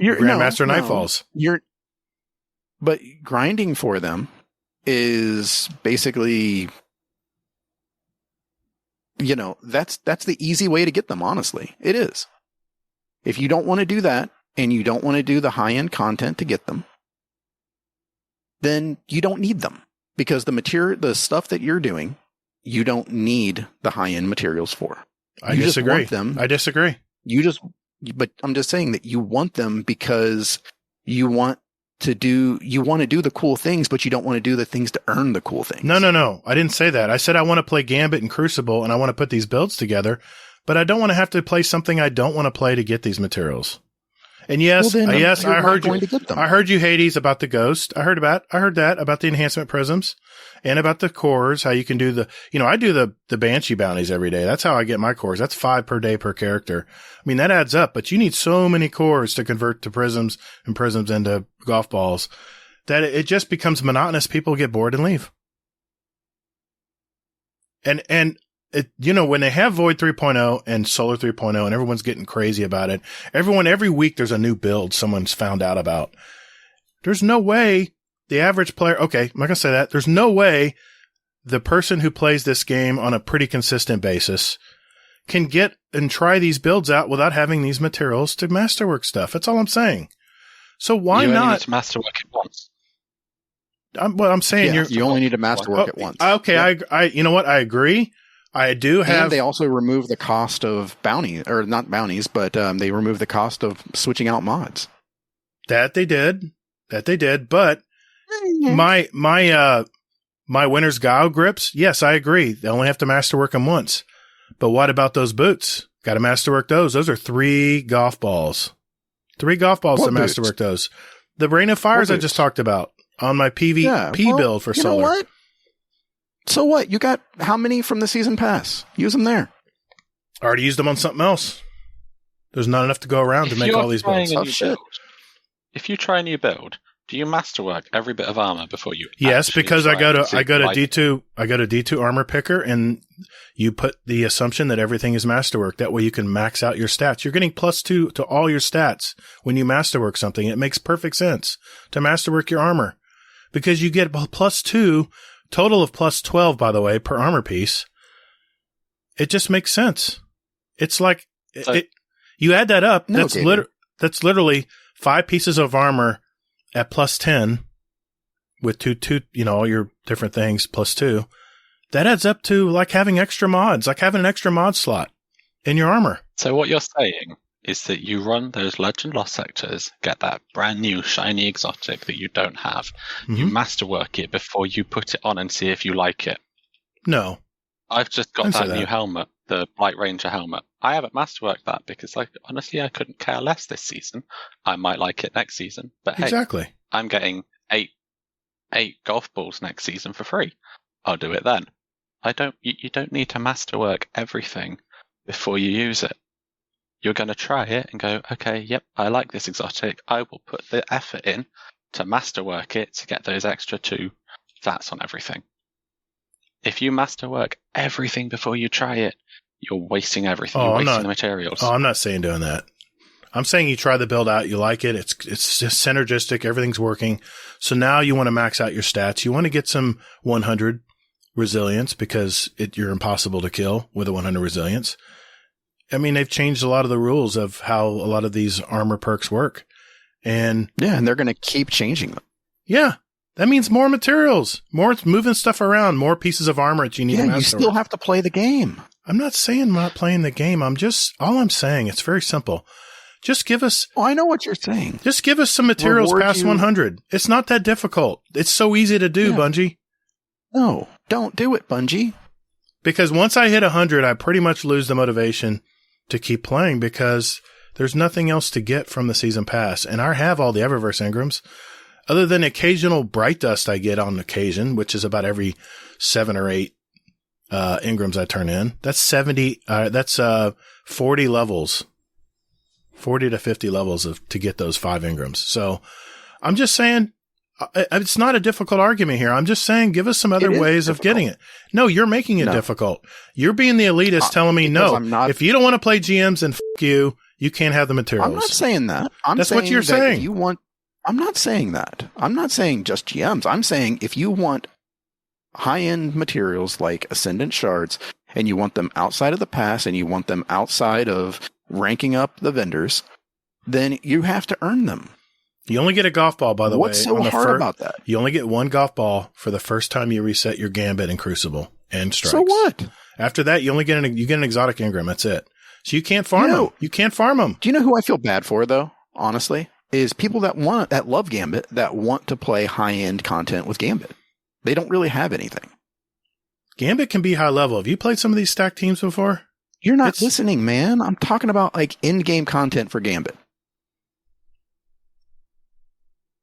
Grandmaster Nightfalls. But grinding for them is basically, that's the easy way to get them, honestly. It is. If you don't want to do that and you don't want to do the high-end content to get them, then you don't need them, because the stuff that you're doing, you don't need the high-end materials for. I disagree. Just want them. I disagree. But I'm just saying that you want them because you want to do the cool things, but you don't want to do the things to earn the cool things. No. I didn't say that. I said I want to play Gambit and Crucible and I want to put these builds together, but I don't want to have to play something I don't want to play to get these materials. And yes, I heard you. I heard you, Hades, about the Ghost. I heard that about the enhancement prisms and about the cores. How you can do I do the Banshee bounties every day. That's how I get my cores. That's 5 per day per character. I mean, that adds up, but you need so many cores to convert to prisms and prisms into golf balls that it just becomes monotonous. People get bored and leave. And when they have Void 3.0 and Solar 3.0 and everyone's getting crazy about it, every week there's a new build someone's found out about. There's no way the average player, okay, I'm not going to say that. There's no way the person who plays this game on a pretty consistent basis can get and try these builds out without having these materials to masterwork stuff. That's all I'm saying. So why you not? only need to masterwork it once. I'm saying you only need to masterwork it once. Okay, yeah. I you know what? I agree. I do have. And they also remove the cost of bounties, or not bounties, but they remove the cost of switching out mods. That they did. But my Winter's Guile grips, yes, I agree. They only have to masterwork them once. But what about those boots? Got to masterwork those. Those are 3 golf balls. 3 golf balls to masterwork those. The Rain of Fires I just talked about on my PvP build for Solar. You know what? So what? You got how many from the season pass? Use them there. I already used them on something else. There's not enough to go around to make all these builds. If you try a new build, do you masterwork every bit of armor before you? Yes, because I go to D2 armor picker, and you put the assumption that everything is masterwork. That way you can max out your stats. You're getting +2 to all your stats when you masterwork something. It makes perfect sense to masterwork your armor because you get +2. Total of +12, by the way, per armor piece. It just makes sense. It's like you add that up. That's literally 5 pieces of armor at +10 with two, all your different things +2. That adds up to like having extra mods, like having an extra mod slot in your armor. So what you're saying is that you run those Legend Lost sectors, get that brand new shiny exotic that you don't have. Mm-hmm. You masterwork it before you put it on and see if you like it. No. I've just got that new helmet, the Blight Ranger helmet. I haven't masterworked that because honestly I couldn't care less this season. I might like it next season. But hey, exactly. I'm getting 8 golf balls next season for free. I'll do it then. You don't need to masterwork everything before you use it. You're going to try it and go, okay, yep, I like this exotic. I will put the effort in to masterwork it to get those extra 2 stats on everything. If you masterwork everything before you try it, you're wasting everything. You're wasting the materials. Oh, I'm not saying doing that. I'm saying you try the build out, you like it, it's just synergistic, everything's working. So now you want to max out your stats. You want to get some 100 resilience because you're impossible to kill with a 100 resilience. I mean, they've changed a lot of the rules of how a lot of these armor perks work. And they're going to keep changing them. Yeah. That means more materials, more moving stuff around, more pieces of armor that you need to master. You still have to play the game. I'm not saying I'm not playing the game. All I'm saying, it's very simple. Just give us... Oh, I know what you're saying. Just give us some materials past 100. It's not that difficult. It's so easy to do, Bungie. No, don't do it, Bungie. Because once I hit 100, I pretty much lose the motivation to keep playing because there's nothing else to get from the season pass. And I have all the Eververse engrams. Other than occasional Bright Dust I get on occasion, which is about every 7 or 8 engrams I turn in. That's 70. That's 40 levels, 40 to 50 levels to get those 5 engrams. So I'm just saying, it's not a difficult argument here. I'm just saying, give us some other ways of getting it. No, you're making it difficult. You're being the elitist telling me, no, if you don't want to play GMs, then you, you can't have the materials. I'm not saying that. That's what you're saying. I'm not saying that. I'm not saying just GMs. I'm saying if you want high-end materials like Ascendant Shards, and you want them outside of the pass, and you want them outside of ranking up the vendors, then you have to earn them. You only get a golf ball, by the way. What's so hard about that? You only get 1 golf ball for the first time you reset your Gambit and Crucible and Strikes. So what? After that, you only get an exotic engram. That's it. So you can't farm them. You can't farm them. Do you know who I feel bad for, though? Honestly, is people that love Gambit, that want to play high-end content with Gambit. They don't really have anything. Gambit can be high level. Have you played some of these stacked teams before? You're not listening, man. I'm talking about like in-game content for Gambit.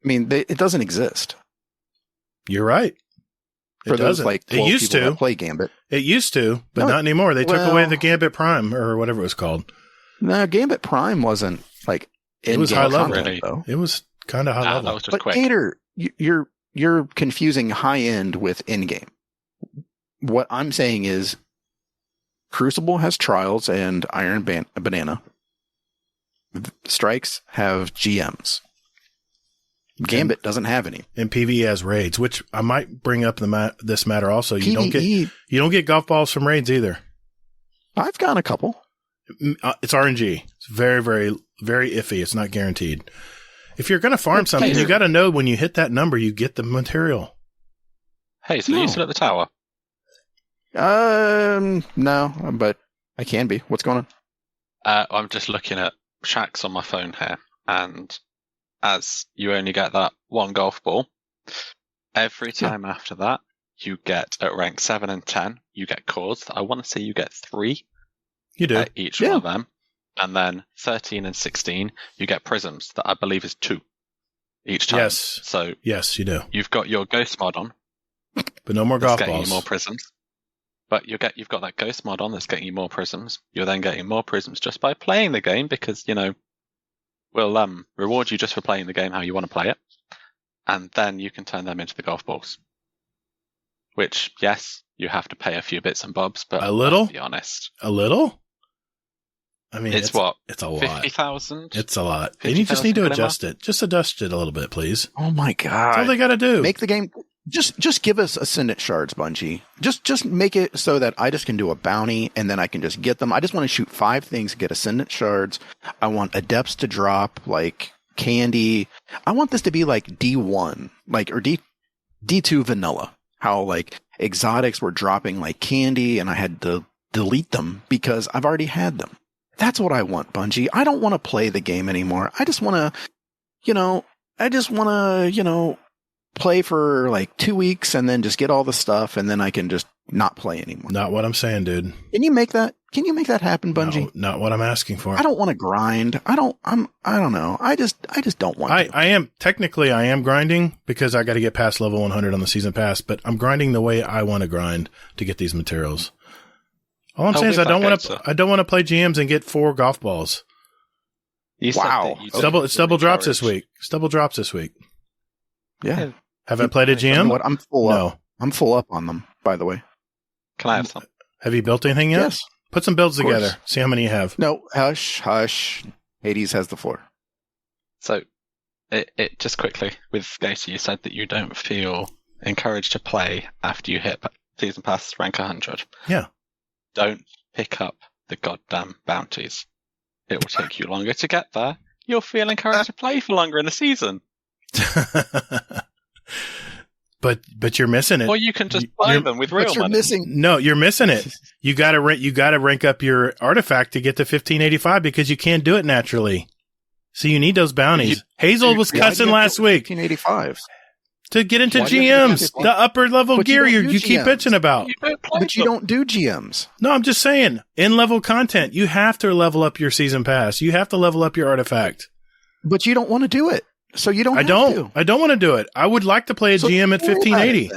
I mean, it doesn't exist. You're right. For those like 12 people that play Gambit. It used to, but not anymore. They took away the Gambit Prime or whatever it was called. No, Gambit Prime wasn't like it was high level. Really? Though. It was kind of high level. That was just quick. Gatr, you're confusing high end with in game. What I'm saying is, Crucible has Trials and Iron Banana. Strikes have GMs. Gambit doesn't have any. And PvE has raids, which I might bring up this matter also. You don't get golf balls from raids either. I've gotten a couple. It's RNG. It's very, very, very iffy. It's not guaranteed. If you're going to farm something, you got to know when you hit that number, you get the material. Hey, so are you still at the tower? No, but I can be. What's going on? I'm just looking at Shacks on my phone here, and as you only get that 1 golf ball, every time after that, you get at rank 7 and 10, you get cores. I want to say you get 3. You do. Each one of them. And then 13 and 16, you get prisms that I believe is 2 each time. Yes. So yes, you do. You've got your ghost mod on, but no more golf balls. Getting you more prisms. But you've got that ghost mod on that's getting you more prisms. You're then getting more prisms just by playing the game because, we'll reward you just for playing the game how you want to play it. And then you can turn them into the golf balls. Which, yes, you have to pay a few bits and bobs, but a little? Let's be honest. A little? I mean, it's what? It's a lot. 50,000? It's a lot. And you just need to adjust it. Just adjust it a little bit, please. Oh my God. That's all they got to do. Make the game. Just give us Ascendant Shards, Bungie. Just make it so that I just can do a bounty and then I can just get them. I just want to shoot 5 things, get Ascendant Shards. I want Adepts to drop, like candy. I want this to be like D1, or D2 vanilla. How like exotics were dropping like candy and I had to delete them because I've already had them. That's what I want, Bungie. I don't want to play the game anymore. I just want to, play for like 2 weeks and then just get all the stuff and then I can just not play anymore. Not what I'm saying, dude. Can you make that happen, Bungie? No, not what I'm asking for. I don't want to grind. I don't know. I just don't want to. I am grinding because I got to get past level 100 on the season pass, but I'm grinding the way I want to grind to get these materials. All I'm saying is I don't want to play GMs and get 4 golf balls. Wow. It's double drops this week. It's double drops this week. Yeah. Have I played a GM? You know what? I'm full no. up. I'm full up on them, by the way. Can I have some? Have you built anything yet? Yes. Put some builds together. See how many you have. No, hush. Hades has the floor. So, it just quickly, with Gatr, you said that you don't feel encouraged to play after you hit Season Pass rank 100. Yeah. Don't pick up the goddamn bounties. It will take you longer to get there. You'll feel encouraged to play for longer in the season. but you're missing it. Or you can just buy them with real money. No, you're missing it. You got to rank up your artifact to get to 1585 because you can't do it naturally. So you need those bounties. Hazel was cussing last week. 1585 to get into GMs, the upper level gear you keep bitching about. But you don't do GMs. No, I'm just saying, in level content, you have to level up your season pass. You have to level up your artifact. But you don't want to do it. So you don't I don't want to do it. I would like to play a GM at 1580.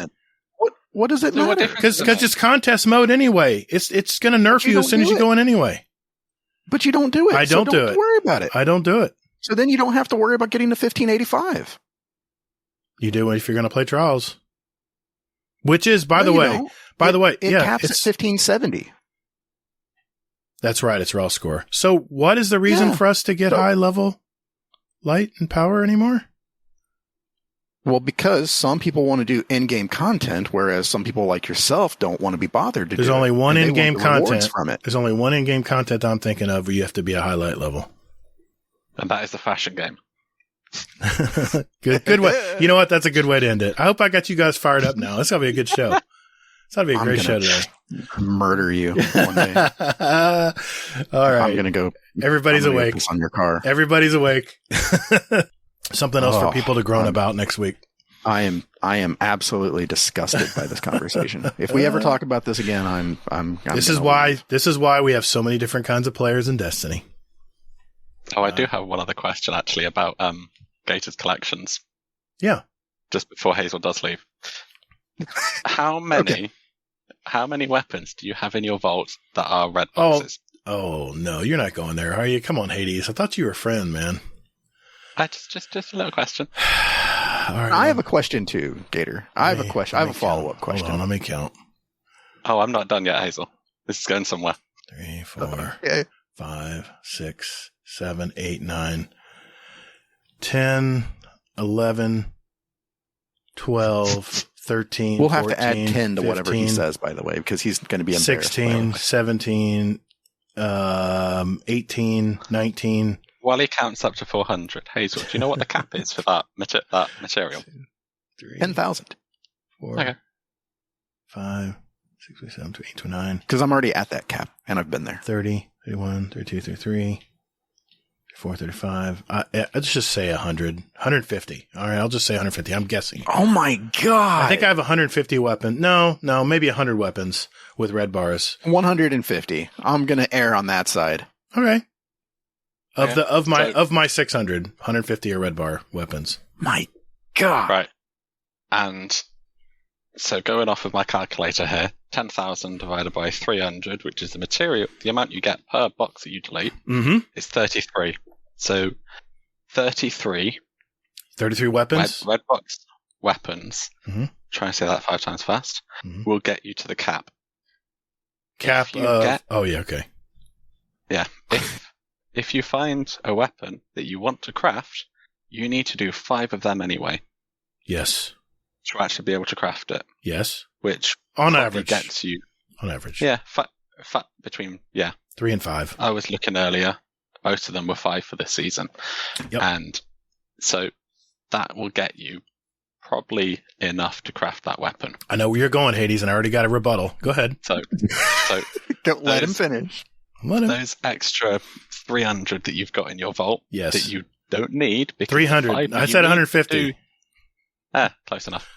What does it So what matter? difference Because it's contest mode anyway. It's going to nerf you as soon as you go in anyway. But you don't do it. I don't do it. Worry about it. I don't do it. So then you don't have to worry about getting to 1585. You do if you're going to play Trials. Which is, by the way, it caps at 1570. That's right. It's raw score. So what is the reason for us to get high level light and power anymore? Well, because some people want to do in-game content, whereas some people like yourself don't want to be bothered to There's do only it. one And they in-game want the rewards content from it. There's only one in-game content I'm thinking of where you have to be a highlight level. And that is the fashion game. Good way. You know what? That's a good way to end it. I hope I got you guys fired up now. It's going to be a good show. It's going to be a great show today. Murder you one day. All right. I'm going to go. Everybody's awake. On your car. Everybody's awake. Something else for people to groan about next week. I am absolutely disgusted by this conversation. If we ever talk about this again, This is why we have so many different kinds of players in Destiny. Oh, I do have one other question actually about Gator's collections. Yeah. Just before Hazel does leave, how many weapons do you have in your vault that are red boxes? Oh no, you're not going there, are you? Come on, Hades. I thought you were a friend, man. Just a little question. All right, I have a question too, Gatr. I have a question. I have a follow-up question. Hold on, let me count. Oh, I'm not done yet, Hazel. This is going somewhere. 3, 4, 5, 6, 7, 8, 9, 10, 11, 12, 13, We'll have 14, to add 10 to 15, whatever he says, by the way, because he's going to be embarrassed. 16, 17, 18, 19. While he counts up to 400, Hazel, do you know what the cap is for that material? 10,000. 4, Okay. 5, 6, 7, 8, 9. Because I'm already at that cap, and I've been there. 30, 31, 32, 33, 34, 35. Let's just say 100, 150. All right, I'll just say 150. I'm guessing. Oh my God. I think I have 150 weapons. No, maybe 100 weapons with red bars. 150. I'm going to err on that side. Okay. Of So- my 600, 150 are red bar weapons. My God. Right. And so going off of my calculator here, 10,000 divided by 300, which is the amount you get per box that you delete, is 33. So 33 weapons. red box weapons. Try and say that 5 times fast. Will get you to the cap. Cap of. Oh yeah. Okay. Yeah. If you find a weapon that you want to craft, you need to do 5 of them anyway. Yes. To actually be able to craft it. Yes. Which on average gets you. On average. Yeah. Between 3 and 5. I was looking earlier. Most of them were 5 for this season. Yep. And so that will get you probably enough to craft that weapon. I know where you're going, Hades, and I already got a rebuttal. Go ahead. So Don't let him finish. Those extra 300 that you've got in your vault that you don't need. 300. I said 150. Close enough.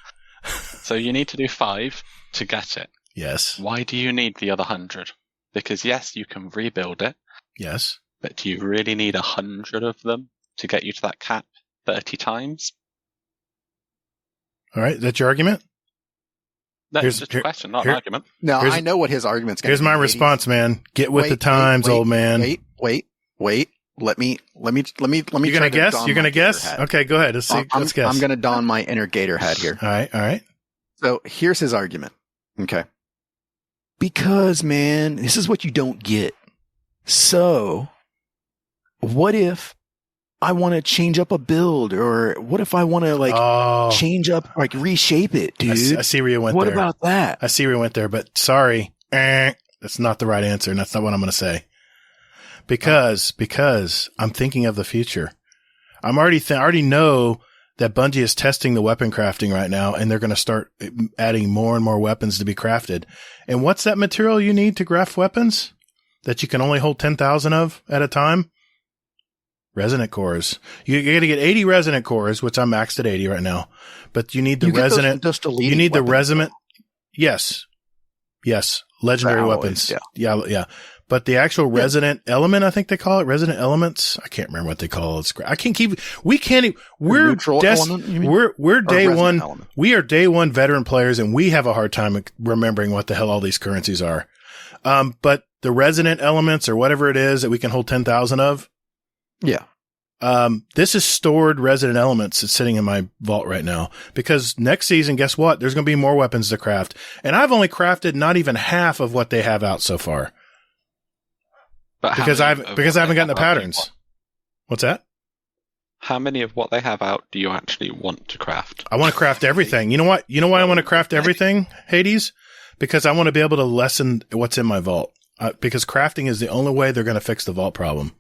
So you need to do 5 to get it. Yes. Why do you need the other 100? Because yes, you can rebuild it. Yes. But do you really need 100 of them to get you to that cap 30 times? All right. That's your argument? That's just a question, not an argument. No, I know what his argument's going to be. Here's my response, man. Get with the times, old man. Wait. Let me. You're gonna guess? You're gonna guess? Okay, go ahead. Let's see. Let's guess. I'm gonna don my inner Gatr hat here. All right. So here's his argument. Okay. Because, man, this is what you don't get. So, what if I want to change up a build, or what if I want to change up, reshape it, dude? I see where you went there. What about that? I see where you went there, but sorry, that's not the right answer, and that's not what I'm going to say. Because I'm thinking of the future. I already know that Bungie is testing the weapon crafting right now, and they're going to start adding more and more weapons to be crafted. And what's that material you need to craft weapons that you can only hold 10,000 of at a time? Resonant cores. You got to get 80 resonant cores, which I'm maxed at 80 right now. But you need the resonant. You need the resonant. Yes. Legendary weapons. Yeah. But the actual resident element, I think they call it resident elements. I can't remember what they call it. I can't keep, we can't, we're, element, you mean? we're day one. Element. We are day one veteran players and we have a hard time remembering what the hell all these currencies are. But the resident elements or whatever it is that we can hold 10,000 of. Yeah. This is stored resident elements that's sitting in my vault right now because next season, guess what? There's going to be more weapons to craft. And I've only crafted not even half of what they have out so far. But because I haven't gotten the patterns. What's that? How many of what they have out do you actually want to craft? I want to craft everything. You know what? You know why I want to craft everything, Hades? Because I want to be able to lessen what's in my vault. Because crafting is the only way they're going to fix the vault problem.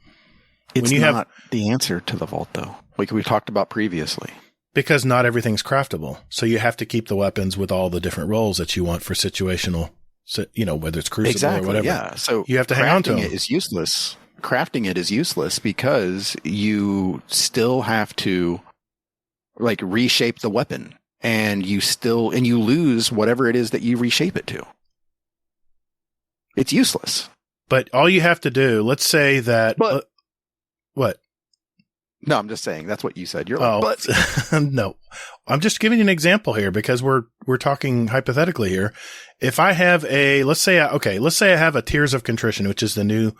It's not the answer to the vault, though, like we talked about previously. Because not everything's craftable. So you have to keep the weapons with all the different roles that you want for situational, whether it's Crucible or whatever. Yeah. So you have to hang on to them. Crafting it is useless. Crafting it is useless because you still have to reshape the weapon and you lose whatever it is that you reshape it to. It's useless. But all you have to do, let's say that... what? No, I'm just saying that's what you said. You're but no, I'm just giving you an example here because we're talking hypothetically here. If I have let's say I have a Tears of Contrition, which is the new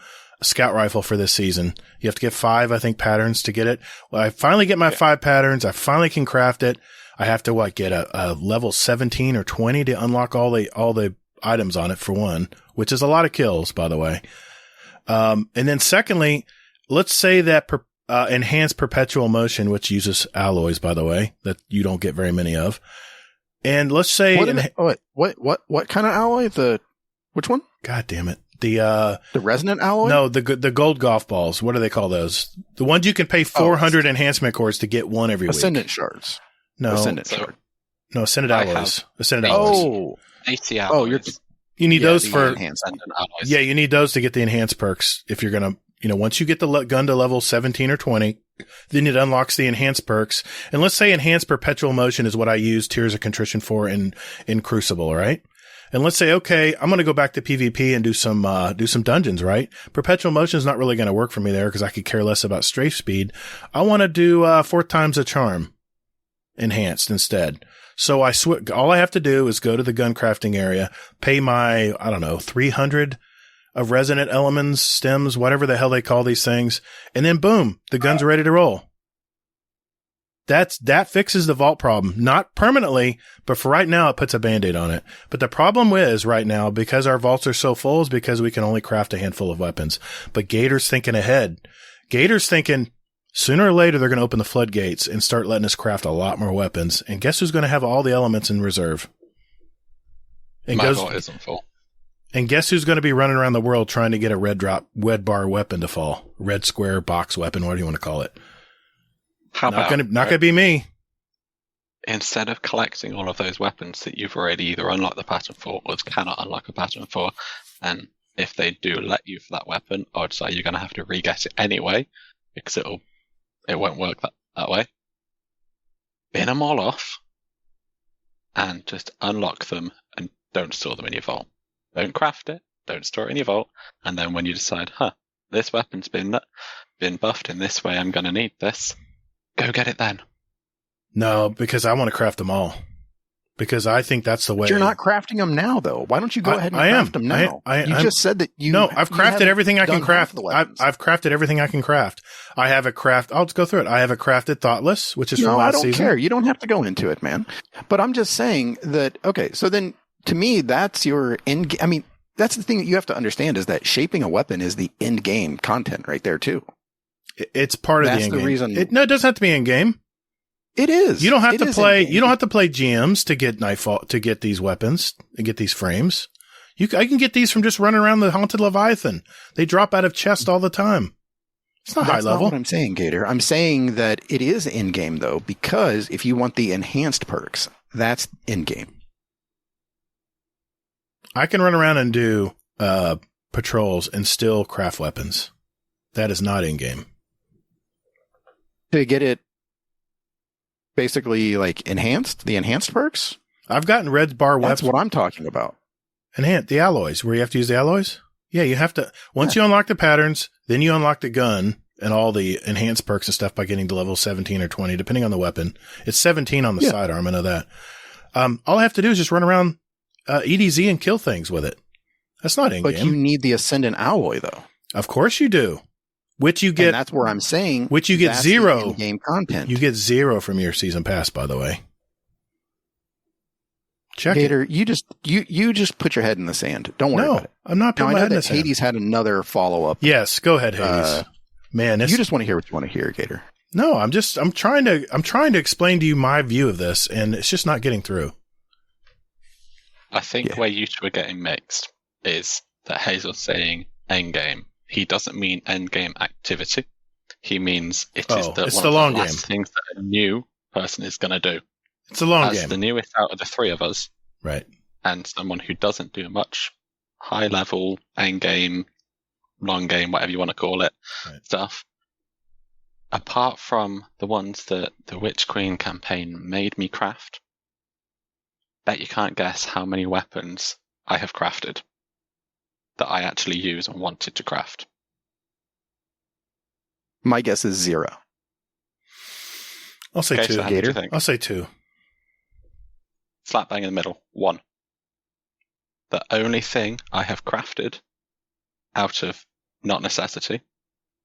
scout rifle for this season. You have to get 5, I think, patterns to get it. Well, I finally get my 5 patterns. I finally can craft it. I have to get a level 17 or 20 to unlock all the items on it for one, which is a lot of kills, by the way. And then secondly, let's say that enhanced perpetual motion, which uses alloys, by the way, that you don't get very many of. And let's say what kind of alloy? Which one? God damn it. The resonant alloy? No, the gold golf balls. What do they call those? The ones you can pay 400 enhancement cores to get one every week. Ascendant shards. No. Ascendant shard. No, Ascendant alloys. Ascendant alloys. 80 alloys. You need those for enhanced alloys. Yeah, you need those to get the enhanced perks if you're going to once you get the gun to level 17 or 20, then it unlocks the enhanced perks. And let's say enhanced perpetual motion is what I use Tears of Contrition for in Crucible, right? And let's say, okay, I'm going to go back to PvP and do some dungeons, right? Perpetual motion is not really going to work for me there because I could care less about strafe speed. I want to do 4 times a charm enhanced instead. So all I have to do is go to the gun crafting area, pay my, 300 of resonant elements, stems, whatever the hell they call these things. And then boom, the gun's ready to roll. That fixes the vault problem. Not permanently, but for right now, it puts a Band-Aid on it. But the problem is right now, because our vaults are so full, is because we can only craft a handful of weapons. But Gator's thinking ahead. Gator's thinking sooner or later, they're going to open the floodgates and start letting us craft a lot more weapons. And guess who's going to have all the elements in reserve? My vault isn't full. And guess who's going to be running around the world trying to get a red bar weapon to fall? Red square box weapon, what do you want to call it? Not going to be me. Instead of collecting all of those weapons that you've already either unlocked the pattern for or cannot unlock a pattern for, and if they do let you for that weapon, odds are you're going to have to re-get it anyway, because it won't work that way. Bin them all off, and just unlock them, and don't store them in your vault. Don't craft it, don't store it in your vault, and then when you decide, this weapon's been buffed in this way, I'm going to need this, go get it then. No, because I want to craft them all. Because I think that's the way. But you're not crafting them now, though. Why don't you go ahead and craft them now? You just said that you... No, I've crafted everything I can craft. I've crafted everything I can craft. I have a craft... I'll just go through it. I have a crafted Thoughtless, which is from last season. No, I don't care. You don't have to go into it, man. But I'm just saying that, okay, so then to me, that's your end... I mean, that's the thing that you have to understand is that shaping a weapon is the end game content right there, too. It's part of the end game. That's the reason... it doesn't have to be end game. It is. You don't have to play. You don't have to play GMs to get to get these weapons and get these frames. I can get these from just running around the Haunted Leviathan. They drop out of chest all the time. It's not high level. That's not what I'm saying, Gatr. I'm saying that it is in game though, because if you want the enhanced perks, that's in game. I can run around and do patrols and still craft weapons. That is not in game. To get it. Basically, like the enhanced perks? I've gotten red bar weapons. That's what I'm talking about. The alloys, where you have to use the alloys? Yeah, you have to, once you unlock the patterns, then you unlock the gun and all the enhanced perks and stuff by getting to level 17 or 20, depending on the weapon. It's 17 on the sidearm, I know that. All I have to do is just run around EDZ and kill things with it. That's not in-game. But you need the Ascendant Alloy, though. Of course you do. Which you get. And that's where I'm saying. Which you get 0. In-game content. You get 0 from your season pass, by the way. Check Gatr, it. you just put your head in the sand. Don't worry about it. I'm not putting my head in the sand. Hades had another follow-up. Yes, go ahead, Hades. Man, you just want to hear what you want to hear, Gatr. No, I'm trying to explain to you my view of this, and it's just not getting through. I think where you two are getting mixed is that Hazel's saying endgame. He doesn't mean endgame activity. He means it's one of the last things that a new person is going to do. It's a long game. As the newest out of the three of us, right? And someone who doesn't do much high level endgame, long game, whatever you want to call it, stuff. Apart from the ones that the Witch Queen campaign made me craft, bet you can't guess how many weapons I have crafted that I actually use and wanted to craft. My guess is 0. I'll say 2. So Gatr? I'll say 2. Slap bang in the middle. 1. The only thing I have crafted out of not necessity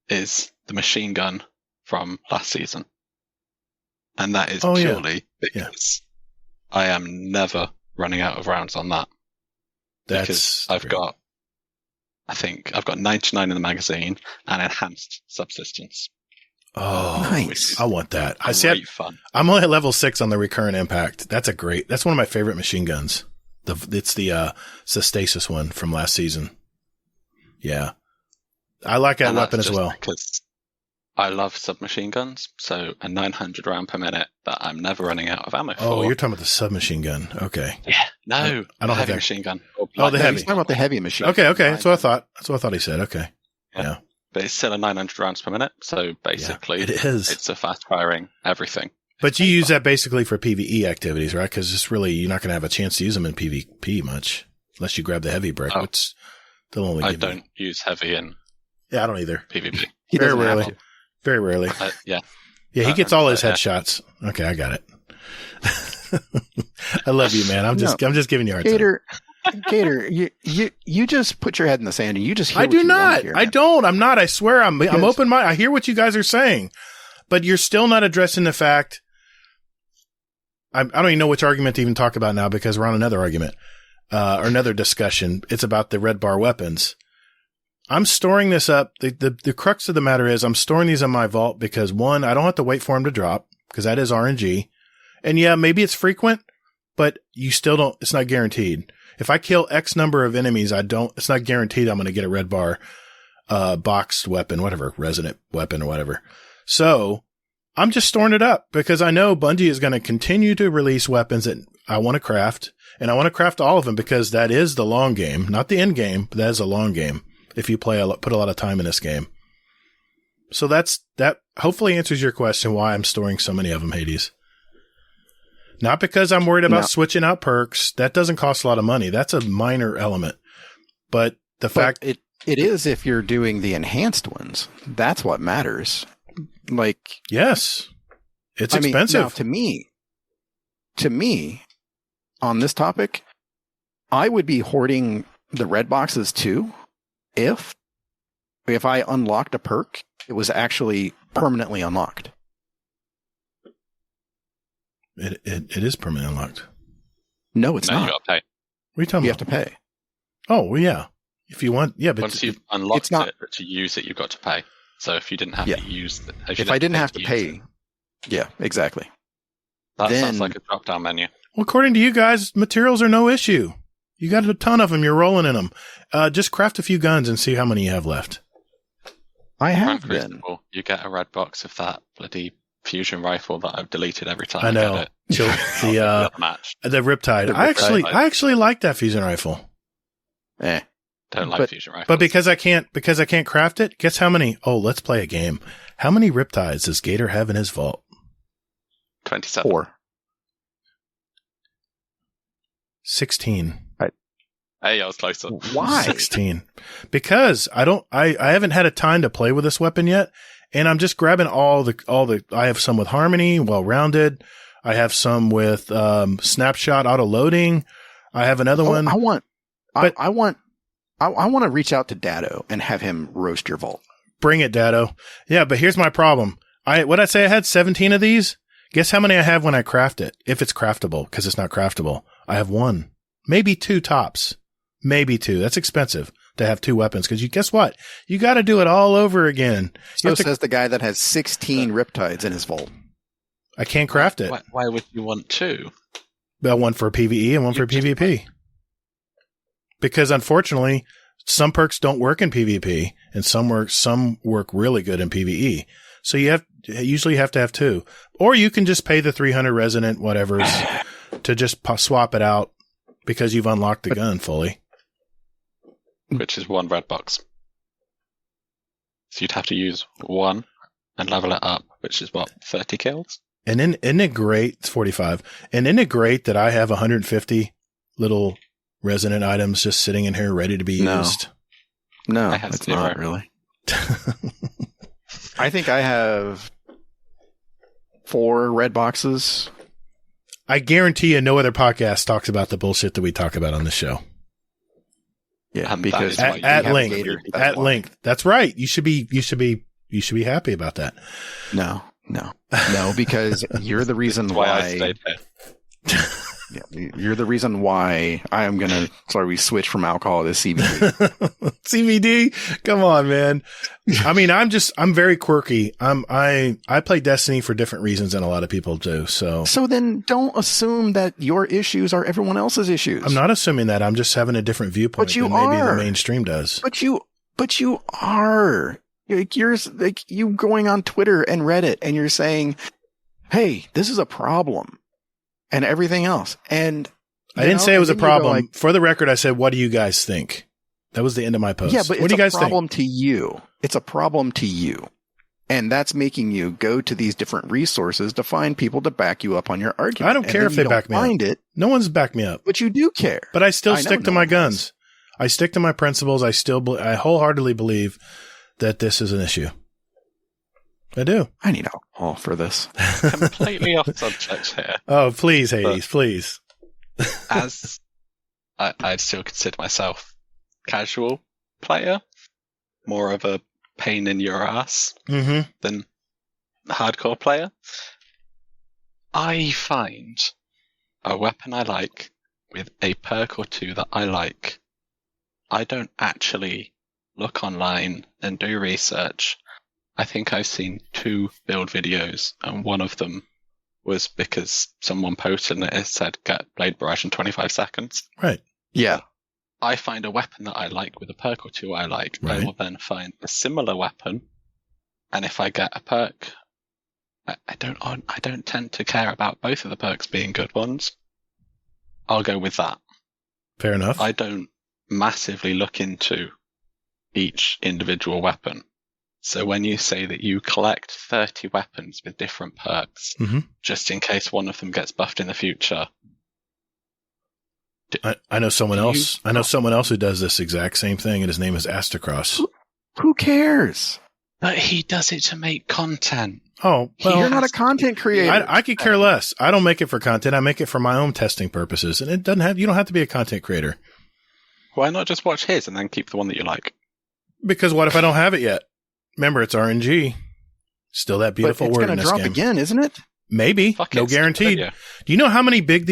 is the machine gun from last season. And that is purely because I am never running out of rounds on that. Because I've got 99 in the magazine and enhanced subsistence. Oh, nice. I want that. I said fun. I'm only at level 6 on the recurrent impact. That's one of my favorite machine guns. It's the Solstice one from last season. Yeah. I like that weapon as well. Because I love submachine guns, so a 900 round per minute that I'm never running out of ammo for. Oh, you're talking about the submachine gun. Okay. Yeah. No. I don't have heavy that machine gun. The heavy. He's talking about the heavy machine. Okay. That's what I thought he said. Okay. Yeah. But it's still a 900 rounds per minute, so basically it's a fast firing everything. But you use that basically for PvE activities, right? Because it's really, you're not going to have a chance to use them in PvP much unless you grab the heavy brick, which they'll only I don't use heavy in I don't either. PvP. Very rarely. Very rarely. Yeah, he gets all his headshots. Okay, I got it. I love you, man. I'm just giving you a hard time. Gatr, you just put your head in the sand and you just hear I what do you not. want to hear, I don't. I'm not. I swear I'm open-minded. I hear what you guys are saying, but you're still not addressing the fact. I don't even know which argument to even talk about now because we're on another argument or another discussion. It's about the red bar weapons. I'm storing this up. The crux of the matter is I'm storing these in my vault because, one, I don't have to wait for them to drop because that is RNG. And yeah, maybe it's frequent, but you still don't, it's not guaranteed. If I kill X number of enemies, it's not guaranteed I'm going to get a red bar, boxed weapon, whatever, resonant weapon or whatever. So I'm just storing it up because I know Bungie is going to continue to release weapons that I want to craft, and I want to craft all of them because that is the long game, not the end game, but that is a long game. If you put a lot of time in this game. So that hopefully answers your question why I'm storing so many of them, Hades. Not because I'm worried about switching out perks. That doesn't cost a lot of money. That's a minor element. But fact it is if you're doing the enhanced ones. That's what matters. Like, yes. It's expensive. Now, to me on this topic, I would be hoarding the red boxes too. If I unlocked a perk, it was actually permanently unlocked. It is permanently unlocked. No, it's not. You gotta pay. What are you talking about? You have to pay. Oh, well, yeah. If you want, yeah, but once you've unlocked it to use it, you've got to pay. So if you didn't have to use it, if I didn't have to pay, exactly. That sounds like a drop-down menu. Well, according to you guys, materials are no issue. You got a ton of them. You're rolling in them. Just craft a few guns and see how many you have left. I have been. You get a red box of that bloody fusion rifle that I've deleted every time. I know. The Riptide. I actually like that fusion rifle. Don't like fusion rifles. But because I can't craft it, guess how many? Oh, let's play a game. How many Riptides does Gatr have in his vault? 27. 4. 16. Hey, I was closer. Why? 16. Because I haven't had a time to play with this weapon yet. And I'm just grabbing all the, I have some with Harmony, well-rounded. I have some with, snapshot auto loading. I have another one. I want to reach out to Dado and have him roast your vault. Bring it, Dado. Yeah, but here's my problem. What I say I had 17 of these. Guess how many I have when I craft it? If it's craftable, because it's not craftable. I have 1, maybe 2 tops. Maybe 2. That's expensive to have 2 weapons, because guess what? You got to do it all over again. So says the guy that has 16 Riptides in his vault. I can't craft it. Why would you want 2? Well, 1 for PvE and 1 for PvP. Because unfortunately, some perks don't work in PvP, and some work really good in PvE. So you usually have to have 2, or you can just pay the 300 resident whatever's to just swap it out because you've unlocked the gun fully. Which is 1 red box. So you'd have to use 1 and level it up, which is what, 30 kills? And isn't it great? It's 45. And isn't it great that I have 150 little resonant items just sitting in here ready to be used? No, it's not really. I think I have 4 red boxes. I guarantee you no other podcast talks about the bullshit that we talk about on the show. Yeah, because at length. That's right. You should be happy about that. No, because you're the reason why I stayed there. Yeah, you're the reason why I am going to, we switch from alcohol to CBD. CBD? Come on, man. I mean, I'm very quirky. I play Destiny for different reasons than a lot of people do. So then don't assume that your issues are everyone else's issues. I'm not assuming that. I'm just having a different viewpoint than maybe the mainstream does. But you are. You're like you going on Twitter and Reddit and you're saying, hey, this is a problem. And everything else. And I didn't say it was a problem. For the record, I said, what do you guys think? That was the end of my post. Yeah, but what do you guys think? Problem to you. It's a problem to you. And that's making you go to these different resources to find people to back you up on your argument. I don't care if they back me up. No one's backed me up. But you do care. But I still stick to my guns. I stick to my principles. I wholeheartedly believe that this is an issue. I do. I need alcohol for this. Completely off subject here. Oh, please, Hades, please. As I'd still consider myself casual player, more of a pain in your ass than hardcore player. I find a weapon I like with a perk or 2 that I like. I don't actually look online and do research. I think I've seen 2 build videos, and one of them was because someone posted and it said get Blade Barrage in 25 seconds. Right. Yeah. I find a weapon that I like with a perk or 2 I like. Right. I will then find a similar weapon, and if I get a perk, I don't tend to care about both of the perks being good ones. I'll go with that. Fair enough. I don't massively look into each individual weapon. So when you say that you collect 30 weapons with different perks, just in case one of them gets buffed in the future. I know someone else. I know someone else who does this exact same thing, and his name is Astacross. Who cares? But he does it to make content. Oh, well, you're not a content creator. I could care less. I don't make it for content. I make it for my own testing purposes, and you don't have to be a content creator. Why not just watch his and then keep the one that you like? Because what if I don't have it yet? Remember, it's RNG. Still that beautiful word in this game. It's going to drop again, isn't it? Maybe. No guaranteed. Do you know how big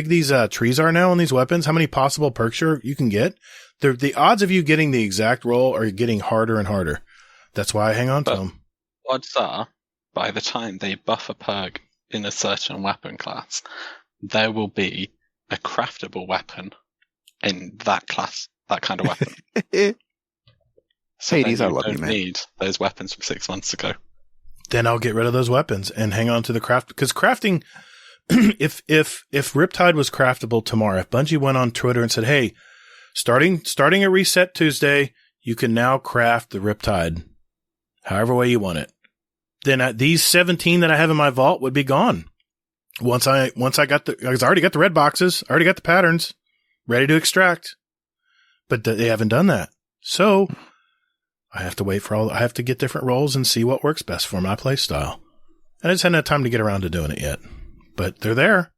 these trees are now on these weapons? How many possible perks you can get? The odds of you getting the exact roll are getting harder and harder. That's why I hang on to them. Odds are, by the time they buff a perk in a certain weapon class, there will be a craftable weapon in that class, that kind of weapon. So Hades, I love you, don't man. need those weapons from 6 months ago. Then I'll get rid of those weapons and hang on to the craft. Because crafting, if Riptide was craftable tomorrow, if Bungie went on Twitter and said, hey, starting a reset Tuesday, you can now craft the Riptide however way you want it. Then these 17 that I have in my vault would be gone. Because I already got the red boxes, I already got the patterns ready to extract. but they haven't done that. So I have to wait for I have to get different roles and see what works best for my play style. And I just haven't had time to get around to doing it yet, but they're there.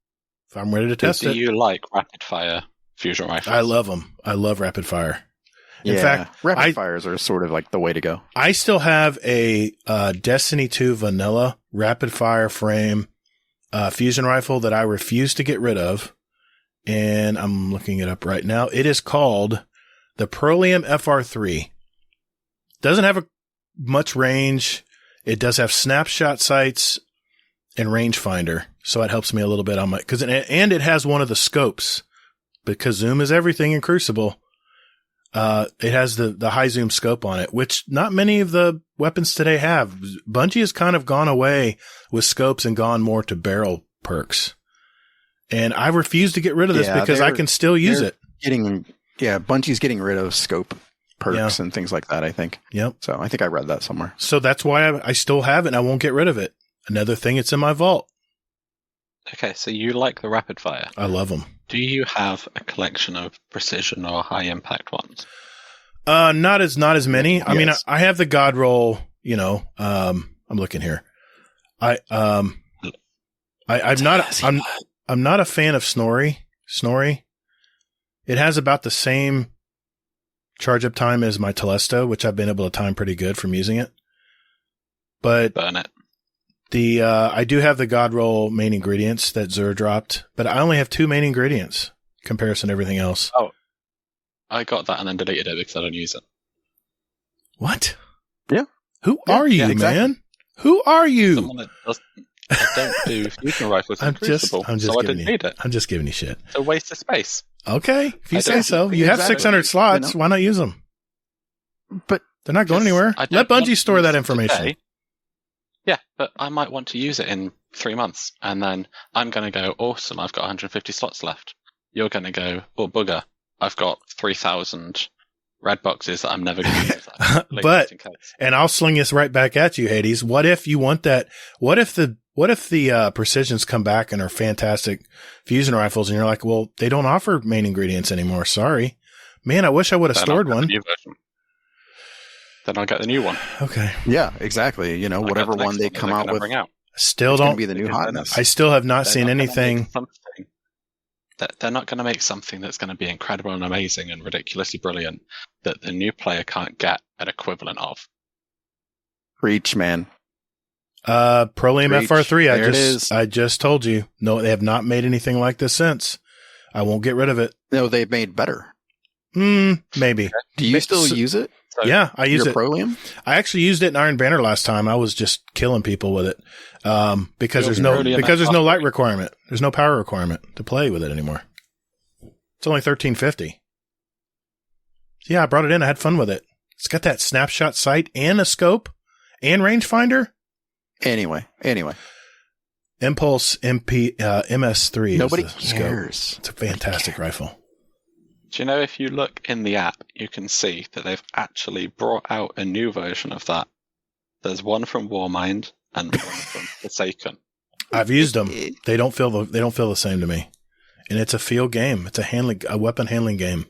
If I'm ready to test it. Do you like rapid fire fusion rifles? I love them. I love rapid fire. In Yeah, fact, rapid fires are sort of like the way to go. I still have a Destiny 2 vanilla rapid fire frame fusion rifle that I refuse to get rid of. And I'm looking it up right now. It is called the Pearlium FR3. Doesn't have much range. It does have snapshot sights and rangefinder. So it helps me a little bit on my, and it has one of the scopes because zoom is everything in Crucible. It has the high zoom scope on it, which not many of the weapons today have. Bungie has kind of gone away with scopes and gone more to barrel perks. And I refuse to get rid of this because I can still use it. Bungie's getting rid of scope perks and things like that, I think. Yep. So I think I read that somewhere. So that's why I still have it and I won't get rid of it. Another thing, it's in my vault. Okay, so you like the rapid fire. I love them. Do you have a collection of precision or high impact ones? Not as many. Yes. I mean, I have the God roll, I'm looking here. I'm not a fan of Snorri. It has about the same charge up time as my Telesto, which I've been able to time pretty good from using it. But burn it. I do have the God roll main ingredients that Zur dropped, but I only have 2 main ingredients comparison to everything else. Oh, I got that and then deleted it because I don't use it. What? Yeah. Who are you, exactly. man? Who are you? Someone that doesn't. I don't do fusion rifles in Crucible, so I didn't need it. I'm just giving you shit. It's a waste of space. Okay, if you I say don't- so. You have exactly. 600 slots. Why not use them? But They're not going Yes, anywhere. I don't Let want Bungie to store use that it information. today. Yeah, but I might want to use it in 3 months, and then I'm going to go, awesome, I've got 150 slots left. You're going to go, oh, bugger, I've got 3,000 red boxes that I'm never going to use. But, and I'll sling this right back at you, Hades. What if you want that? What if the precisions come back and are fantastic fusion rifles and you're like, well, they don't offer main ingredients anymore. Sorry. Man, I wish I would have stored one. Then I'll get the new one. Okay. yeah, exactly. I'll Whatever get the one next they that come they're out gonna with, bring out. Still it's going to don't. be the new Because hotness. I still have not They're seen not gonna anything. make something they're not going to make something that's going to be incredible and amazing and ridiculously brilliant that the new player can't get an equivalent of. Preach, man. Pearlium Preach. FR3. There it is. I just told you. No, they have not made anything like this since. I won't get rid of it. No, they've made better. Maybe. Do you still use it? So, Yeah, I use Your it. Pearlium? I actually used it in Iron Banner last time. I was just killing people with it. Because there's no light requirement. There's no power requirement to play with it anymore. It's only $13.50. Yeah, I brought it in. I had fun with it. It's got that snapshot sight and a scope and rangefinder. Anyway. Impulse MS3. Nobody is the scope. cares. It's a fantastic rifle. Do you know if you look in the app, you can see that they've actually brought out a new version of that. There's one from Warmind and one from Forsaken. I've used them. They don't feel the same to me. And it's a field game. It's a weapon handling game.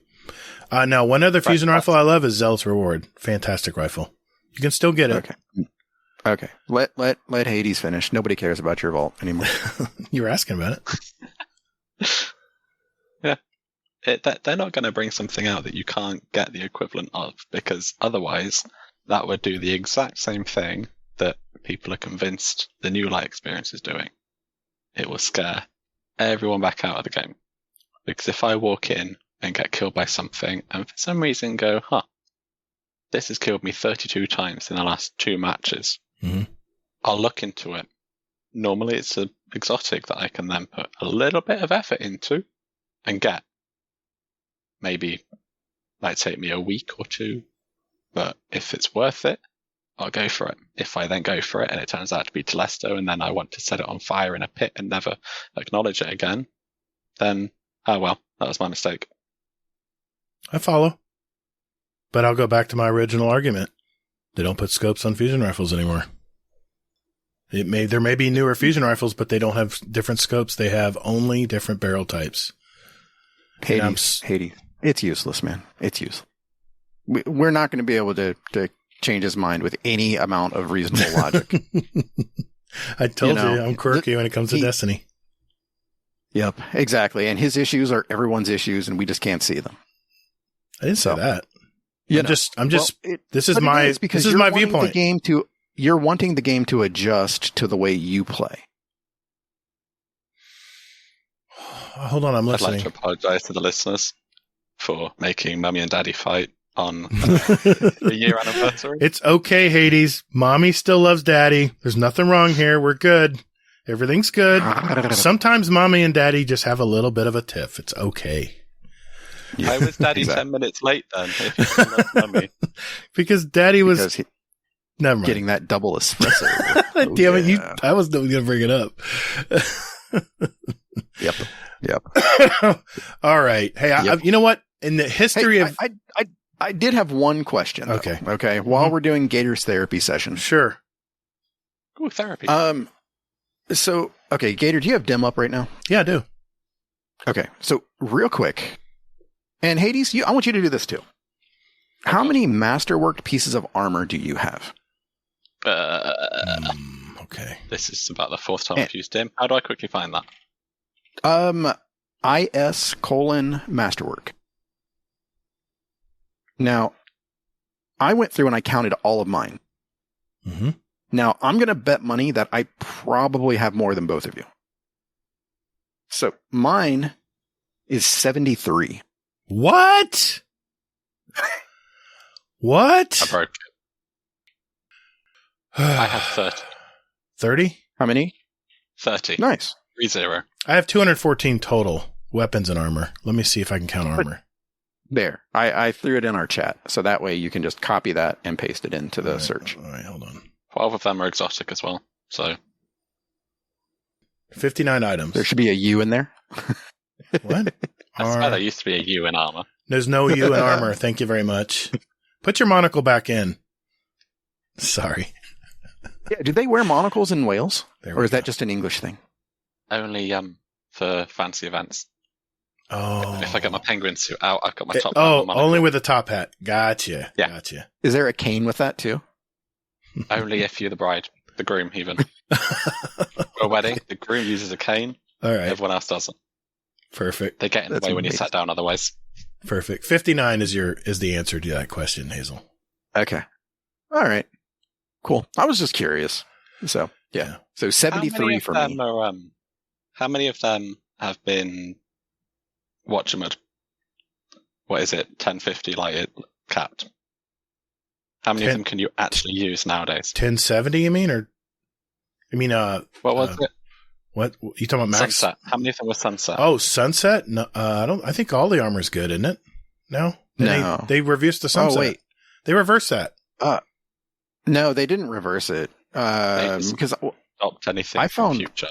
Now, one other fusion rifle I love is Zealot's Reward. Fantastic rifle. You can still get it. Okay. Let Hades finish. Nobody cares about your vault anymore. You were asking about it. Yeah. They're not going to bring something out that you can't get the equivalent of, because otherwise that would do the exact same thing that people are convinced the new light experience is doing. It will scare everyone back out of the game. Because if I walk in and get killed by something and for some reason go, this has killed me 32 times in the last 2 matches, I'll look into it. Normally it's an exotic that I can then put a little bit of effort into and get. Maybe might take me a week or 2, but if it's worth it, I'll go for it. If I then go for it and it turns out to be Telesto and then I want to set it on fire in a pit and never acknowledge it again, then, that was my mistake. I follow. But I'll go back to my original argument. They don't put scopes on fusion rifles anymore. There may be newer fusion rifles, but they don't have different scopes. They have only different barrel types. Hades. It's useless, man. It's useless. We're not going to be able to change his mind with any amount of reasonable logic. I told you, I'm quirky when it comes to Destiny. Yep, exactly. And his issues are everyone's issues, and we just can't see them. I didn't say that. This is my viewpoint. You're wanting the game to adjust to the way you play. Hold on, I'm listening. I'd like to apologize to the listeners for making Mummy and Daddy fight on the year anniversary. It's okay, Hades. Mommy still loves Daddy. There's nothing wrong here. We're good. Everything's good. Sometimes Mommy and Daddy just have a little bit of a tiff. It's okay. Why was Daddy 10 minutes late then? If you still love Mummy? Because Daddy was never mind. Getting that double espresso. Damn it! I was going to bring it up. Yep. All right. Hey, you know what? In the history of, I did have one question. Though, okay. Okay. While we're doing Gator's therapy session. Sure. Ooh, therapy. So, okay, Gatr, do you have Dim up right now? Yeah, I do. Okay. So, real quick. And Hades, I want you to do this too. How many masterworked pieces of armor do you have? Okay. This is about the fourth time I've used Dim. How do I quickly find that? IS:masterwork. Now, I went through and I counted all of mine. Mm-hmm. Now, I'm going to bet money that I probably have more than both of you. So, mine is 73. What? What? I broke it. I have 30. 30? How many? 30. Nice. 30. I have 214 total weapons and armor. Let me see if I can count armor. There. I threw it in our chat, so that way you can just copy that and paste it into the search. All right, hold on. 12 of them are exotic as well, so... 59 items. There should be a U in there. What? I swear there used to be a U in armor. There's no U in armor. Thank you very much. Put your monocle back in. Sorry. Yeah, do they wear monocles in Wales? Or is go. that just an English thing? Only for fancy events. Oh. If I get my penguin suit out, I've got my top hat. Oh, and my monocle. only with the top hat. Gotcha. Yeah. Gotcha. Is there a cane with that too? Only if you're the bride. The groom, even. For a wedding, the groom uses a cane. All right. Everyone else doesn't. Perfect. They get in the way when you sat down otherwise. Perfect. 59 is the answer to that question, Hazel. Okay. All right. Cool. I was just curious. So, yeah. So 73 for me. How many of them have been what is it? 1050 lighted capped? How many of them can you actually use nowadays? 1070, you mean? Or I mean what was it? What you talking about? Max? Sunset. How many of them were sunset? Oh, sunset? No, I think all the armor's good, isn't it? No, no. They reversed the sunset. Oh wait, they reversed that. No, they didn't reverse it. Because stopped anything. I found future.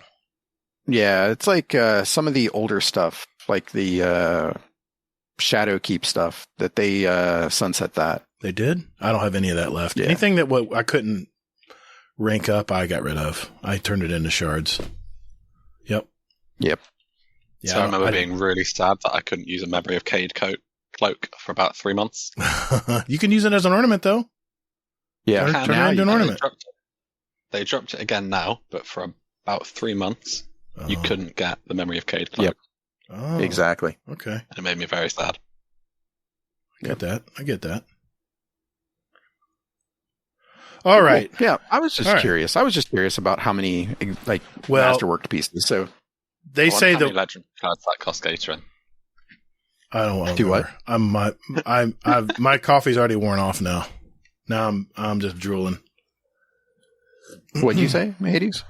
Yeah, it's like some of the older stuff, like the Shadowkeep stuff, that they sunset that. They did? I don't have any of that left. Yeah. Anything that I couldn't rank up, I got rid of. I turned it into shards. Yep. Yeah, So I remember being really sad that I couldn't use a Memory of Cade cloak for about 3 months. You can use it as an ornament, though. Yeah. Turn it into an ornament. They dropped it again now, but for about 3 months, you couldn't get the Memory of Cade cloak. Yep. Oh, exactly. Okay. And it made me very sad. I get that. All right. Yeah, I was just curious. I was just curious about how many masterworked pieces. So they say how many legend cards that cost Gatr. I don't want to do what? My coffee's already worn off now. Now I'm just drooling. What'd you say, Hades?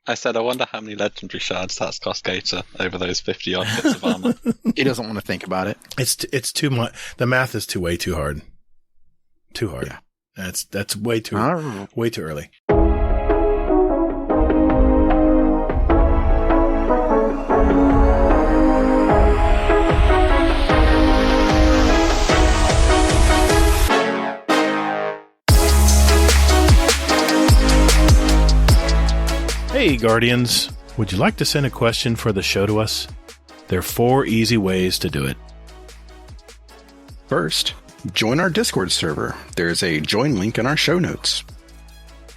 I said, I wonder how many legendary shards that's cost Gatr over those 50 odd bits of armor. He doesn't want to think about it. It's too much. The math is way too hard. Too hard. Yeah. That's way too early. Hey, Guardians. Would you like to send a question for the show to us? There are 4 easy ways to do it. First, join our Discord server. There's a join link in our show notes.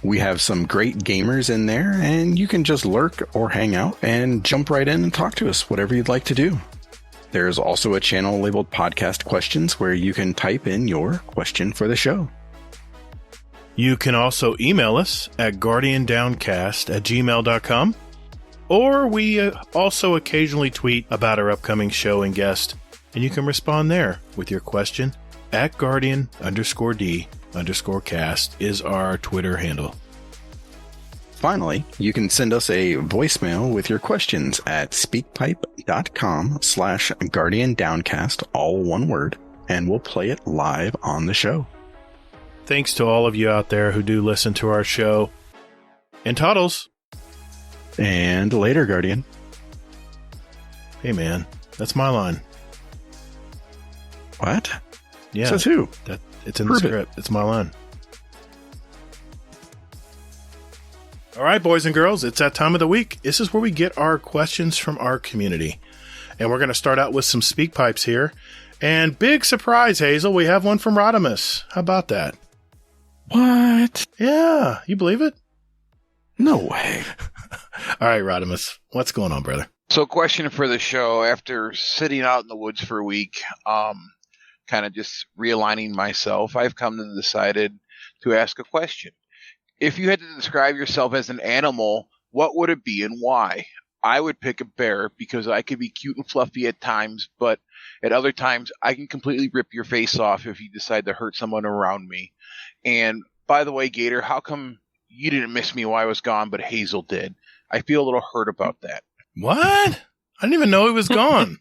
We have some great gamers in there, and you can just lurk or hang out and jump right in and talk to us, whatever you'd like to do. There's also a channel labeled Podcast Questions where you can type in your question for the show. You can also email us at guardiandowncast@gmail.com, or we also occasionally tweet about our upcoming show and guest, and you can respond there with your question at Guardian_D_cast is our Twitter handle. Finally, you can send us a voicemail with your questions at speakpipe.com/guardiandowncast, all one word, and we'll play it live on the show. Thanks to all of you out there who do listen to our show. And Toddles. And later, Guardian. Hey, man, that's my line. What? Yeah. Says who? It's in Prove the script. It's my line. All right, boys and girls, it's that time of the week. This is where we get our questions from our community. And we're going to start out with some speak pipes here. And big surprise, Hazel, we have one from Rodimus. How about that? What? Yeah, you believe it? No way. All right, Rodimus, what's going on, brother? So, question for the show. After sitting out in the woods for a week, kind of just realigning myself, I've come to decided to ask a question. If you had to describe yourself as an animal, what would it be and why? I would pick a bear because I could be cute and fluffy at times, but at other times I can completely rip your face off if you decide to hurt someone around me. And by the way, Gatr, how come you didn't miss me while I was gone, but Hazel did? I feel a little hurt about that. What? I didn't even know he was gone.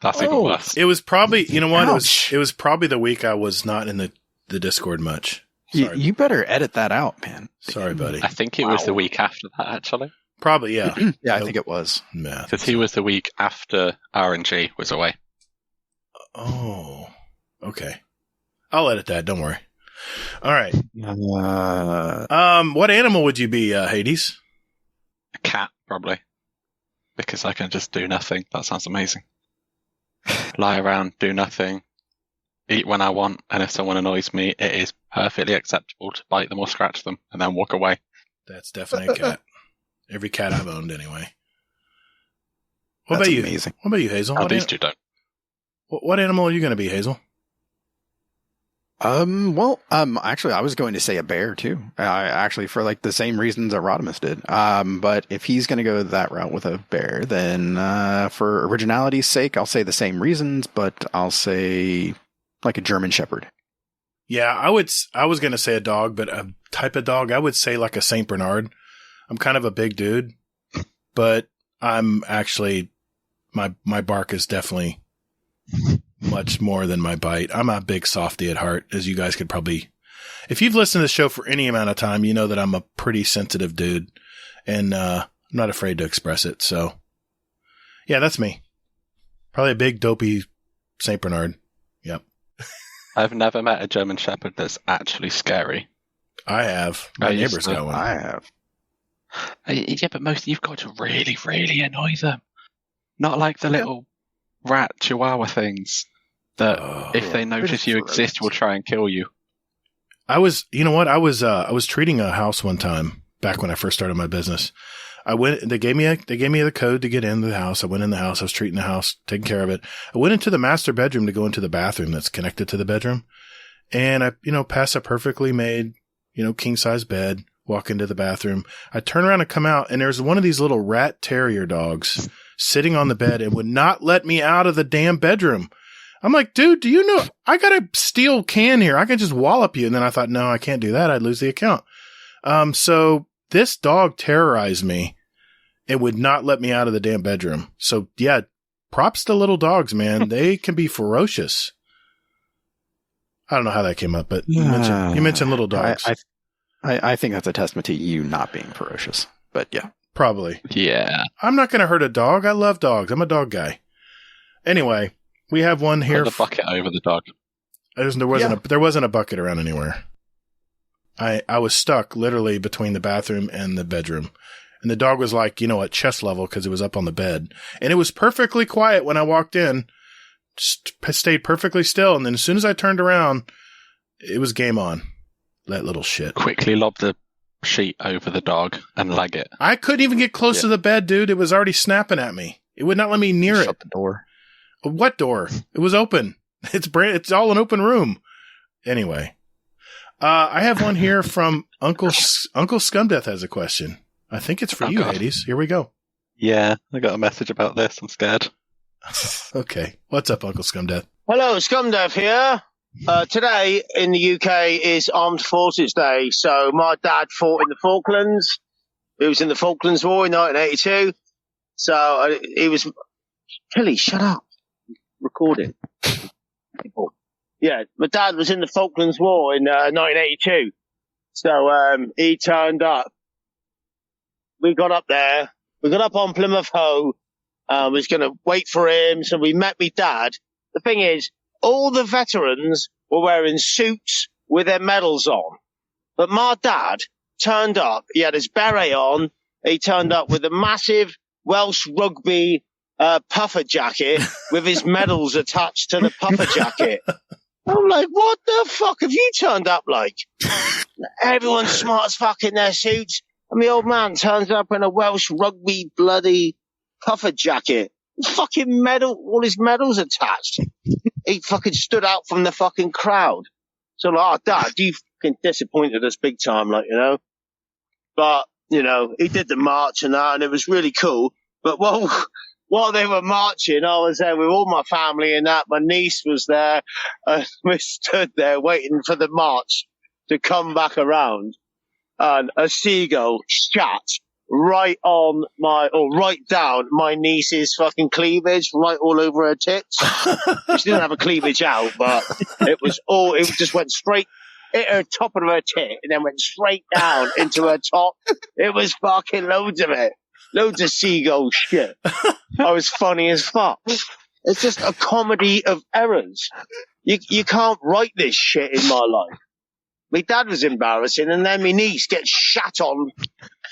That's even worse. It was probably, you know what? Ouch. It was probably the week I was not in the Discord much. Sorry. You better edit that out, man. Sorry, buddy. I think it was the week after that, actually. Probably, yeah. Yeah, I think it was. Nah. Because he was the week after RNG was away. Oh, okay. I'll edit that. Don't worry. All right. What animal would you be, Hades? A cat, probably. Because I can just do nothing. That sounds amazing. Lie around, do nothing. Eat when I want, and if someone annoys me, it is perfectly acceptable to bite them or scratch them and then walk away. That's definitely a cat. Every cat I've owned, anyway. What That's about you? amazing. What about you, Hazel? Oh, these two don't. What animal are you going to be, Hazel? Actually, I was going to say a bear too. Actually, for like the same reasons that Rodimus did. But if he's going to go that route with a bear, then for originality's sake, I'll say the same reasons, but I'll say like a German Shepherd. Yeah, I was going to say a dog, but a type of dog, I would say like a Saint Bernard. I'm kind of a big dude, but I'm actually, my bark is definitely much more than my bite. I'm a big softy at heart, as you guys could probably, if you've listened to the show for any amount of time, you know that I'm a pretty sensitive dude, and I'm not afraid to express it. So yeah, that's me. Probably a big dopey Saint Bernard. Yep. I've never met a German Shepherd that's actually scary. I have. My neighbor's got one. I have. Yeah, but most you've got to really, really annoy them. Not like the little rat chihuahua things that if they notice you exist will try and kill you. You know what? I was treating a house one time back when I first started my business. They gave me the code to get into the house. I went in the house. I was treating the house, taking care of it. I went into the master bedroom to go into the bathroom that's connected to the bedroom. And I, passed a perfectly made, king size bed, walk into the bathroom. I turn around and come out, and there's one of these little rat terrier dogs sitting on the bed and would not let me out of the damn bedroom. I'm like, dude, do you know I got a steel can here? I can just wallop you. And then I thought, no, I can't do that. I'd lose the account. So this dog terrorized me and would not let me out of the damn bedroom. So yeah, props to little dogs, man. They can be ferocious. I don't know how that came up, but you mentioned little dogs. I think that's a testament to you not being ferocious, but yeah. Probably. Yeah. I'm not going to hurt a dog. I love dogs. I'm a dog guy. Anyway, we have one here. Put the bucket over the dog. There wasn't a bucket around anywhere. I was stuck literally between the bathroom and the bedroom. And the dog was like, at chest level because it was up on the bed. And it was perfectly quiet when I walked in. stayed perfectly still. And then as soon as I turned around, it was game on. That little shit. Quickly lob the sheet over the dog and leg it. I couldn't even get close to the bed, dude. It was already snapping at me. It would not let me near it. Shut the door. What door? It was open. It's all an open room. Anyway, I have one here from Uncle Scumdeath has a question. I think it's for you, God. Hades. Here we go. Yeah, I got a message about this. I'm scared. Okay. What's up, Uncle Scumdeath? Hello, Scumdeath here. Today in the UK is Armed Forces Day, so my dad fought in the Falklands. He was in the Falklands War in 1982. So he was... Kelly, shut up. Recording. Yeah, my dad was in the Falklands War in 1982. So he turned up. We got up there. We got up on Plymouth Hoe. Was going to wait for him. So we met me dad. The thing is, all the veterans were wearing suits with their medals on. But my dad turned up. He had his beret on. He turned up with a massive Welsh rugby puffer jacket with his medals attached to the puffer jacket. I'm like, what the fuck have you turned up like? Everyone's smart as fuck in their suits. And the old man turns up in a Welsh rugby bloody puffer jacket. Fucking medal, all his medals attached. He fucking stood out from the fucking crowd. So like, oh, Dad, you fucking disappointed us big time, like, you know. But, you know, he did the march and that, and it was really cool. But while they were marching, I was there with all my family and that. My niece was there. We stood there waiting for the march to come back around. And a seagull shat right down my niece's fucking cleavage, right all over her tits. She didn't have a cleavage out, but it just went straight at her top of her tit and then went straight down into her top. It was fucking loads of it. Loads of seagull shit. I was funny as fuck. It's just a comedy of errors. You can't write this shit in my life. My dad was embarrassing, and then my niece gets shat on.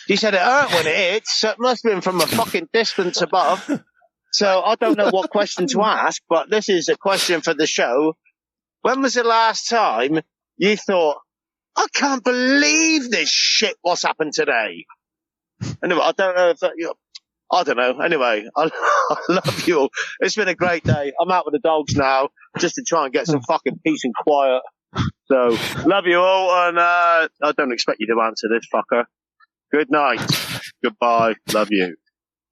She said it hurt when it hit, so it must have been from a fucking distance above. So I don't know what question to ask, but this is a question for the show. When was the last time you thought, I can't believe this shit, what's happened today? Anyway, I don't know if that, I don't know. Anyway, I love you all. It's been a great day. I'm out with the dogs now, just to try and get some fucking peace and quiet. So, love you all, and I don't expect you to answer this, fucker. Good night. Goodbye. Love you.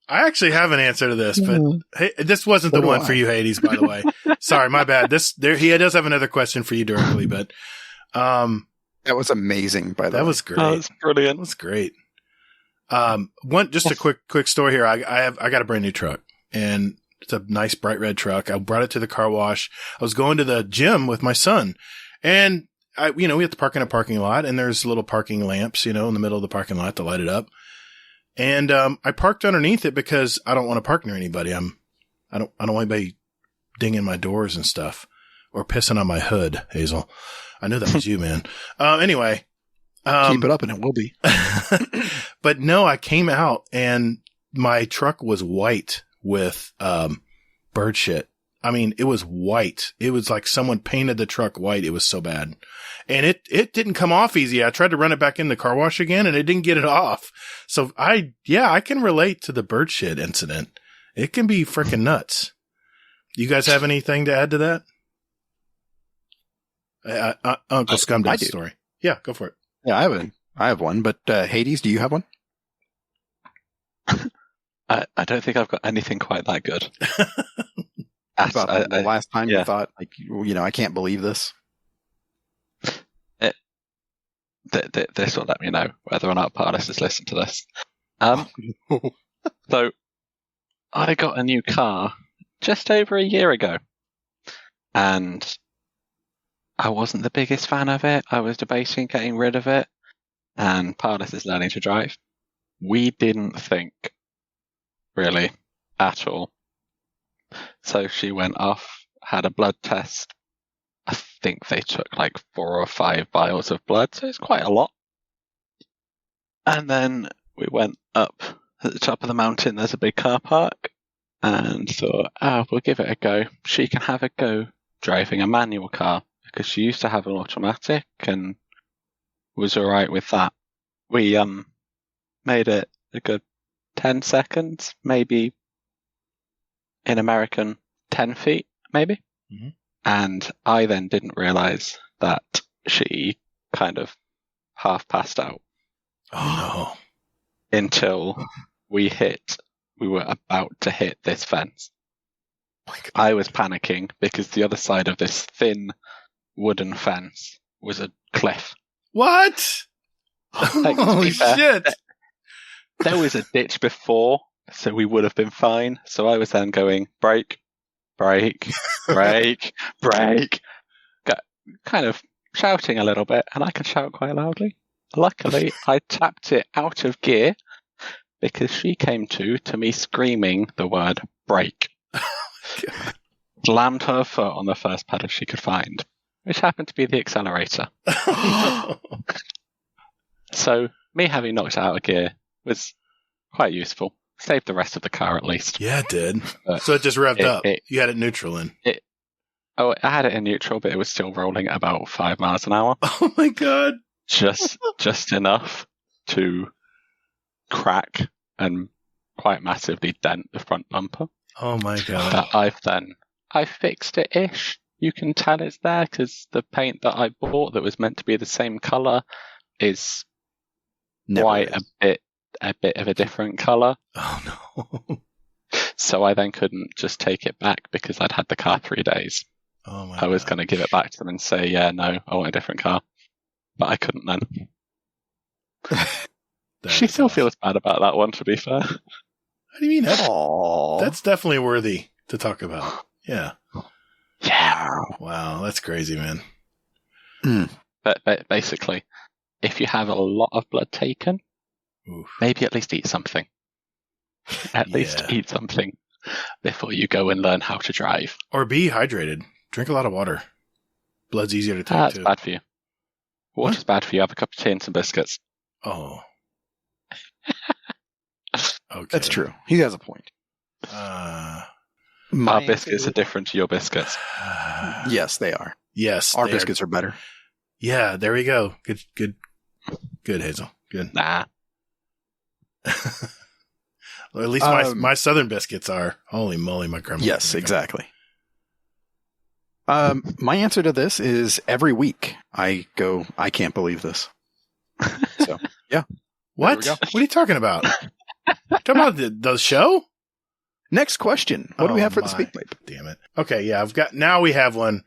I actually have an answer to this, but hey, this wasn't the one for you, Hades, by the way. Sorry, my bad. He does have another question for you directly, but that was amazing, by the way. That was great. Oh, that's brilliant. That was great. Just a quick story here. I got a brand new truck, and it's a nice bright red truck. I brought it to the car wash. I was going to the gym with my son, and we have to park in a parking lot, and there's little parking lamps, in the middle of the parking lot to light it up. And I parked underneath it because I don't want to park near anybody. I don't want anybody dinging my doors and stuff or pissing on my hood, Hazel. I knew that was you, man. Anyway. Keep it up and it will be. But no, I came out and my truck was white with bird shit. I mean, it was white. It was like someone painted the truck white. It was so bad. And it didn't come off easy. I tried to run it back in the car wash again and it didn't get it off. So I can relate to the bird shit incident. It can be freaking nuts. You guys have anything to add to that? Uncle Scumdeath's story. Yeah, go for it. Yeah, I have one, but Hades, do you have one? I don't think I've got anything quite that good. About the last time you thought, I can't believe this? This will let me know whether or not Pardis has listened to this. So, I got a new car just over a year ago, and I wasn't the biggest fan of it. I was debating getting rid of it, and Pardis is learning to drive. We didn't think, really, at all. So she went off, had a blood test. I think they took like 4 or 5 vials of blood, so it's quite a lot. And then we went up at the top of the mountain. There's a big car park. and thought, we'll give it a go. She can have a go driving a manual car because she used to have an automatic and was all right with that. We made it a good 10 seconds, maybe in American 10 feet, maybe. Mhm. And I then didn't realize that she kind of half passed out Oh, until we were about to hit this fence. I was panicking because the other side of this thin wooden fence was a cliff. what? Like, to Holy be fair, shit. There was a ditch before, so we would have been fine. So I was then going, brake, brake, brake, brake, kind of shouting a little bit, and I can shout quite loudly. Luckily, I tapped it out of gear because she came to me screaming the word brake. Slammed her foot on the first pedal she could find, which happened to be the accelerator. So me having knocked it out of gear was quite useful. Saved the rest of the car at least. Yeah, it did. But So it just revved up. You had it neutral in. I had it in neutral, but it was still rolling at about 5 miles an hour. Oh my god. Just enough to crack and quite massively dent the front bumper. Oh my god. That I fixed it ish. You can tell it's there because the paint that I bought that was meant to be the same color is quite a bit of a different color. Oh no. So I then couldn't just take it back because I'd had the car 3 days. Oh my I was going to give it back to them and say, yeah, no, I want a different car. But I couldn't then. She still feels bad about that one, to be fair. What do you mean? That's definitely worthy to talk about. Yeah. Yeah. Wow, that's crazy, man. But basically, if you have a lot of blood taken, maybe at least eat something. At least eat something before you go and learn how to drive. Or be hydrated. Drink a lot of water. Blood's easier to take, That's too. bad for you. Water's bad for you. Have a cup of tea and some biscuits. Oh. Okay. That's true. He has a point. Our biscuits are different to your biscuits. Yes, they are. Yes. Our biscuits are better. Yeah, there we go. Good, Hazel. Good. Nah. Well, at least my southern biscuits are. Holy moly, my grandma. Yes, exactly. My answer to this is every week I go, I can't believe this. So, yeah. What? What are you talking about? Talking about the show? Next question. What do we have for the speak pipe? Damn it. Okay, yeah, now we have one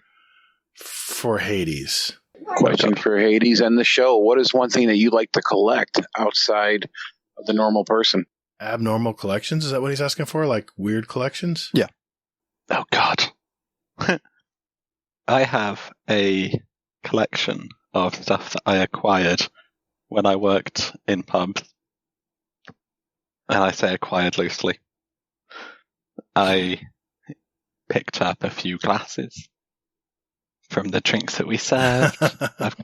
for Hades. Question for Hades and the show. What is one thing that you like to collect outside of the normal person? Abnormal collections? Is that what he's asking for? Like weird collections? Yeah. Oh, God. I have a collection of stuff that I acquired when I worked in pubs. And I say acquired loosely. I picked up a few glasses from the drinks that we served. I've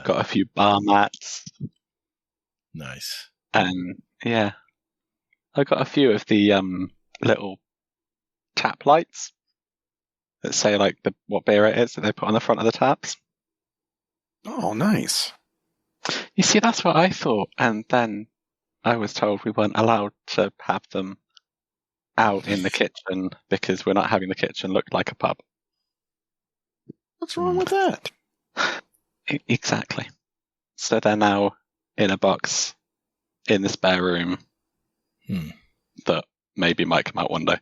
got a few bar mats. Nice. And yeah, I got a few of the little tap lights that say like what beer it is that they put on the front of the taps. Oh, nice. You see, that's what I thought, and then I was told we weren't allowed to have them out in the kitchen because we're not having the kitchen look like a pub. What's wrong with that? Exactly. So they're now in a box in the spare room that maybe might come out one day.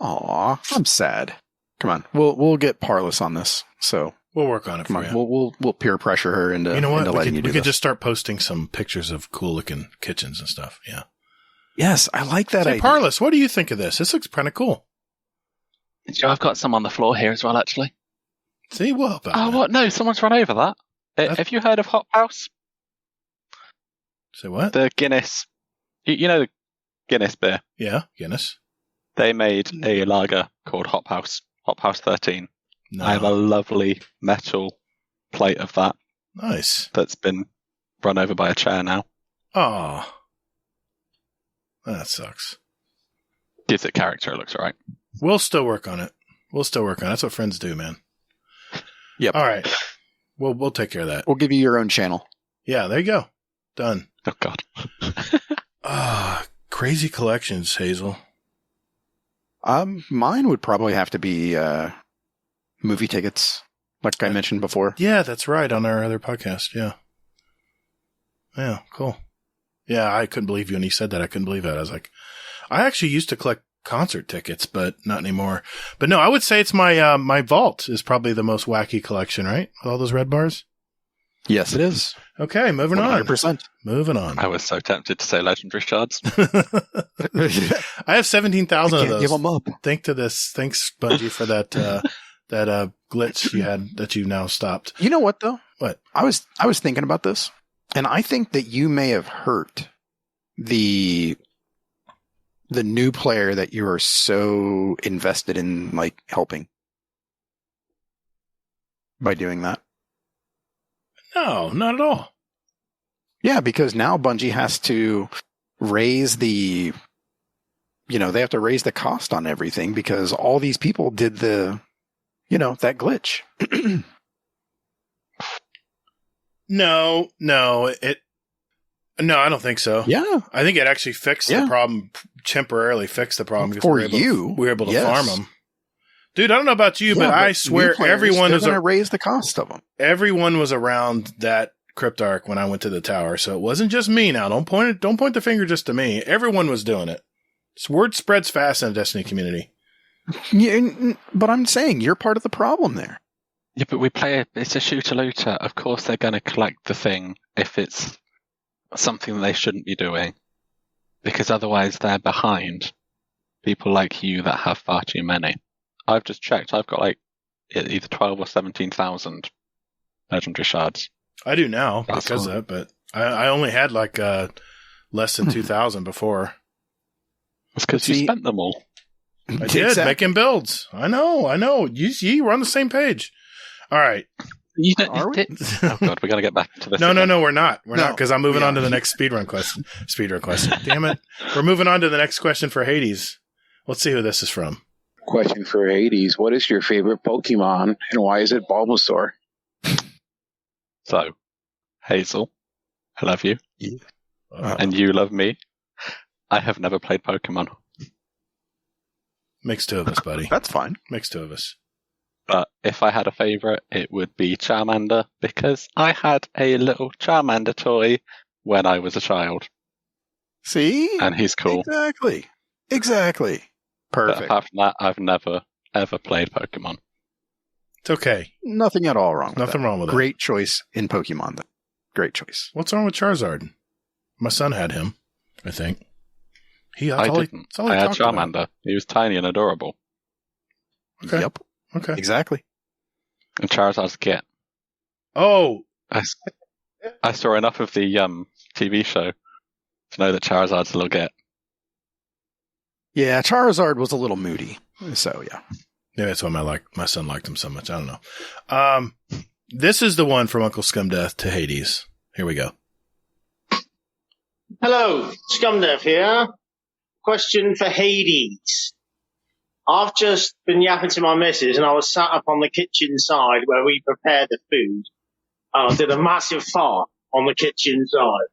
Aw, I'm sad. Come on, we'll get Parlous on this. So we'll work on it. Come on, we'll peer pressure her into. You know what? We could just start posting some pictures of cool looking kitchens and stuff. Yeah. Yes, I like that idea. Parlous, what do you think of this? This looks kind of cool. I've got some on the floor here as well, actually. See, what about Oh, what? No, someone's run over that. Have you heard of Hop House? Say what? The Guinness. You know the Guinness beer? Yeah, Guinness. They made a lager called Hop House 13. No. I have a lovely metal plate of that. Nice. That's been run over by a chair now. Oh. That sucks. Gives it character, it looks all right. We'll still work on it. That's what friends do, man. Yep. All right. We'll take care of that. We'll give you your own channel. Yeah, there you go. Done. Oh, God. Crazy collections, Hazel. Mine would probably have to be movie tickets, like I mentioned before. Yeah, that's right, on our other podcast. Yeah. Yeah, cool. Yeah, I couldn't believe you when you said that. I couldn't believe that. I was like, I actually used to collect concert tickets, but not anymore. But no, I would say it's my my vault is probably the most wacky collection, right? With all those red bars. Yes, it is. Okay, moving 100%. on. Moving on. I was so tempted to say legendary shards. I have 17,000 of those. Give them up. Thanks, Bungie, for that that glitch you had that you've now stopped. You know what though? What? I was thinking about this, and I think that you may have hurt the new player that you are so invested in, like, helping by doing that. No, not at all. Yeah, because now Bungie has to raise the, they have to raise the cost on everything because all these people did that glitch. No, I don't think so. Yeah. I think it actually fixed the problem, temporarily fixed the problem. Because For we were able to yes. farm them. Dude, I don't know about you, but I swear everyone was going to raise the cost of them. Everyone was around that cryptarch when I went to the tower, so it wasn't just me. Now, don't point the finger just to me. Everyone was doing it. Word spreads fast in the Destiny community. Yeah, but I'm saying you're part of the problem there. Yeah, but it's a shooter-looter. Of course they're going to collect the thing if it's something they shouldn't be doing, because otherwise they're behind people like you that have far too many. I've just checked. I've got like either 12 or 17,000 legendary shards. I do now That's because cool. of that, but I only had like less than 2,000 before. It's because you spent them all. I did, making builds. I know. You were on the same page. All right. Are we? Oh god, we got to get back to this. No, we're not. We're not, because I'm moving on to the next speedrun question. Damn it. We're moving on to the next question for Hades. Let's see who this is from. Question for Hades. What is your favorite Pokemon and why is it Bulbasaur? So, Hazel, I love you. Yeah. And you love me. I have never played Pokemon. Makes two of us, buddy. That's fine. Makes two of us. But if I had a favourite, it would be Charmander, because I had a little Charmander toy when I was a child. See? And he's cool. Exactly. Perfect. But apart from that, I've never, ever played Pokemon. It's okay. Nothing at all wrong with Nothing that. wrong with it. Great choice in Pokemon, though. Great choice. What's wrong with Charizard? My son had him, I think. I didn't. I had Charmander. About. He was tiny and adorable. Okay. Yep. Okay. Exactly. And Charizard's Git. Oh! I saw enough of the TV show to know that Charizard's a little Git. Yeah, Charizard was a little moody. So, yeah. Yeah, that's why my son liked him so much. I don't know. This is the one from Uncle Scumdeath to Hades. Here we go. Hello, Scumdeath here. Question for Hades. I've just been yapping to my missus and I was sat up on the kitchen side where we prepared the food. I did a massive fart on the kitchen side.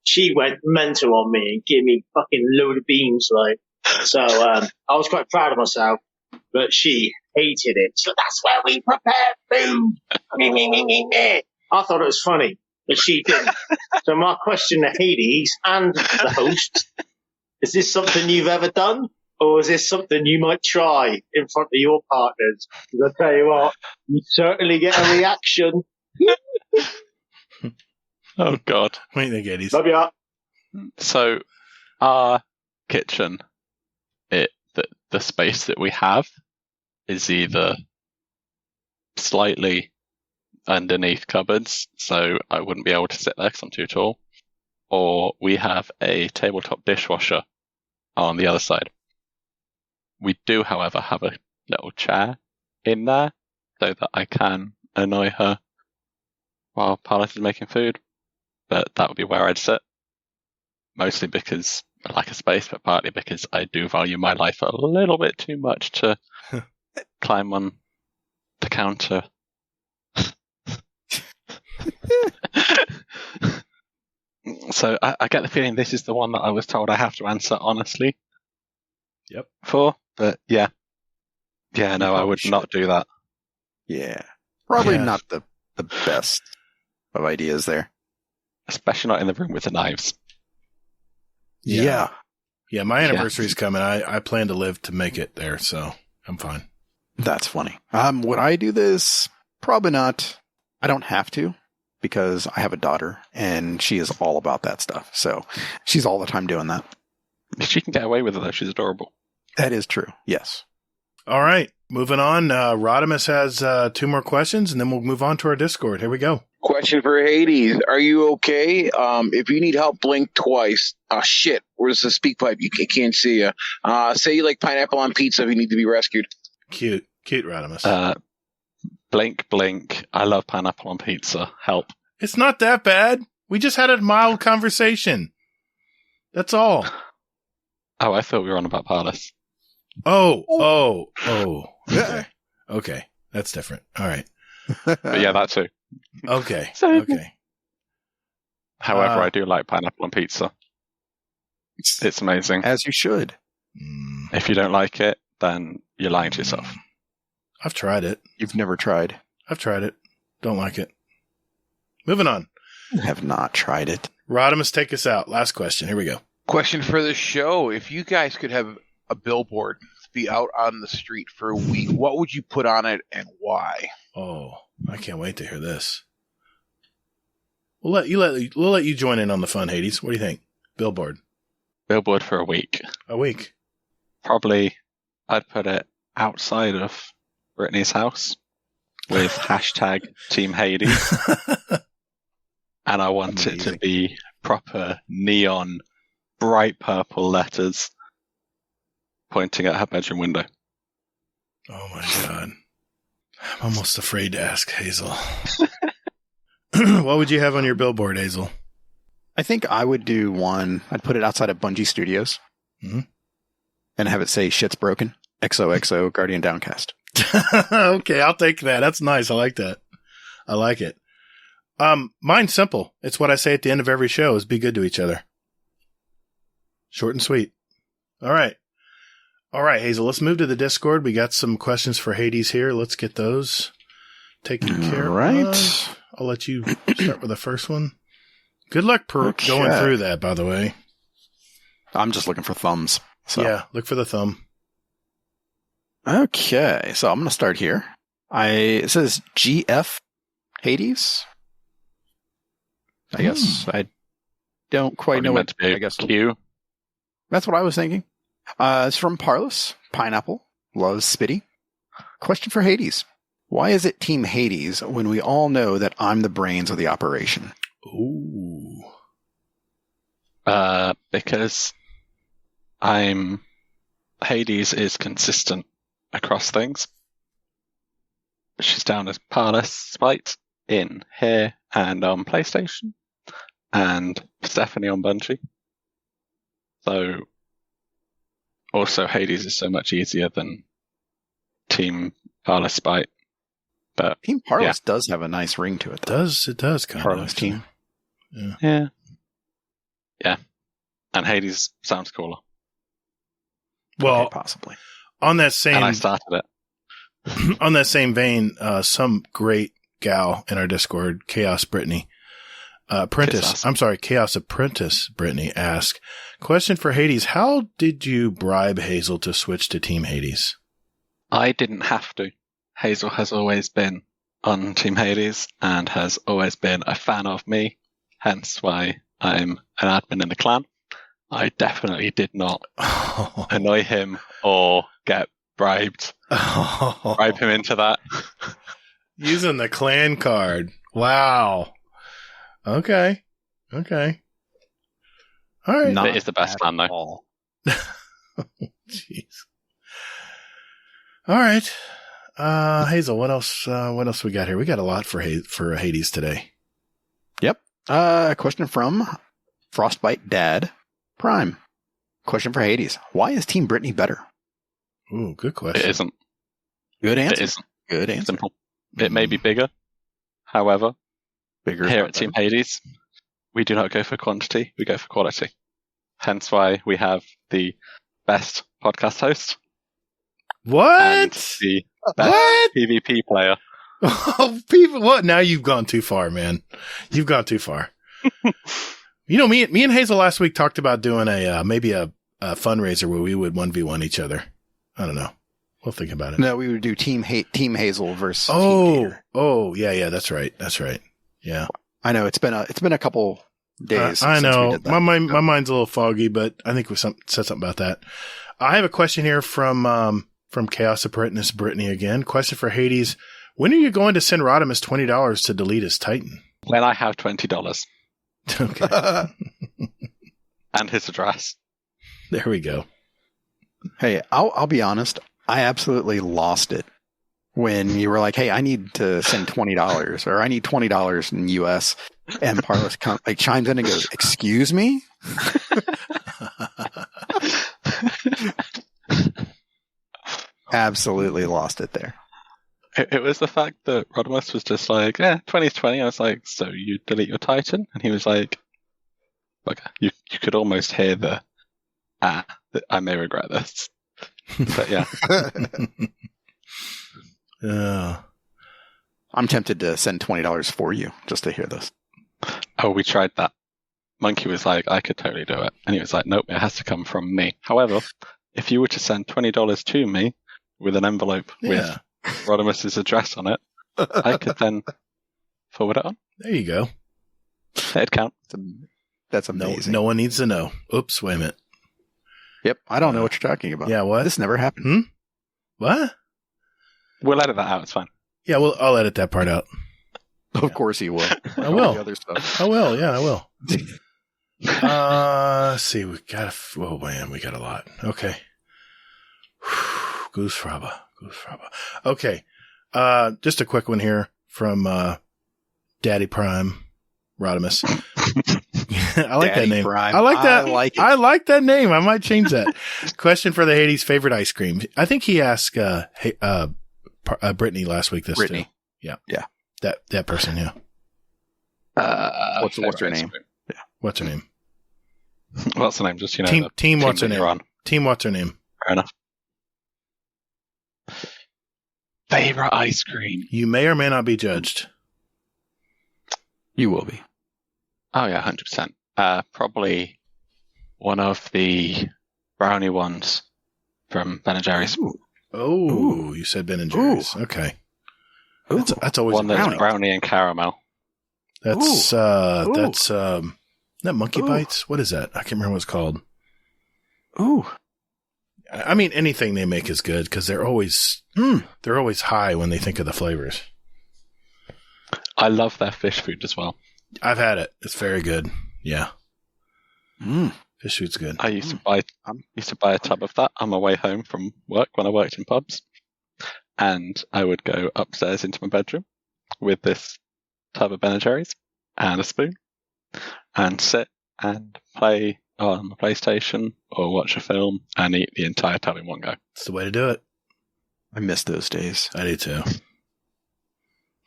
She went mental on me and gave me fucking load of beans, like. So, I was quite proud of myself, but she hated it. So that's where we prepare food. I thought it was funny, but she didn't. So my question to Hades and the host, is this something you've ever done? Or is this something you might try in front of your partners? Because I tell you what, you certainly get a reaction. Oh, God. What do you think, Hades? Love ya. So, our kitchen, the space that we have is either slightly underneath cupboards, so I wouldn't be able to sit there because I'm too tall, or we have a tabletop dishwasher on the other side. We do, however, have a little chair in there so that I can annoy her while Paulette is making food, but that would be where I'd sit. Mostly because like a space, but partly because I do value my life a little bit too much to climb on the counter. So I get the feeling this is the one that I was told I have to answer honestly. Yep. But yeah. Yeah, no, I would not do that. Yeah. Probably Yeah. not the best of ideas there. Especially not in the room with the knives. Yeah. Yeah, my anniversary's coming. I plan to live to make it there, so I'm fine. That's funny. Would I do this? Probably not. I don't have to because I have a daughter and she is all about that stuff. So she's all the time doing that. She can get away with it though. She's adorable. That is true. Yes. All right, moving on. Rodimus has 2 more questions, and then we'll move on to our Discord. Here we go. Question for Hades. Are you okay? If you need help, blink twice. Oh, shit. Where's the speak pipe? You can't see you. Say you like pineapple on pizza if you need to be rescued. Cute Rodimus. Blink, blink. I love pineapple on pizza. Help. It's not that bad. We just had a mild conversation. That's all. Oh, I thought we were on about Parlis. Oh. Okay. That's different. All right. But yeah, that too. Okay. So- Okay. However, I do like pineapple on pizza. It's amazing. As you should. If you don't like it, then you're lying to yourself. I've tried it. You've never tried. I've tried it. Don't like it. Moving on. You have not tried it. Rodimus, take us out. Last question. Here we go. Question for the show. If you guys could have a billboard be out on the street for a week, what would you put on it and why? Oh, I can't wait to hear this. We'll let you join in on the fun, Hades. What do you think? Billboard. Billboard for a week. A week. Probably I'd put it outside of Brittany's house with hashtag Team Hades. And I want it to be proper neon, bright purple letters pointing at her bedroom window. Oh my God. I'm almost afraid to ask Hazel. What would you have on your billboard, Hazel? I think I would do one. I'd put it outside of Bungie Studios and have it say shit's broken. XOXO Guardian Downcast. Okay, I'll take that. That's nice. I like that. I like it. Mine's simple. It's what I say at the end of every show is be good to each other. Short and sweet. All right. All right, Hazel, let's move to the Discord. We got some questions for Hades here. Let's get those taken care of. I'll let you start with the first one. Good luck going through that, by the way. I'm just looking for thumbs. So. Yeah, look for the thumb. Okay, so I'm going to start here. It says GF Hades. I guess I don't quite know what. I guess Q. That's what I was thinking. It's from Parlis. Pineapple loves Spitty. Question for Hades: why is it Team Hades when we all know that I'm the brains of the operation? Ooh. Because Hades is consistent across things. She's down as Parlis Spite in here and on PlayStation, and Stephanie on Bungie. So, also Hades is so much easier than Team Parlis Spite. But Team Parlis does have a nice ring to it, though. It does kind Parlis of. team. Yeah. And Hades sounds cooler. Well, Okay, possibly. On that same, and I started it. On that same vein, some great gal in our Discord, Chaos Brittany, Chaos Apprentice Brittany asked, question for Hades, how did you bribe Hazel to switch to Team Hades? I didn't have to. Hazel has always been on Team Hades and has always been a fan of me, hence why I'm an admin in the clan. I definitely did not annoy him or get bribed. Bribe him into that. Using the clan card. Wow. Okay. All right. It is the best clan, though. Jeez. All right. Hazel, what else we got here? We got a lot for Hades today. Yep. A question from Frostbite Dad Prime. Question for Hades. Why is Team Brittany better? Ooh, good question. It isn't. Good answer. It isn't. Good answer. Simple. It may be bigger. However, Bigger here at Team Hades, we do not go for quantity, we go for quality. Hence why we have the best podcast host and What? the best PvP player. Oh, people! What? Now you've gone too far, man. You've gone too far. Me and Hazel last week talked about doing maybe a fundraiser where we would 1v1 each other. I don't know. We'll think about it. No, we would do Team Hazel versus Team Gatr. Yeah, that's right. Yeah, I know it's been a couple days. I since we know did that. my mind's a little foggy, but I think we said something about that. I have a question here from Chaos Apprentice Brittany again. Question for Hades: when are you going to send Rodimus $20 to delete his Titan? When I have $20 Okay, and his address. there we go. Hey, I'll be honest. I absolutely lost it when you were like, "Hey, I need to send $20 or I need $20 in US," and Parlis chimes in and goes, "Excuse me." Absolutely lost it there. It was the fact that Rodimus was just like, 20 is 20. I was like, so you delete your Titan? And he was like, you could almost hear that I may regret this. But yeah. I'm tempted to send $20 for you just to hear this. Oh, we tried that. Monkey was like, I could totally do it. And he was like, nope, it has to come from me. However, if you were to send $20 to me with an envelope with Rodimus's address on it, I could then forward it on. There you go. It'd count. That's amazing. No one needs to know. Oops, wait a minute. Yep, I don't know what you're talking about. Yeah, what? This never happened. What? We'll edit that out. It's fine. Yeah, I'll edit that part out. Of course you will. I will. The other stuff. I will. Yeah, I will. Let's see. We got a lot. Okay. Goose Fraba. Okay. Just a quick one here from Daddy Prime Rodimus. I like Daddy that name. Prime. I like that. I like that name. I might change that. Question for the Hades favorite ice cream. I think he asked Brittany last week. Brittany. Too. Yeah. That person. Yeah. What's her name? Yeah. What's her name? What's her name? Just team. What's her name? On. Team. What's her name? Fair enough. Favorite ice cream. You may or may not be judged. You will be. Oh yeah, 100%. Probably one of the brownie ones from Ben & Jerry's. Oh, you said Ben & Jerry's. Ooh. Okay. That's always one that's brownie and caramel. That's that Monkey Bites. What is that? I can't remember what it's called. Ooh. I mean, anything they make is good because they're always high when they think of the flavors. I love their fish food as well. I've had it. It's very good. Yeah. Fish food's good. I used to buy a tub of that on my way home from work when I worked in pubs. And I would go upstairs into my bedroom with this tub of Ben & Jerry's and a spoon and sit and play on the PlayStation or watch a film and eat the entire tub in one go. It's the way to do it. I miss those days. I do too.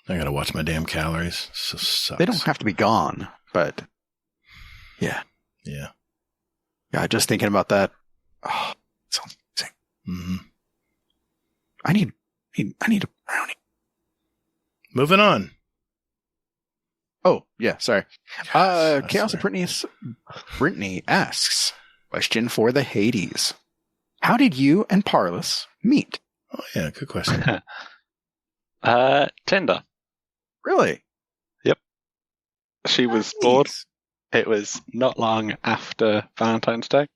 I gotta watch my damn calories. So sucks. They don't have to be gone, but yeah. Yeah, just thinking about that. Oh, it sounds amazing. Mm-hmm. I need a brownie. Moving on. Oh, yeah, sorry. Chaos of Brittany asks, question for the Hades. How did you and Parlis meet? Oh, yeah, good question. Tinder. Really? Yep. She was bored. It was not long after Valentine's Day.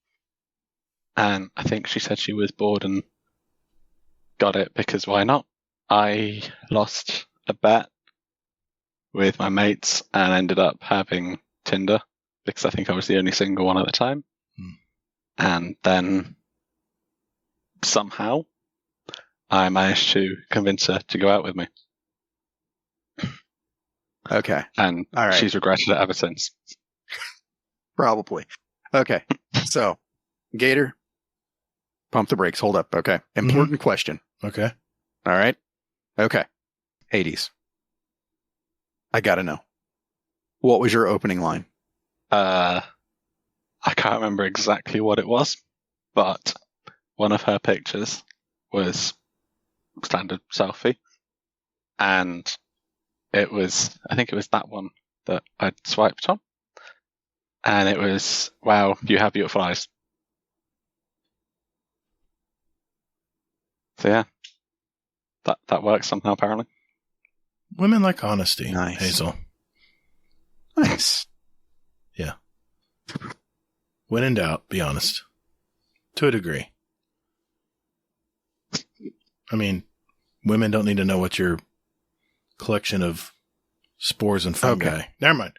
And I think she said she was bored and got it because why not? I lost a bet with my mates and ended up having Tinder because I think I was the only single one at the time. And then somehow I managed to convince her to go out with me. Okay. And all right. She's regretted it ever since. Probably. Okay. So Gatr, pump the brakes. Hold up. Okay. Important question. Okay. All right. Okay. Hades. I gotta know. What was your opening line? I can't remember exactly what it was, but one of her pictures was standard selfie, and I think it was that one that I'd swiped on, and it was, wow, you have beautiful eyes. So yeah, that works somehow apparently. Women like honesty, Nice. Hazel. Nice. Yeah. When in doubt, be honest. To a degree. I mean, women don't need to know what your collection of spores and fungi. Okay. Never mind.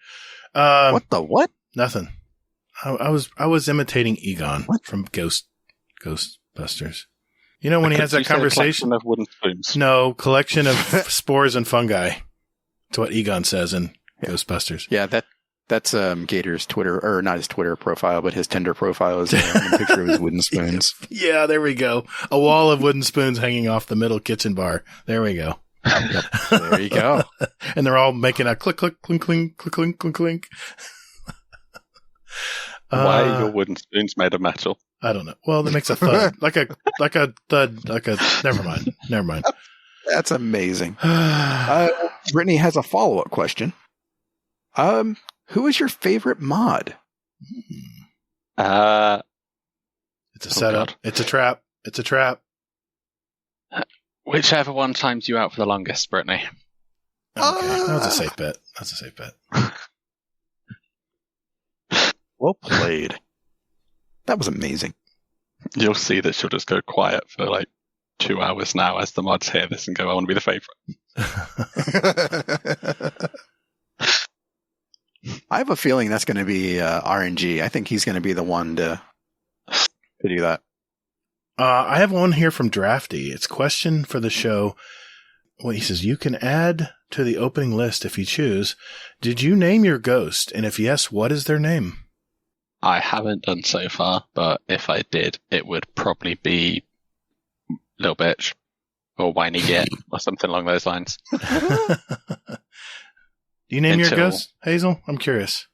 What the what? Nothing. I was imitating Egon from Ghostbusters. You know when he has that conversation of wooden spoons. No, collection of spores and fungi. It's what Egon says in Ghostbusters. Yeah, that's Gator's Twitter, or not his Twitter profile, but his Tinder profile is a picture of his wooden spoons. Yeah, there we go. A wall of wooden spoons hanging off the middle kitchen bar. There we go. Yep. There you go. And they're all making a click, click, clink, clink, click, clink, clink, clink. Why are your wooden spoons made of metal? I don't know. Well, that makes a thud, like a thud, never mind. That's amazing. Brittany has a follow-up question. Who is your favorite mod? It's a setup. God. It's a trap. It's a trap. Whichever one times you out for the longest, Brittany. Okay, that was a safe bet. Well played. That was amazing. You'll see that she'll just go quiet for like 2 hours now as the mods hear this and go, I want to be the favourite. I have a feeling that's going to be RNG. I think he's going to be the one to do that. I have one here from Drafty. It's question for the show. Well, he says, you can add to the opening list if you choose. Did you name your ghost? And if yes, what is their name? I haven't done so far, but if I did, it would probably be Little Bitch or Whiny Git or something along those lines. Do you name your ghost, Hazel? I'm curious.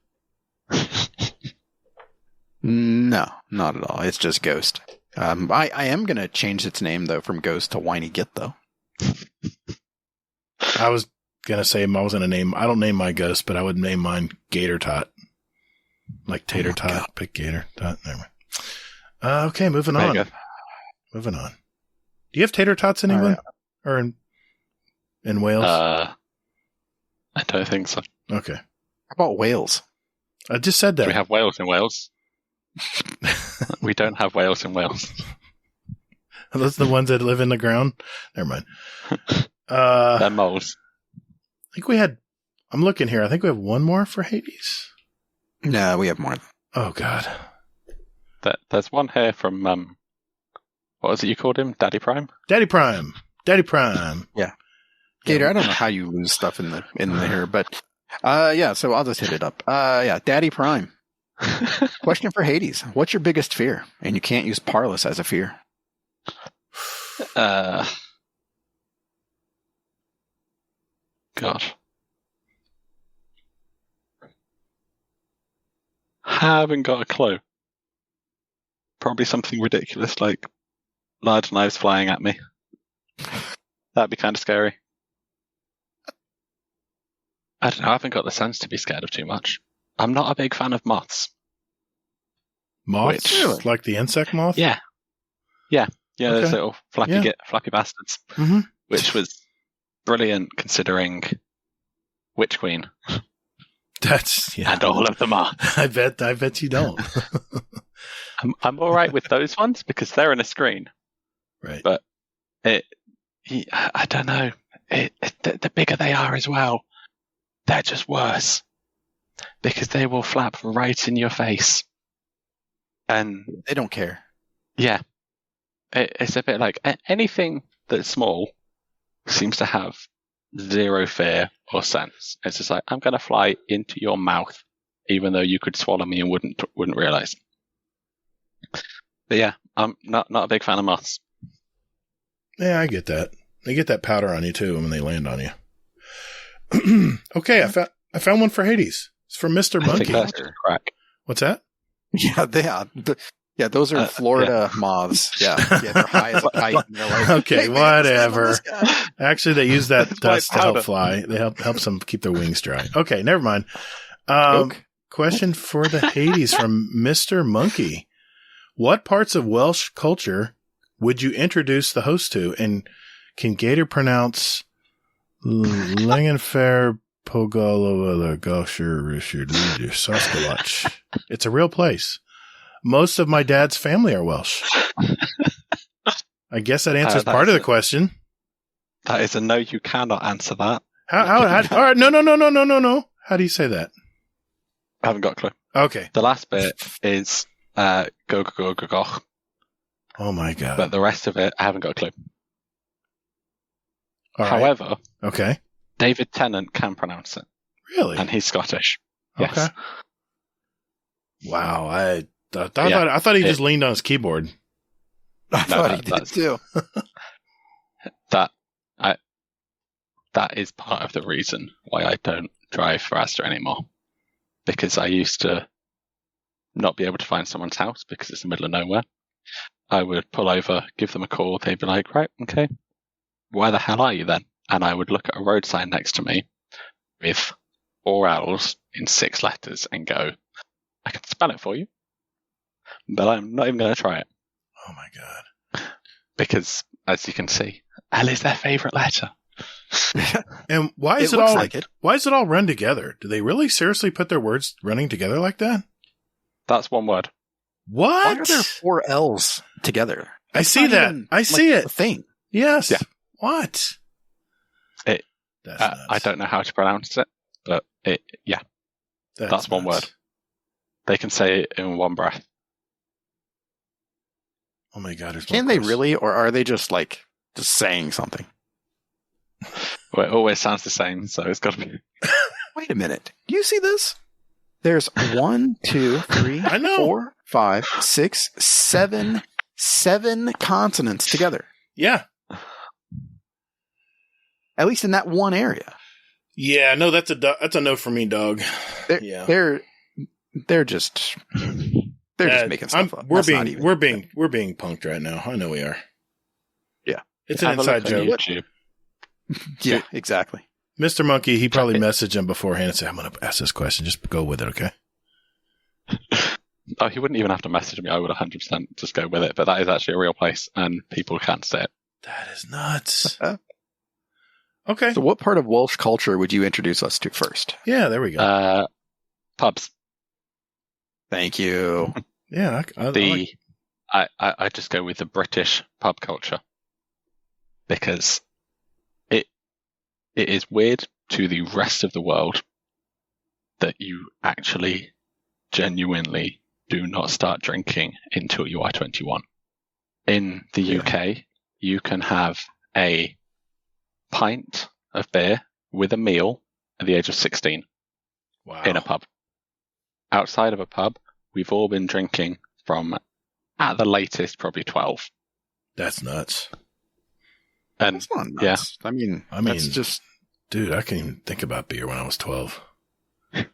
No, not at all. It's just Ghost. I am going to change its name, though, from Ghost to Whiny Git, though. I was going to say I don't name my ghost, but I would name mine Gator Tot. Like Tater Tot, God. pick Gator Tot. Never mind. Okay, moving There on. you go. Moving on. Do you have tater tots in England? Or in Wales? I don't think so. Okay. How about Wales? I just said that. Do we have whales in Wales? We don't have whales in Wales. Are those the ones that live in the ground? Never mind. They're moles. I think we had... I'm looking here. I think we have one more for Hades. No, we have more. Oh, God. There's one here from, what was it you called him? Daddy Prime? Daddy Prime. Yeah. Gator, I don't know how you lose stuff in here, but yeah, so I'll just hit it up. Yeah, Daddy Prime. Question for Hades. What's your biggest fear? And you can't use Parlous as a fear. God. Haven't got a clue. Probably something ridiculous like large knives flying at me. That'd be kind of scary. I don't know. I haven't got the sense to be scared of too much. I'm not a big fan of moths. Moths? Really? Like the insect moth? Yeah. Yeah, Okay. those little flappy bastards. Mm-hmm. Which was brilliant considering Witch Queen. And all of them are. I bet you don't. I'm all right with those ones because they're in a screen. Right. But I don't know. The bigger they are as well, they're just worse because they will flap right in your face. And they don't care. Yeah. It's a bit like anything that's small seems to have zero fear or sense. It's just like, I'm going to fly into your mouth, even though you could swallow me and wouldn't realize. But yeah, I'm not a big fan of moths. Yeah, I get that. They get that powder on you too when they land on you. Okay, I found one for Hades. It's from Mr. I Monkey. think that's just crack. What's that? Yeah, those are Florida moths. Yeah, they're high as a kite. And they're like, Okay, "Hey, man, whatever. stand on this guy." Actually, they use that It's dust to white help powder. fly. They helps them keep their wings dry. Okay, never mind. Coke? Question for the Hades from Mr. Monkey. What parts of Welsh culture would you introduce the host to? And can Gatr pronounce Langenfair Pogolo Gosher Richard Sasquatch? It's a real place. Most of my dad's family are Welsh. I guess that answers part of the question. That is a no, you cannot answer that. How all right, no. How do you say that? I haven't got a clue. Okay. The last bit is go, go, go, go, go. Oh my God. But the rest of it, I haven't got a clue. All right. However, Okay. David Tennant can pronounce it. Really? And he's Scottish. Yes. Okay. Wow. I thought he just leaned on his keyboard. I thought he that's- did too. That is part of the reason why I don't drive for Asda anymore. Because I used to not be able to find someone's house because it's in the middle of nowhere. I would pull over, give them a call. They'd be like, right, okay. Where the hell are you then? And I would look at a road sign next to me with 4 L's in 6 letters and go, I can spell it for you, but I'm not even going to try it. Oh my God. Because, as you can see, L is their favourite letter. And why is it looks all like it. Why is it all run together? Do they really seriously put their words running together like that? That's one word. What? Why are there 4 L's together? I That's see not that. even, I see a it. thing. Yes. Yeah. What? It- That's nuts. I don't know how to pronounce it, but that's one nuts. word. They can say it in one breath. Oh my God. There's more Can they questions. really, or are they just saying something? Well, it always sounds the same, so it's got to be. Wait a minute. Do you see this? There's 1, 2, 3, I know. 4, 5, 6, 7 consonants together. Yeah. At least in that one area. Yeah. No, that's a no for me, dog. They're, Yeah. they're just making stuff up. We're That's not even- being punked right now. I know we are. Yeah. It's an Have a look inside on joke. YouTube. Yeah, exactly. Mr. Monkey, he probably messaged him beforehand and said, I'm going to ask this question. Just go with it, okay? Oh, he wouldn't even have to message me. I would 100% just go with it. But that is actually a real place, and people can't say it. That is nuts. Okay. So what part of Welsh culture would you introduce us to first? Yeah, there we go. Pubs. Thank you. Yeah, I just go with the British pub culture because it is weird to the rest of the world that you actually genuinely do not start drinking until you are 21. In the UK, you can have a pint of beer with a meal at the age of 16 wow. in a pub. Outside of a pub, we've all been drinking from, at the latest, probably 12. That's nuts. And That's not nuts. I mean, that's just... Dude, I can't even think about beer when I was 12. and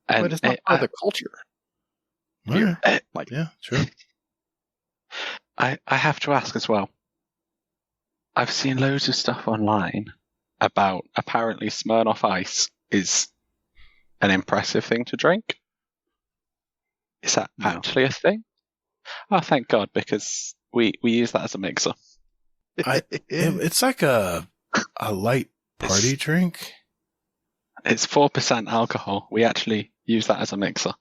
but it's not part of the culture. Yeah, Like, yeah, true. I have to ask as well. I've seen loads of stuff online about apparently Smirnoff Ice is an impressive thing to drink. Is that actually a thing? Oh, thank God, because we use that as a mixer. It's like a light party drink. It's 4% alcohol. We actually use that as a mixer.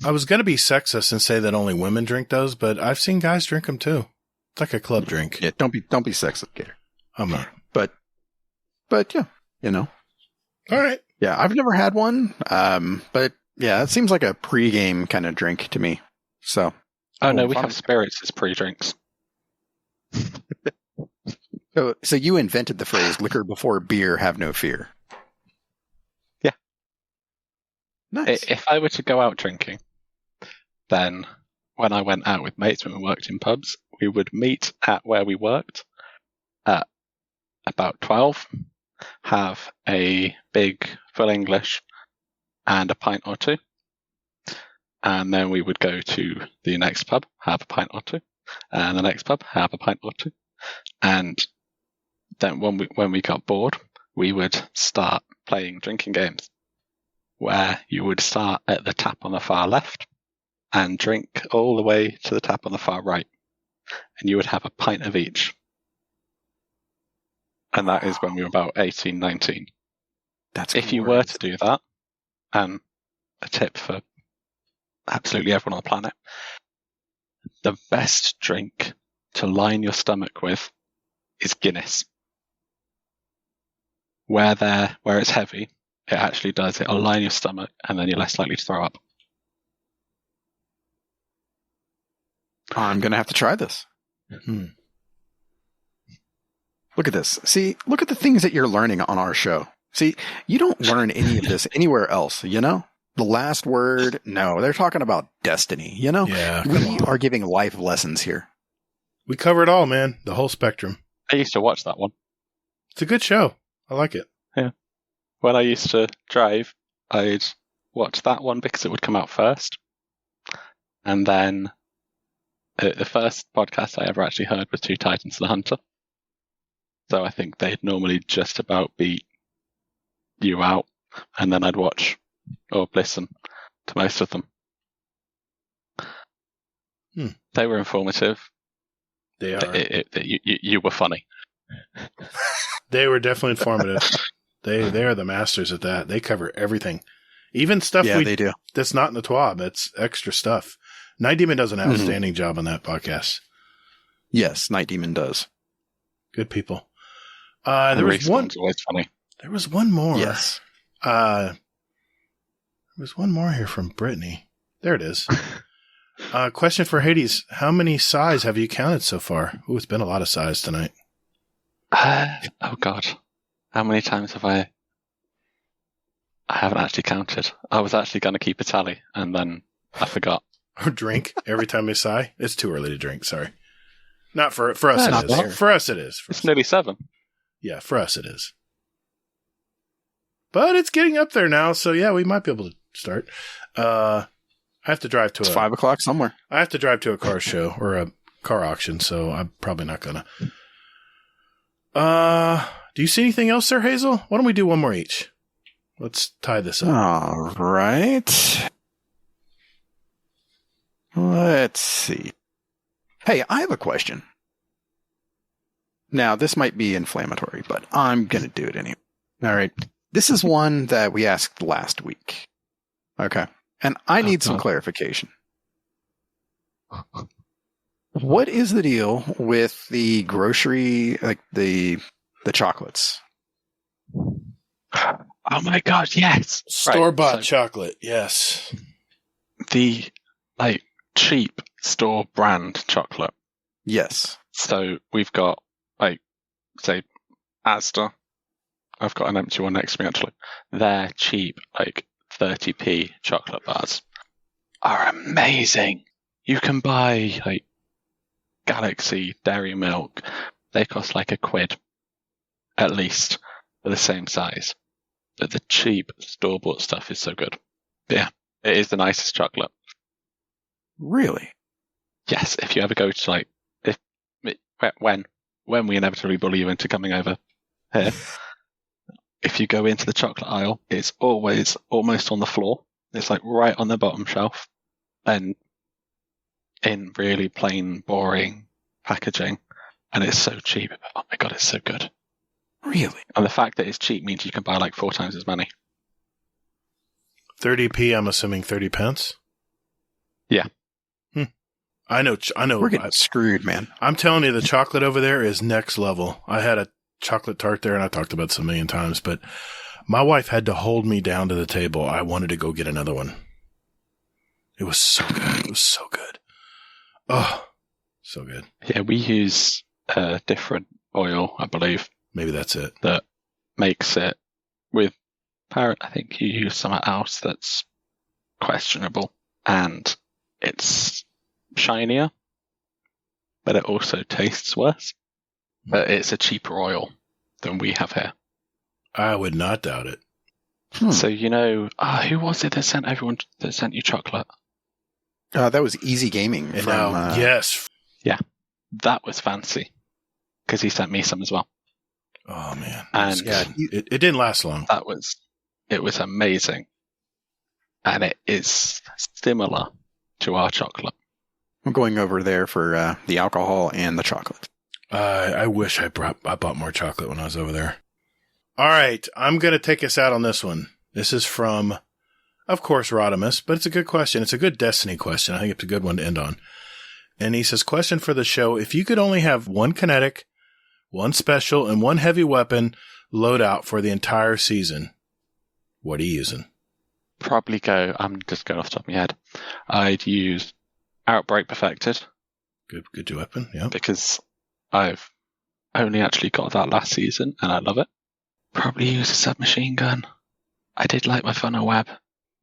I was going to be sexist and say that only women drink those, but I've seen guys drink them too. It's like a club drink. Yeah, don't be sexist, Gatr. I'm not. But yeah, you know. All right. Yeah, I've never had one. But yeah, it seems like a pre-game kind of drink to me. So. Oh no, we fun. have spirits as pre-drinks. So you invented the phrase "liquor before beer, have no fear." Yeah. Nice. If I were to go out drinking, then when I went out with mates when we worked in pubs, we would meet at where we worked at about 12, have a big full English and a pint or two. And then we would go to the next pub, have a pint or two, and the next pub, have a pint or two. And then when we got bored, we would start playing drinking games, where you would start at the tap on the far left and drink all the way to the tap on the far right. And you would have a pint of each. And that is when we were about 18, 19. That's if you were to do that, and a tip for absolutely everyone on the planet, the best drink to line your stomach with is Guinness. Where it's heavy, it actually does. It'll line your stomach, and then you're less likely to throw up. I'm going to have to try this. Look at this. See, look at the things that you're learning on our show. See, you don't learn any of this anywhere else, you know? The last word, no. They're talking about Destiny, you know? Yeah. We are giving life lessons here. We cover it all, man. The whole spectrum. I used to watch that one. It's a good show. I like it. Yeah. When I used to drive, I'd watch that one because it would come out first. And then the first podcast I ever actually heard was Two Titans and a Hunter. So I think they'd normally just about beat you out. And then I'd watch or listen to most of them. They were informative. They are. You were funny. They were definitely informative. They are the masters at that. They cover everything. Even stuff they do. That's not in the TWAB. It's extra stuff. Night Demon does an outstanding job on that podcast. Yes, Night Demon does. Good people. There was one. Always funny. There was one more. Yes. There was one more here from Brittany. There it is. Question for Hades. How many sighs have you counted so far? Ooh, it's been a lot of sighs tonight. Oh, God. How many times have I haven't actually counted. I was actually going to keep a tally, and then I forgot. Or drink every time you sigh? It's too early to drink, sorry. Not for us Not it is. fair. For us it is. It's nearly 7. Yeah, for us it is. But it's getting up there now, so yeah, we might be able to start. I have to drive to It's 5 o'clock somewhere. I have to drive to a car show or a car auction, so I'm probably not gonna. Do you see anything else there, Hazel? Why don't we do one more each? Let's tie this up. All right. Let's see. Hey, I have a question. Now, this might be inflammatory, but I'm going to do it anyway. All right. This is one that we asked last week. Okay. And I need some clarification. What is the deal with the grocery, like the chocolates? Oh my God, yes. Store-bought Right, chocolate, yes. The, cheap store brand chocolate. Yes. So we've got, say, Asda. I've got an empty one next to me, actually. They're cheap, 30p chocolate bars are amazing. You can buy, Galaxy Dairy Milk. They cost £1 at least for the same size. But the cheap store-bought stuff is so good. But yeah, it is the nicest chocolate. Really? Yes, if you ever go to when we inevitably bully you into coming over here, if you go into the chocolate aisle, it's always almost on the floor. It's right on the bottom shelf, and in really plain, boring packaging, and it's so cheap. Oh my God, it's so good. Really? And the fact that it's cheap means you can buy 4 times as many. 30p, I'm assuming 30 pence? Yeah. I know. We're getting screwed, man. I'm telling you, the chocolate over there is next level. I had a chocolate tart there, and I talked about this a million times, but my wife had to hold me down to the table. I wanted to go get another one. It was so good. It was so good. Oh, so good. Yeah, we use a different oil, I believe. Maybe that's it. That makes it with Parrot. I think you use something else that's questionable, and it's shinier, but it also tastes worse. But it's a cheaper oil than we have here. I would not doubt it. So who was it that sent you chocolate? That was Easy Gaming. And from, now, yes. Yeah, that was fancy because he sent me some as well. Oh man, and it didn't last long. It was amazing, and it is similar to our chocolate. I'm going over there for the alcohol and the chocolate. I wish I bought more chocolate when I was over there. All right, I'm going to take us out on this one. This is from, of course, Rodimus, but it's a good question. It's a good Destiny question. I think it's a good one to end on. And he says, question for the show. If you could only have one kinetic, one special, and one heavy weapon loadout for the entire season, what are you using? Probably I'm just going off the top of my head. I'd use Outbreak Perfected. Good weapon, yeah. Because I've only actually got that last season, and I love it. Probably use a submachine gun. I did like my funnel web.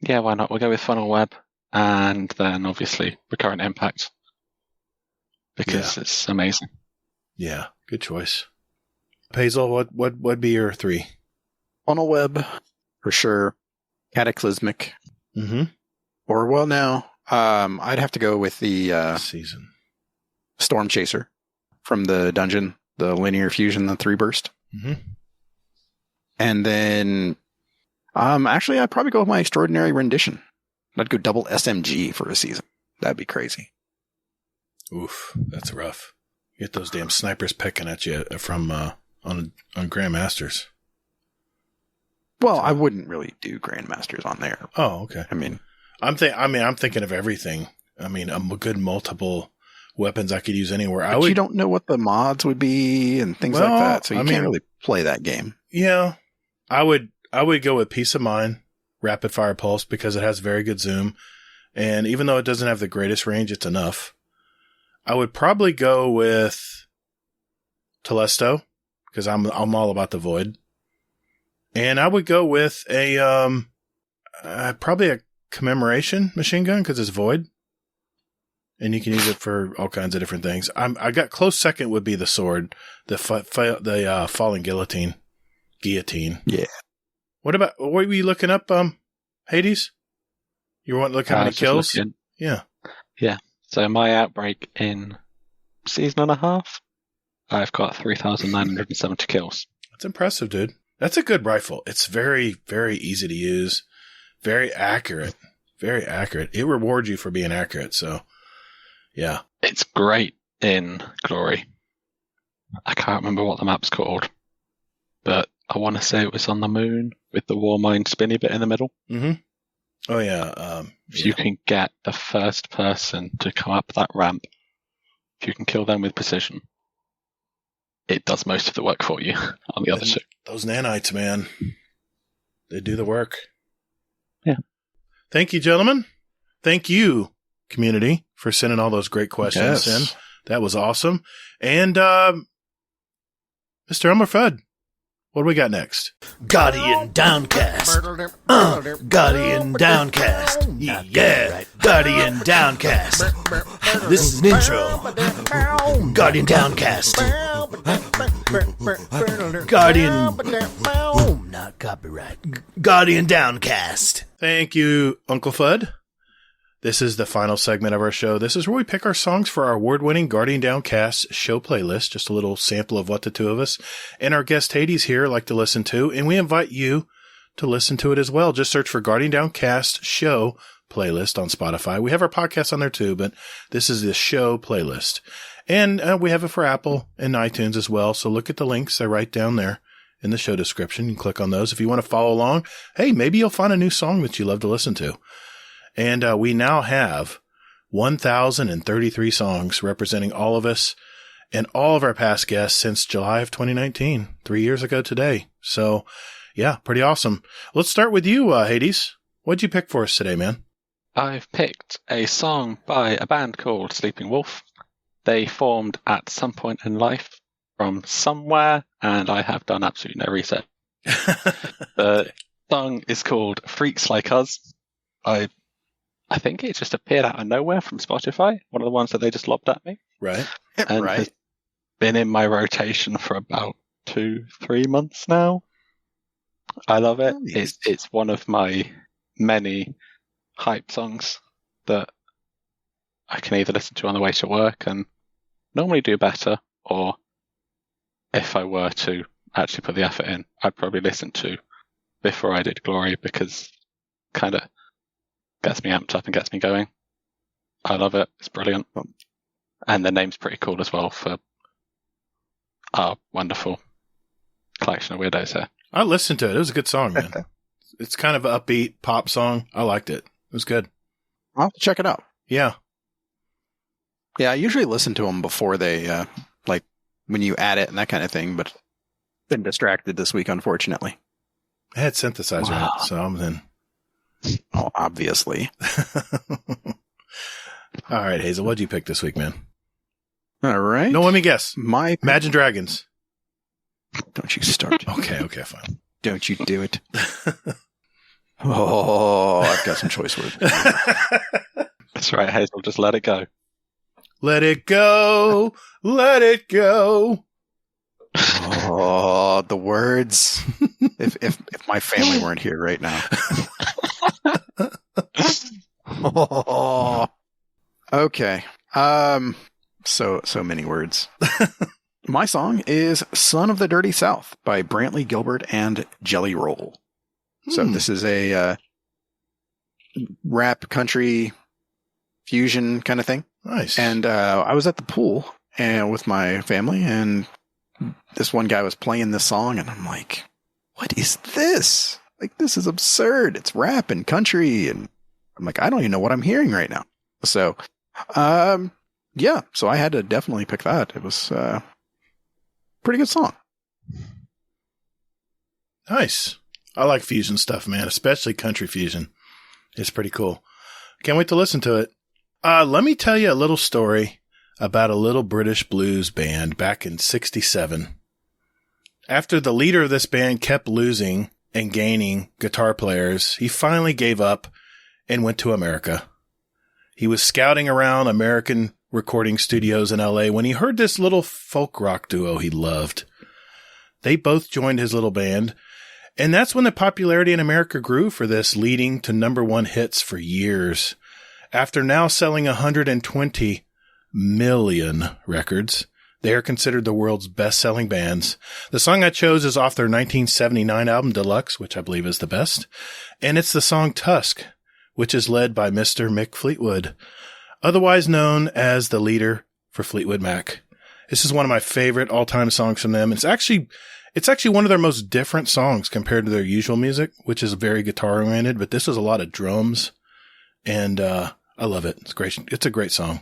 Yeah, why not? We'll go with funnel web, and then obviously recurrent impact. Because it's amazing. Yeah, good choice. Hazel, what would be your 3? Funnel web, for sure. Cataclysmic. Mm-hmm. Or, well, now, I'd have to go with the season Storm Chaser from the dungeon, the linear fusion, the 3 burst. Mm-hmm. And then, actually, I'd probably go with my Extraordinary Rendition. I'd go double SMG for a season. That'd be crazy. Oof, that's rough. You get those damn snipers pecking at you from on Grandmasters. Well, I wouldn't really do Grandmasters on there. Oh, okay. I mean, I'm thinking of everything. I mean, a good multiple weapons I could use anywhere. You don't know what the mods would be and things like that, so you can't really play that game. Yeah, I would go with Peace of Mind, Rapid Fire Pulse, because it has very good zoom, and even though it doesn't have the greatest range, it's enough. I would probably go with Telesto, because I'm all about the Void. And I would go with probably a Commemoration machine gun, because it's Void. And you can use it for all kinds of different things. I got close second would be the sword, the falling guillotine. Yeah. What were you looking up, Hades? You want to look how many kills? Yeah. Yeah. So my outbreak in season and a half, I've got 3,970 kills. That's impressive, dude. That's a good rifle. It's very, very easy to use. Very accurate. Very accurate. It rewards you for being accurate, so yeah. It's great in Glory. I can't remember what the map's called, but I want to say it was on the moon with the Warmind spinny bit in the middle. Mm-hmm. Oh, yeah. If you can get the first person to come up that ramp, if you can kill them with precision, it does most of the work for you on the other two. Those nanites, man. They do the work. Yeah. Thank you, gentlemen. Thank you, community, for sending all those great questions in. That was awesome. And Mr. Elmer Fudd, what do we got next? Guardian Downcast. Guardian Downcast. Yeah. Guardian Downcast. This is an intro. Guardian Downcast. Guardian. Not copyright. Guardian Downcast. Thank you, Uncle Fudd. This is the final segment of our show. This is where we pick our songs for our award-winning Guardian Downcast show playlist. Just a little sample of what the two of us and our guest Hades here like to listen to, and we invite you to listen to it as well. Just search for Guardian Downcast show playlist on Spotify. We have our podcast on there too, but this is the show playlist. And we have it for Apple and iTunes as well, so look at the links I write down there in the show description. You can click on those if you want to follow along. Hey, maybe you'll find a new song that you love to listen to. And we now have 1,033 songs representing all of us and all of our past guests since July of 2019, 3 years ago today. So, yeah, pretty awesome. Let's start with you, Hades. What'd you pick for us today, man? I've picked a song by a band called Sleeping Wolf. They formed at some point in life from somewhere, and I have done absolutely no research. The song is called Freaks Like Us. I I think it just appeared out of nowhere from Spotify. One of the ones that they just lobbed at me. Right. And has been in my rotation for about 2-3 months now. I love it. Nice. It's one of my many hype songs that I can either listen to on the way to work and normally do better, or if I were to actually put the effort in, I'd probably listen to before I did Glory, because kind of gets me amped up and gets me going. I love it. It's brilliant. And the name's pretty cool as well for our wonderful collection of weirdos here. I listened to it. It was a good song, man. It's kind of an upbeat pop song. I liked it. It was good. I'll have to check it out. Yeah. Yeah, I usually listen to them before they, like, when you add it and that kind of thing, but been distracted this week, unfortunately. I had synthesizer in it, so I'm in. Oh, obviously. All right, Hazel, what'd you pick this week, man? All right. No, let me guess. My Imagine Dragons. Don't you start. Okay, fine. Don't you do it. Oh, I've got some choice words. That's right, Hazel. Just let it go. Let it go. Let it go. Oh, the words. If my family weren't here right now. Oh. Okay. So many words. My song is Son of the Dirty South by Brantley Gilbert and Jelly Roll. So this is a rap country fusion kind of thing. Nice. And I was at the pool and with my family, and this one guy was playing this song, and I'm like, what is this? Like, this is absurd. It's rap and country. And I'm like, I don't even know what I'm hearing right now. So, yeah. So I had to definitely pick that. It was pretty good song. Nice. I like fusion stuff, man, especially country fusion. It's pretty cool. Can't wait to listen to it. Let me tell you a little story about a little British blues band back in '67. After the leader of this band kept losing and gaining guitar players, he finally gave up and went to America. He was scouting around American recording studios in LA when he heard this little folk rock duo he loved. They both joined his little band, and that's when the popularity in America grew for this, leading to #1 hits for years. After now selling 120 million records, they are considered the world's best-selling bands. The song I chose is off their 1979 album Deluxe, which I believe is the best, and it's the song Tusk, which is led by Mr. Mick Fleetwood, otherwise known as the leader for Fleetwood Mac. This is one of my favorite all-time songs from them. It's actually one of their most different songs compared to their usual music, which is very guitar-oriented, but this is a lot of drums, and I love it. It's great. It's a great song.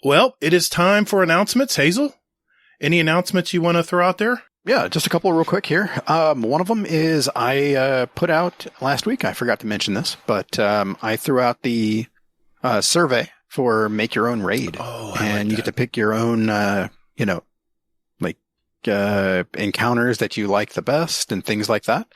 Well, it is time for announcements. Hazel, any announcements you want to throw out there? Yeah, just a couple real quick here. One of them is I put out last week. I forgot to mention this, but I threw out the survey for Make Your Own Raid. Oh, and you get to pick your own, encounters that you like the best and things like that.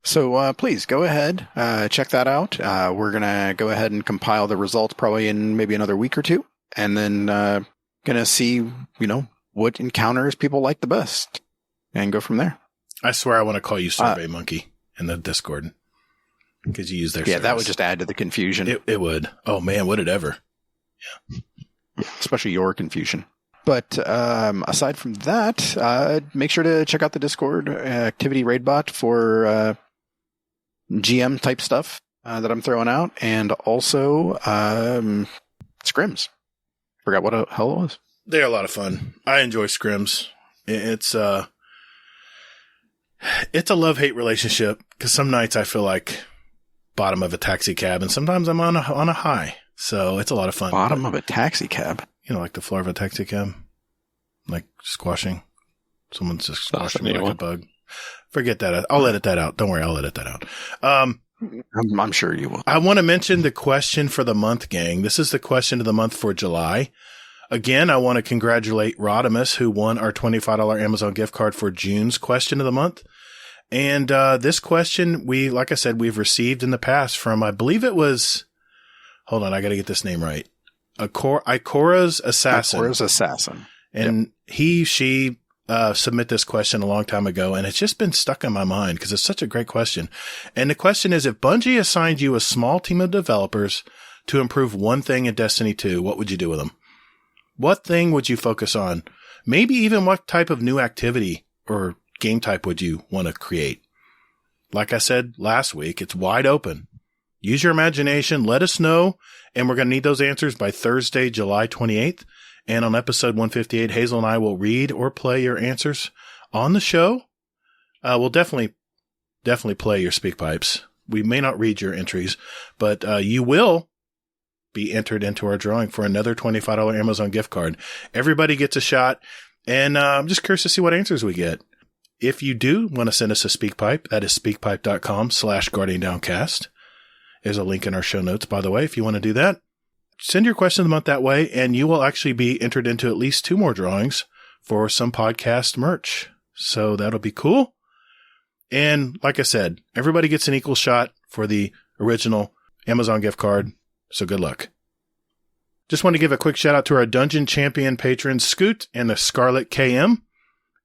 So please go ahead, check that out. We're going to go ahead and compile the results probably in maybe another week or two. And then going to see, what encounters people like the best and go from there. I swear I want to call you Survey Monkey in the Discord because you use their service. That would just add to the confusion. It would. Oh, man, would it ever? Yeah. Especially your confusion. But aside from that, make sure to check out the Discord activity raid bot for GM type stuff that I'm throwing out, and also scrims. Forgot what the hell it was. They're a lot of fun. I enjoy scrims. It's a love-hate relationship because some nights I feel like bottom of a taxi cab, and sometimes I'm on a high. So it's a lot of fun. Bottom of a taxi cab? Like the floor of a taxi cab. Like squashing. Someone's just squashing me like a bug. Forget that. I'll edit that out. Don't worry, I'll edit that out. I'm sure you will. I want to mention the question for the month, gang. This is the question of the month for July. Again, I want to congratulate Rodimus, who won our $25 Amazon gift card for June's question of the month. And this question, like I said, we've received in the past from, I believe it was hold on, I got to get this name right. Ikora's Assassin. Ikora's Assassin. And she submit this question a long time ago, and it's just been stuck in my mind because it's such a great question. And the question is, if Bungie assigned you a small team of developers to improve one thing in Destiny 2, what would you do with them? What thing would you focus on? Maybe even what type of new activity or game type would you want to create? Like I said last week, it's wide open. Use your imagination. Let us know. And we're going to need those answers by Thursday, July 28th. And on episode 158, Hazel and I will read or play your answers on the show. We'll definitely play your speak pipes. We may not read your entries, but you will be entered into our drawing for another $25 Amazon gift card. Everybody gets a shot, and I'm just curious to see what answers we get. If you do want to send us a speak pipe, that is speakpipe.com/GuardianDowncast. There's a link in our show notes, by the way, if you want to do that. Send your question of the month that way, and you will actually be entered into at least 2 more drawings for some podcast merch. So that'll be cool. And like I said, everybody gets an equal shot for the original Amazon gift card. So good luck. Just want to give a quick shout out to our Dungeon Champion patrons, Scoot and the Scarlet KM,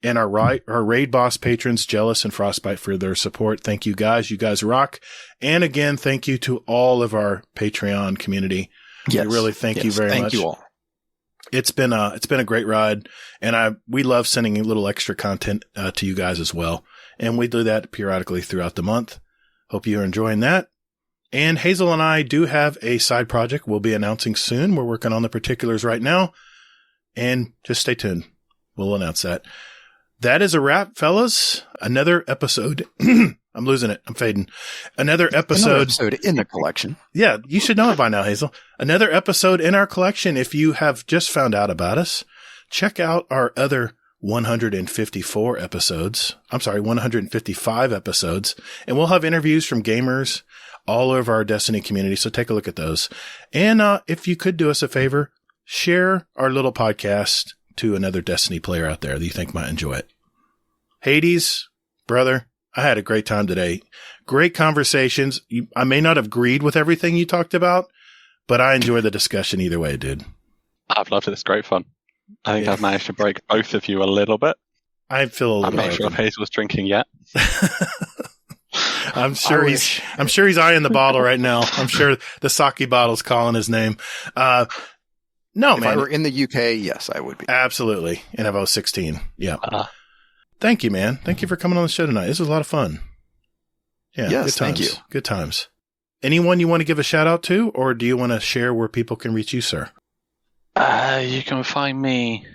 and our Raid Boss patrons, Jealous and Frostbite, for their support. Thank you guys. You guys rock. And again, thank you to all of our Patreon community. Yes. We really thank you very much. Thank you all. It's been a great ride, and we love sending a little extra content to you guys as well. And we do that periodically throughout the month. Hope you're enjoying that. And Hazel and I do have a side project we'll be announcing soon. We're working on the particulars right now, and just stay tuned. We'll announce that. That is a wrap, fellas. Another episode. I'm losing it. I'm fading. Another episode in the collection. Yeah, you should know it by now, Hazel. Another episode in our collection. If you have just found out about us, check out our other 155 episodes, and we'll have interviews from gamers all over our Destiny community. So take a look at those. And if you could do us a favor, share our little podcast to another Destiny player out there that you think might enjoy it. Hades, brother, I had a great time today. Great conversations. I may not have agreed with everything you talked about, but I enjoyed the discussion either way, dude. I've loved it. It's great fun. I think I've managed to break both of you a little bit. I feel a little bit. I'm not sure if Hazel's drinking yet. I'm sure he's eyeing the bottle right now. I'm sure the sake bottle's calling his name. No, if man. I were in the UK, yes, I would be. Absolutely. And if I was 16. Yeah. Thank you, man. Thank you for coming on the show tonight. This was a lot of fun. Yeah. Yes, good times. thank you. Good times. Anyone you want to give a shout out to, or do you want to share where people can reach you, sir? You can find me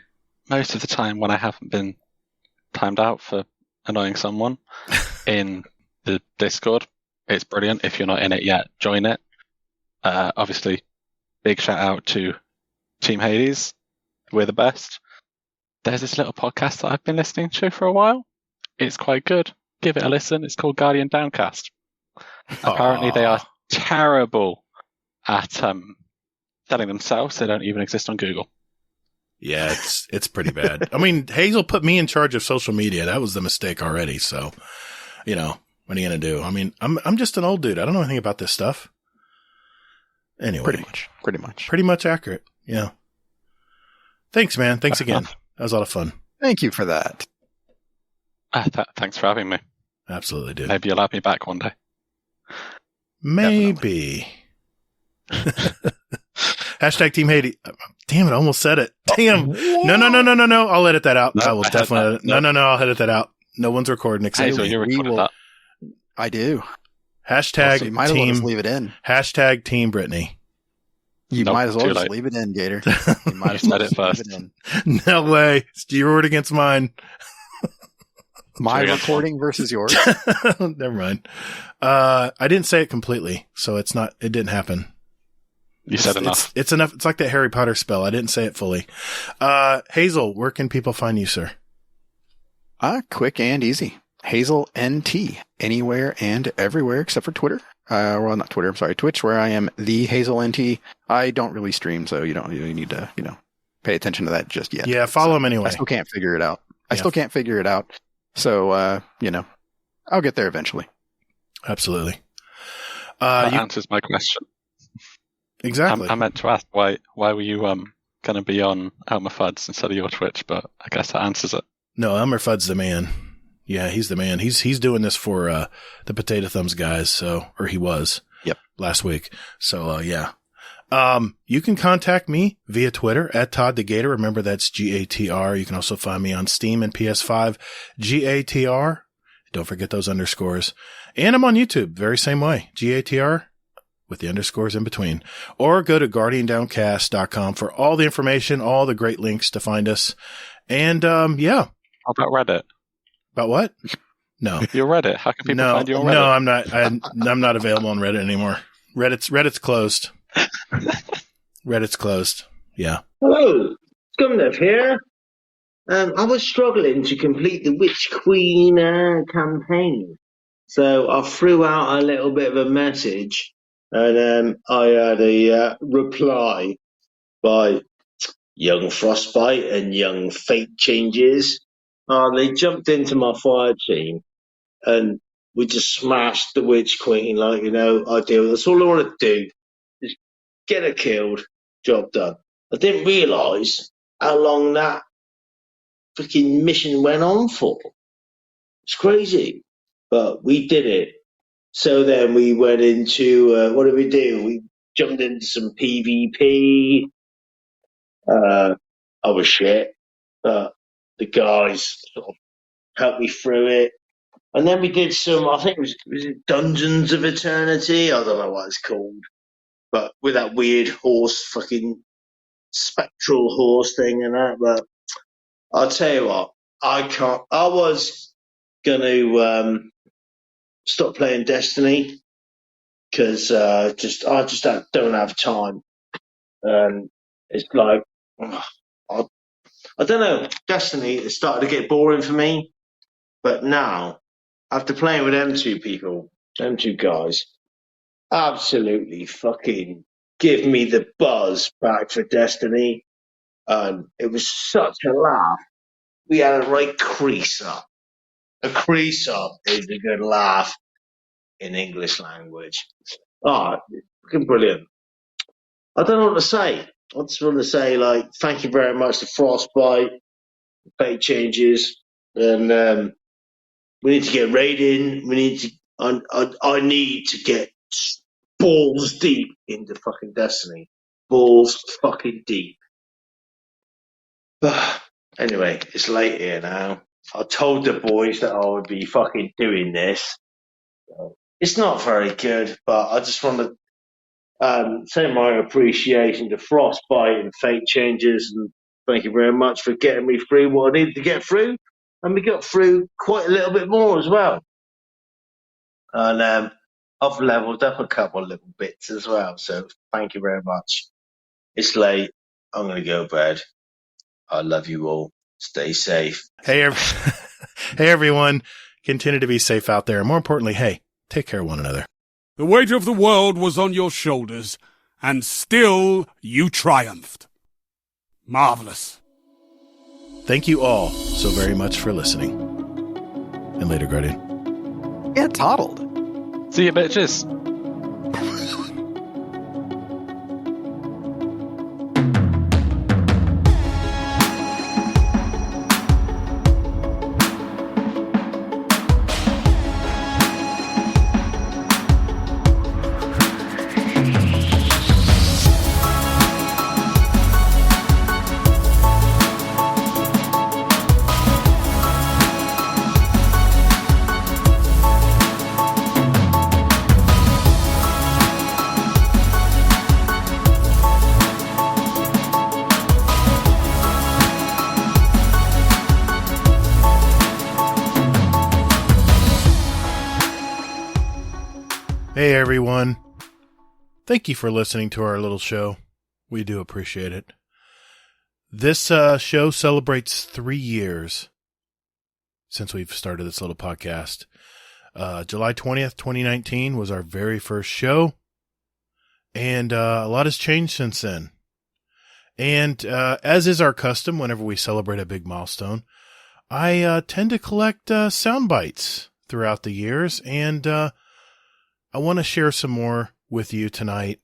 most of the time when I haven't been timed out for annoying someone in the Discord. It's brilliant. If you're not in it yet, join it. Obviously, big shout out to Team Hades. We're the best. There's this little podcast that I've been listening to for a while. It's quite good. Give it a listen. It's called Guardian Downcast. Apparently they are terrible at selling themselves. They don't even exist on Google. Yeah, it's pretty bad. I mean, Hazel put me in charge of social media. That was the mistake already. So, what are you going to do? I mean, I'm just an old dude. I don't know anything about this stuff. Anyway. Pretty much accurate. Yeah. Thanks, man. Thanks again. That was a lot of fun. Thank you for that. Thanks for having me. Absolutely, dude. Maybe you'll have me back one day. Maybe. Hashtag Team Hades. Damn it, I almost said it. Damn. No. I'll edit that out. I will definitely edit. No, I'll edit that out. No one's recording except Hazel, you recorded that. I do. Hashtag you might as well just leave it in. Hashtag Team Brittany. You might as well just leave it in, Gatr. You might as well just leave it in. No way. It's your word against mine. My recording versus yours. Never mind. I didn't say it completely, so it didn't happen. You said enough. It's enough. It's like that Harry Potter spell. I didn't say it fully. Hazel, where can people find you, sir? Quick and easy. Hazel NT. Anywhere and everywhere except for Twitter. Well, not Twitter. I'm sorry. Twitch, where I am the Hazel NT. I don't really stream, so you don't really need to, pay attention to that just yet. Yeah, follow him anyway. I still can't figure it out. So, I'll get there eventually. Absolutely. That answers my question. Exactly. I meant to ask why were you going to be on Elmer Fudd's instead of your Twitch, but I guess that answers it. No, Elmer Fudd's the man. Yeah, he's the man. He's doing this for the Potato Thumbs guys, or he was. Yep. Last week. So yeah. You can contact me via Twitter at Todd the Gatr. Remember, that's Gatr. You can also find me on Steam and PS5, Gatr. Don't forget those underscores. And I'm on YouTube, very same way, Gatr, with the underscores in between. Or go to guardiandowncast.com for all the information, all the great links to find us. And, yeah. How about Reddit? About what? No. Your Reddit. How can people find you on Reddit? No, I'm not. I'm not available on Reddit anymore. Reddit's closed. Reddit's closed. Yeah. Hello, Scumnev here. I was struggling to complete the Witch Queen campaign, so I threw out a little bit of a message, and I had a reply by Young Frostbite and Young Fate Changes. They jumped into my fire team, and we just smashed the Witch Queen like, I do. That's all I want to do. Just get her killed. Job done. I didn't realise how long that freaking mission went on for. It's crazy. But we did it. So then we went into, what did we do? We jumped into some PvP. I was shit. But the guys sort of helped me through it. And then we did some, I think was it Dungeons of Eternity? I don't know what it's called. But with that weird horse, fucking spectral horse thing and that. But I'll tell you what, I was going to stop playing Destiny because I just don't have time. It's like, I don't know, Destiny is starting to get boring for me. But now, after playing with them two guys, absolutely fucking give me the buzz back for Destiny. And it was such a laugh. We had a right crease up. A crease up is a good laugh in English language. Oh, fucking brilliant. I don't know what to say. I just want to say, thank you very much to Frostbite, Fate Changes, and we need to get raiding. We need to. I need to get balls deep into fucking Destiny. Balls fucking deep. Anyway, it's late here now. I told the boys that I would be fucking doing this. It's not very good, but I just want to say my appreciation to Frostbite and Fate Changes, and thank you very much for getting me through what I needed to get through. And we got through quite a little bit more as well. And I've leveled up a couple of little bits as well, so thank you very much. It's late. I'm going to go to bed. I love you all. Stay safe. Hey, hey, everyone. Continue to be safe out there. And more importantly, hey, take care of one another. The weight of the world was on your shoulders, and still you triumphed. Marvelous. Thank you all so very much for listening. And later, Guardian. Yeah, toddled. See you, bitches. Hey, everyone. Thank you for listening to our little show. We do appreciate it. This show celebrates 3 years since we've started this little podcast. July 20th, 2019 was our very first show, and a lot has changed since then. And as is our custom, whenever we celebrate a big milestone, I tend to collect sound bites throughout the years, and I want to share some more with you tonight,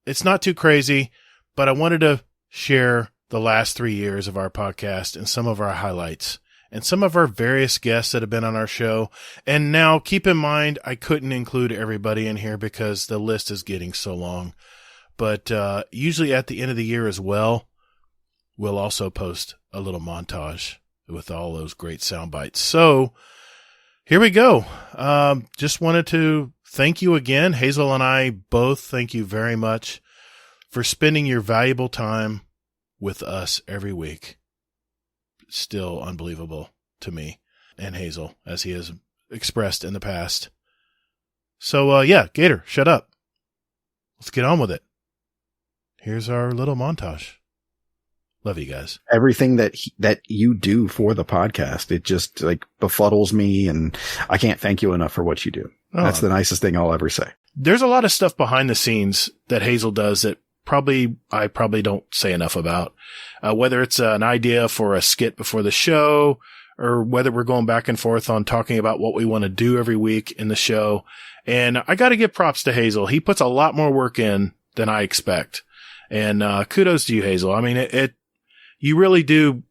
it's not too crazy, but I wanted to share the last 3 years of our podcast and some of our highlights and some of our various guests that have been on our show. And now keep in mind, I couldn't include everybody in here because the list is getting so long. But usually at the end of the year as well, we'll also post a little montage with all those great sound bites. So here we go. Just wanted to thank you again. Hazel and I both thank you very much for spending your valuable time with us every week. Still unbelievable to me and Hazel, as he has expressed in the past. So, yeah, Gatr, shut up. Let's get on with it. Here's our little montage. Love you guys. Everything that you do for the podcast, it just like befuddles me, and I can't thank you enough for what you do. Oh. That's the nicest thing I'll ever say. There's a lot of stuff behind the scenes that Hazel does that I probably don't say enough about. Whether it's an idea for a skit before the show, or whether we're going back and forth on talking about what we want to do every week in the show. And I got to give props to Hazel. He puts a lot more work in than I expect. And kudos to you, Hazel. I mean, you really do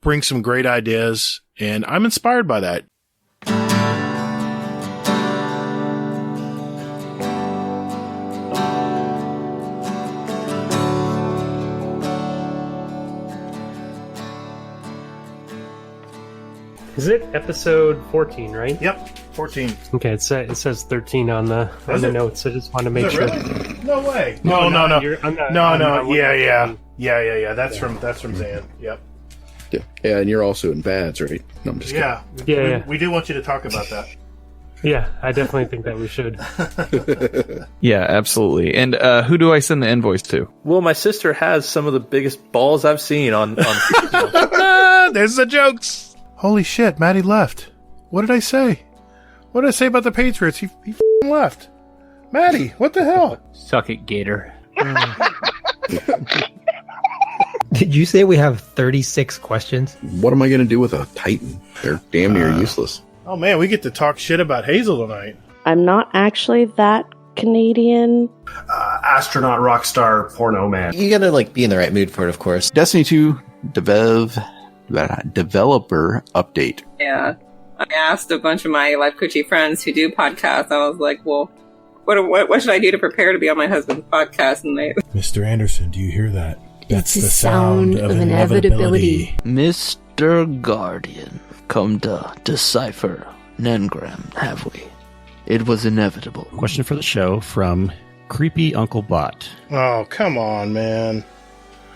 bring some great ideas, and I'm inspired by that. Is it episode 14, right? Yep, 14. Okay, it says 13 on the notes. I just want to make sure. Really? No way. No. I'm not Yeah. That's from Zan. Yep. Yeah, and you're also in Bads, right? No, I'm just kidding. Yeah. We do want you to talk about that. Yeah, I definitely think that we should. Yeah, absolutely. And who do I send the invoice to? Well, my sister has some of the biggest balls I've seen on There's the jokes. Holy shit, Maddie left. What did I say? What did I say about the Patriots? He f***ing left. Maddie, what the hell? Suck it, Gatr. Did you say we have 36 questions? What am I going to do with a Titan? They're damn near useless. Oh man, we get to talk shit about Hazel tonight. I'm not actually that Canadian. Astronaut, rock star, porno man. You gotta be in the right mood for it, of course. Destiny 2 developer update. Yeah. I asked a bunch of my life coachy friends who do podcasts. I was like, well, what should I do to prepare to be on my husband's podcast? And they... Mr. Anderson, do you hear that? That's the sound of inevitability. Mr. Guardian, come to decipher Nengram, have we? It was inevitable. Question for the show from Creepy Uncle Bot. Oh, come on, man.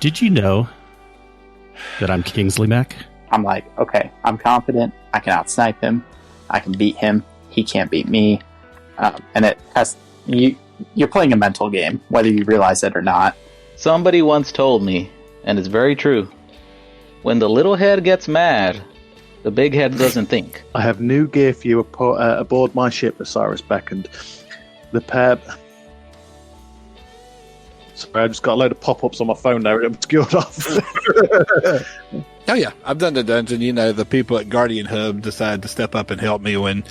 Did you know that I'm Kingsley Mac? I'm like, okay, I'm confident. I can outsnipe him. I can beat him. He can't beat me. And it has you're playing a mental game, whether you realize it or not. Somebody once told me, and it's very true, when the little head gets mad, the big head doesn't think. I have new gear for you aboard my ship, Osiris Beckoned. The pair... Sorry, I just got a load of pop-ups on my phone there. It obscured off. Oh yeah, I've done the dungeon. You know, the people at Guardian Hub decided to step up and help me when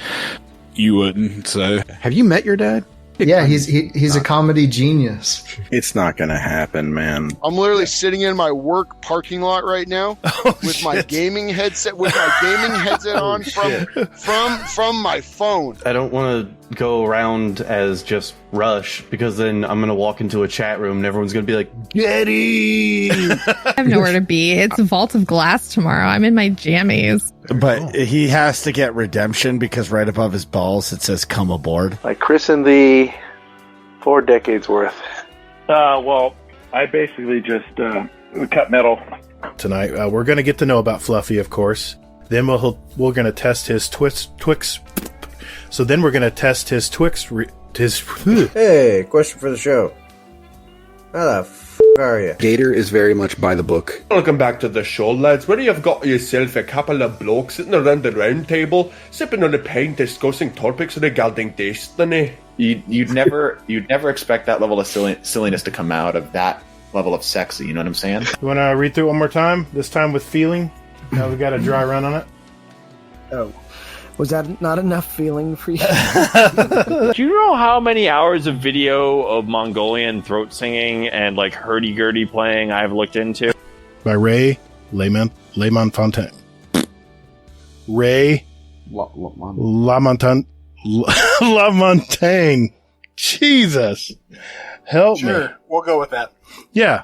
you wouldn't. So, have you met your dad? Yeah, he's a comedy genius. It's not going to happen, man. I'm literally sitting in my work parking lot right now with my gaming headset on from my phone. I don't want to go around as just Rush, because then I'm going to walk into a chat room and everyone's going to be like, Getty! I have nowhere to be. It's Vault of Glass tomorrow. I'm in my jammies. But he has to get redemption because right above his balls it says "come aboard." Like Chris and the 4 decades worth. Well, I basically just cut metal. Tonight, we're going to get to know about Fluffy, of course. Then we're going to test his Twix. So then we're going to test his Twix. Hey, question for the show. How the f*** are you? Gatr is very much by the book. Welcome back to the show, lads, where you've got yourself a couple of blokes sitting around the round table, sipping on a pint, discussing topics regarding Destiny. You'd never expect that level of silliness to come out of that level of sexy, you know what I'm saying? You want to read through it one more time? This time with feeling? Now we got a dry run on it. Oh. Was that not enough feeling for you? Do you know how many hours of video of Mongolian throat singing and like hurdy-gurdy playing I've looked into? By Ray LaMontagne. Ray LaMontagne. Jesus. Help me. Sure, we'll go with that. Yeah.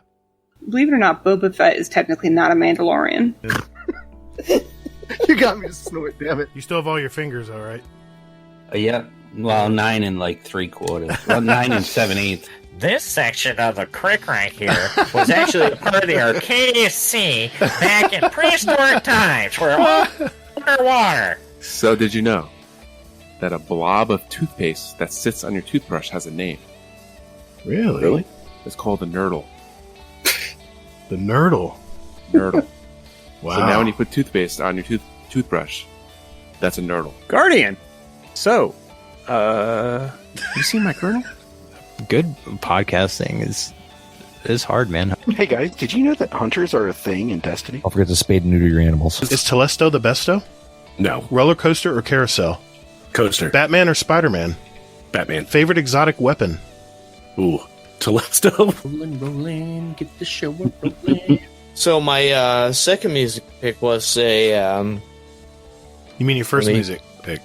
Believe it or not, Boba Fett is technically not a Mandalorian. You got me to snort, damn it. You still have all your fingers, all right? Yeah. Well, 9 and 3/4. Well, 9 and 7/8. This section of the creek right here was actually part of the Arcadia Sea back in prehistoric times where all underwater. So did you know that a blob of toothpaste that sits on your toothbrush has a name? Really? It's called a nurdle. The nurdle? Nurdle. Wow. So now when you put toothpaste on your toothbrush, that's a nurdle. Guardian! So, you seen my kernel? Good podcasting is hard, man. Hey guys, did you know that hunters are a thing in Destiny? Don't forget to spade and neuter your animals. Is Telesto the besto? No. Roller coaster or carousel? Coaster. Batman or Spider-Man? Batman. Favorite exotic weapon? Ooh, Telesto. Rolling, get the show rolling. So my second music pick was a... You mean your first music pick?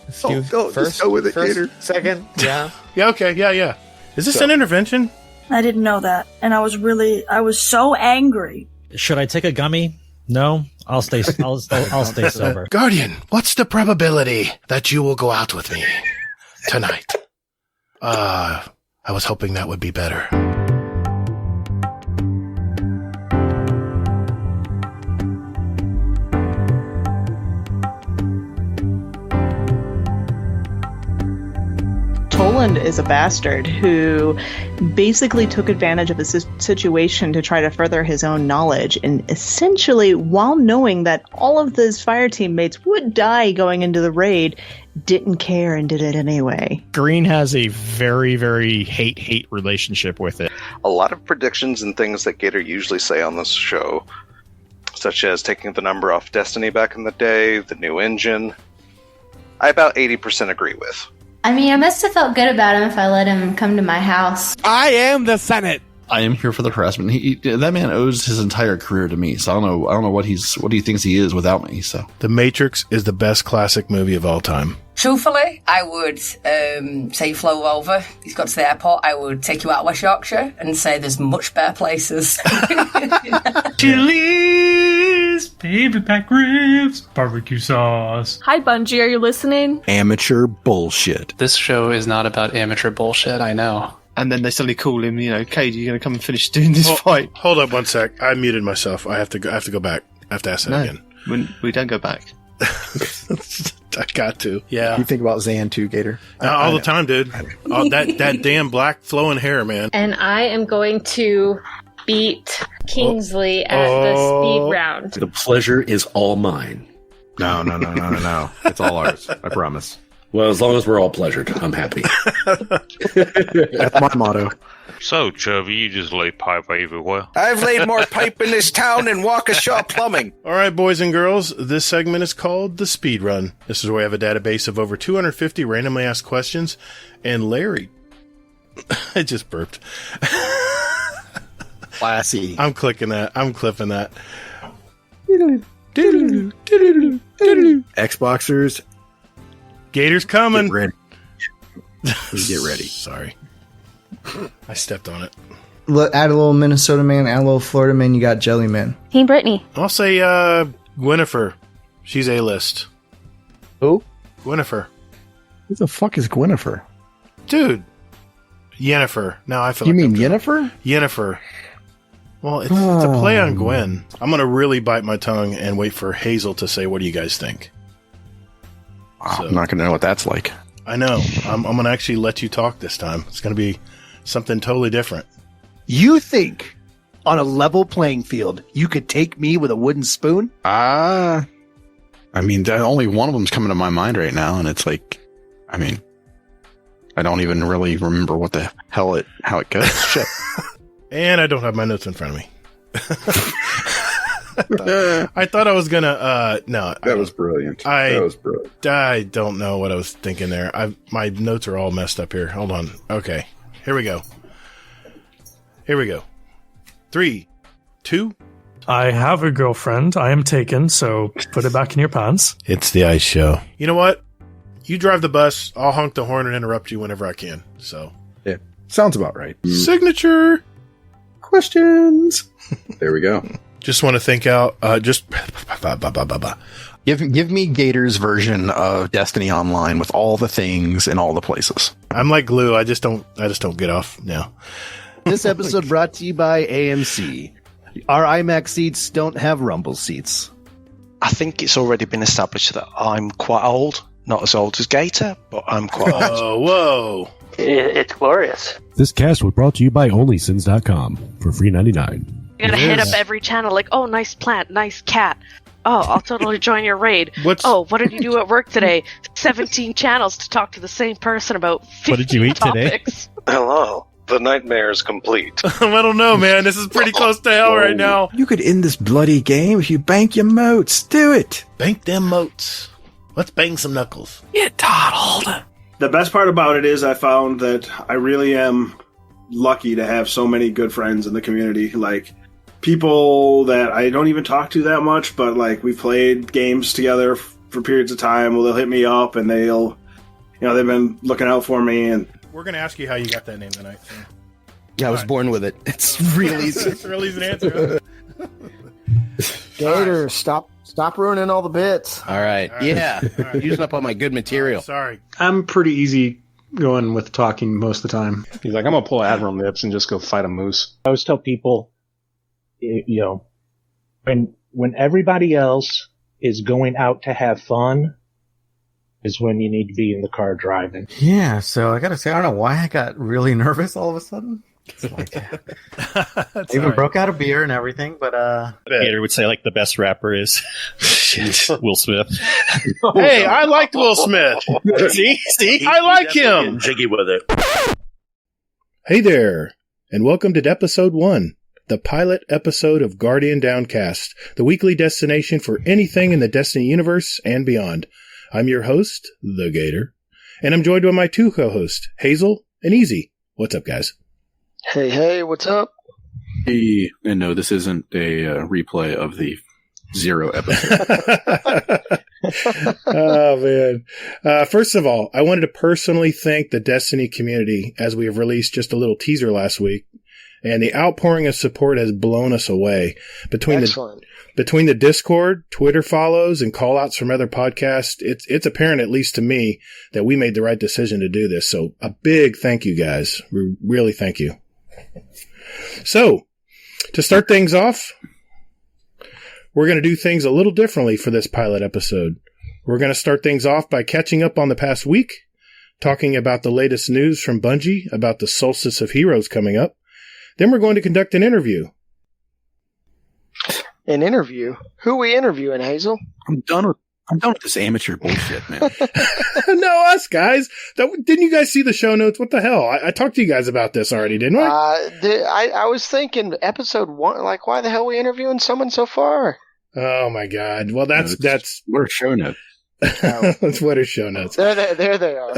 Just go with it, Gatr. Second, yeah. Yeah, okay, yeah. Is this an intervention? I didn't know that, and I was so angry. Should I take a gummy? No, I'll stay sober. Guardian, what's the probability that you will go out with me tonight? I was hoping that would be better. Toland is a bastard who basically took advantage of a situation to try to further his own knowledge, and essentially, while knowing that all of his fire teammates would die going into the raid, didn't care and did it anyway. Green has a very, very hate relationship with it. A lot of predictions and things that Gatr usually say on this show, such as taking the number off Destiny back in the day, the new engine, I about 80% agree with. I mean, I must have felt good about him if I let him come to my house. I am the Senate. I am here for the harassment. That man owes his entire career to me, so I don't know what he thinks he is without me. So The Matrix is the best classic movie of all time. Truthfully, I would say you flew over, he's got to the airport, I would take you out of West Yorkshire and say there's much better places. Chili's, baby back ribs, barbecue sauce. Hi, Bungie, are you listening? Amateur bullshit. This show is not about amateur bullshit, I know. And then they suddenly call him, Cade, you're going to come and finish doing this fight. Hold up one sec. I muted myself. I have to go back. I have to ask that again. We don't go back. I got to. Yeah. You think about Zan too, Gatr? All the time, dude. That damn black flowing hair, man. And I am going to beat Kingsley at the speed round. The pleasure is all mine. No. It's all ours. I promise. Well, as long as we're all pleasured, I'm happy. That's my motto. So, Chubby, you just lay pipe everywhere. I've laid more pipe in this town than Waukesha Plumbing. All right, boys and girls, this segment is called The Speed Run. This is where we have a database of over 250 randomly asked questions, and Larry... I just burped. Classy. I'm clicking that. I'm clipping that. Xboxers... Gator's coming. Get ready. Get ready. Sorry. I stepped on it. Add a little Minnesota man, add a little Florida man, you got Jelly Man. Team Brittany. I'll say Gwynnifer. She's A-list. Who? Gwynnifer. Who the fuck is Gwynnifer? Dude. Yennefer. Now I feel You like mean Yennefer? Yennefer. Well, it's a play on Gwen. I'm going to really bite my tongue and wait for Hazel to say, what do you guys think? So, I'm not going to know what that's like. I know. I'm going to actually let you talk this time. It's going to be something totally different. You think on a level playing field you could take me with a wooden spoon? I mean, only one of them's coming to my mind right now, and it's like, I mean, I don't even really remember what the hell how it goes. Shit. And I don't have my notes in front of me. I thought I was gonna. No, that was brilliant. That was brilliant. I don't know what I was thinking there. My notes are all messed up here. Hold on. Okay, here we go. 3, 2. I have a girlfriend. I am taken, so put it back in your pants. It's the ice show. You know what? You drive the bus. I'll honk the horn and interrupt you whenever I can. So yeah, sounds about right. Signature questions. There we go. Just want to think out. Just give me Gator's version of Destiny Online with all the things and all the places. I'm like glue. I just don't get off now. This episode brought to you by AMC. Our IMAX seats don't have rumble seats. I think it's already been established that I'm quite old. Not as old as Gatr, but I'm quite old. Oh, whoa. It's glorious. This cast was brought to you by OnlySins.com for free $99. You gotta hit up every channel like, oh, nice plant, nice cat. Oh, I'll totally join your raid. Oh, what did you do at work today? 17 channels to talk to the same person about 50 What did you eat topics. today? Hello. The nightmare is complete. I don't know, man. This is pretty close to hell right now. You could end this bloody game if you bank your moats. Do it. Bank them moats. Let's bang some knuckles. Get toddled. The best part about it is I found that I really am lucky to have so many good friends in the community. Like, people that I don't even talk to that much, but like we played games together for periods of time. Well, they'll hit me up and they'll, they've been looking out for me. And we're going to ask you how you got that name tonight. So. Yeah, I was born with it. It's real easy. It's real easy to answer. Gator, stop ruining all the bits. All right. Yeah. Using up all my good material. Sorry. I'm pretty easy going with talking most of the time. He's like, I'm going to pull Admiral Nips and just go fight a moose. I always tell people, when everybody else is going out to have fun is when you need to be in the car driving. Yeah, so I gotta say, I don't know why I got really nervous all of a sudden. Like, I even broke out a beer and everything, but Gator would say like the best rapper is Will Smith. Hey, I liked Will Smith. See, I like him. Jiggy with it. Hey there, and welcome to episode 1, the pilot episode of Guardian Downcast, the weekly destination for anything in the Destiny universe and beyond. I'm your host, the Gatr, and I'm joined by my 2 co-hosts, Hazel and Easy. What's up, guys? Hey, what's up? Hey, and no, this isn't a replay of the 0 episode. Oh, man. First of all, I wanted to personally thank the Destiny community as we have released just a little teaser last week, and the outpouring of support has blown us away. Between the Discord, Twitter follows, and call-outs from other podcasts, it's apparent, at least to me, that we made the right decision to do this. So a big thank you, guys. We really thank you. So, to start things off, we're going to do things a little differently for this pilot episode. We're going to start things off by catching up on the past week, talking about the latest news from Bungie about the Solstice of Heroes coming up. Then we're going to conduct an interview. An interview? Who are we interviewing, Hazel? I'm done with this amateur bullshit, man. No, us guys. Didn't you guys see the show notes? What the hell? I talked to you guys about this already, didn't I? I was thinking episode 1. Like, why the hell are we interviewing someone so far? Oh my God! Well, that's what a show note. That's what are show notes. There they are.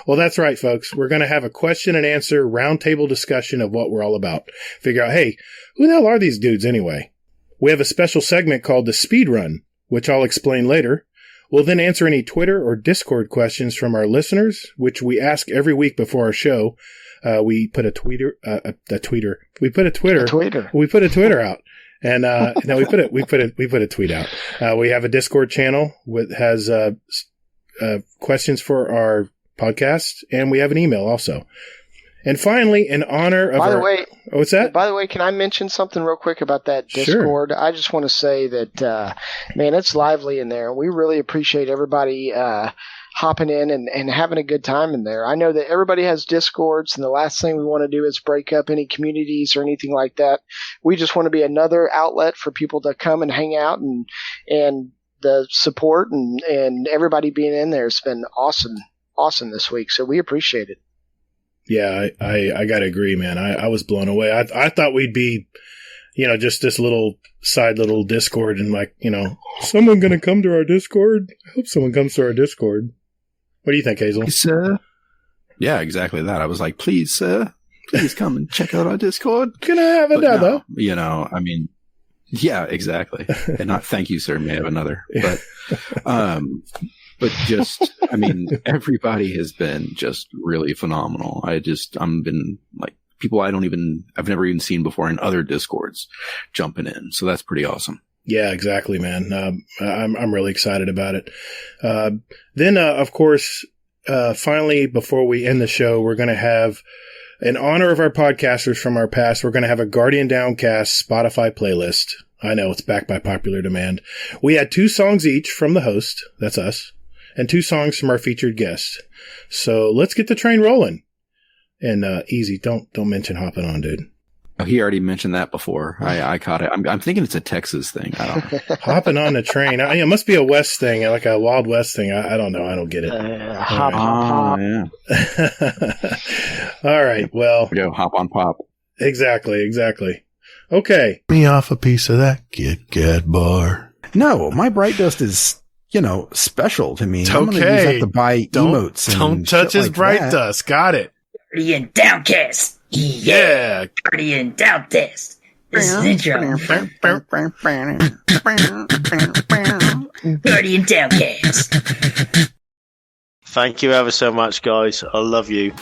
Well, that's right, folks. We're going to have a question and answer roundtable discussion of what we're all about. Figure out, hey, who the hell are these dudes anyway? We have a special segment called the Speed Run, which I'll explain later. We'll then answer any Twitter or Discord questions from our listeners, which we ask every week before our show. We put a Twitter out. And no, we put a tweet out. We have a Discord channel with has questions for our podcast, and we have an email also. And finally, in honor of what's that? By the way, can I mention something real quick about that Discord? Sure. I just want to say that, man, it's lively in there. We really appreciate everybody hopping in and having a good time in there. I know that everybody has Discords, and the last thing we want to do is break up any communities or anything like that. We just want to be another outlet for people to come and hang out, and the support and everybody being in there has been awesome this week. So we appreciate it. Yeah, I got to agree, man. I was blown away. I thought we'd be, just this little Discord and someone going to come to our Discord? I hope someone comes to our Discord. What do you think, Hazel? Please, sir. Yeah, exactly that. I was like, please, sir, please come and check out our Discord. Can I have another? No, yeah, exactly. And not thank you, sir, may I have another. But just, everybody has been just really phenomenal. I've been like people I've never even seen before in other Discords jumping in. So that's pretty awesome. Yeah, exactly, man. I'm really excited about it. Then, of course, finally, before we end the show, we're going to have, in honor of our podcasters from our past, we're going to have a Guardian Downcast Spotify playlist. I know, it's backed by popular demand. We had 2 songs each from the host, that's us, and 2 songs from our featured guest. So let's get the train rolling. And easy, don't mention hopping on, dude. Oh, he already mentioned that before. I caught it. I'm thinking it's a Texas thing. I don't know. Hopping on the train. It must be a West thing, like a Wild West thing. I don't know. I don't get it. Hop on pop. Yeah. All right. Well. Go hop on pop. Exactly. Okay. Me off a piece of that Kit Kat bar. No, my Bright Dust is, special to me. It's I'm going to use that to buy emotes. Don't touch his like Bright that. Dust. Got it. Guardian Downcast. Yeah. Guardian Downcast. This is the intro. Guardian Downcast. Thank you ever so much, guys. I love you.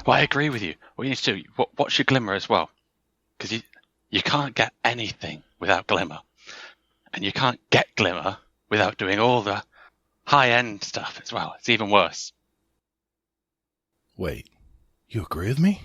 Well, I agree with you. What you need to do, watch your Glimmer as well. Because you can't get anything without Glimmer. And you can't get Glimmer without doing all the high-end stuff as well. It's even worse. Wait, you agree with me?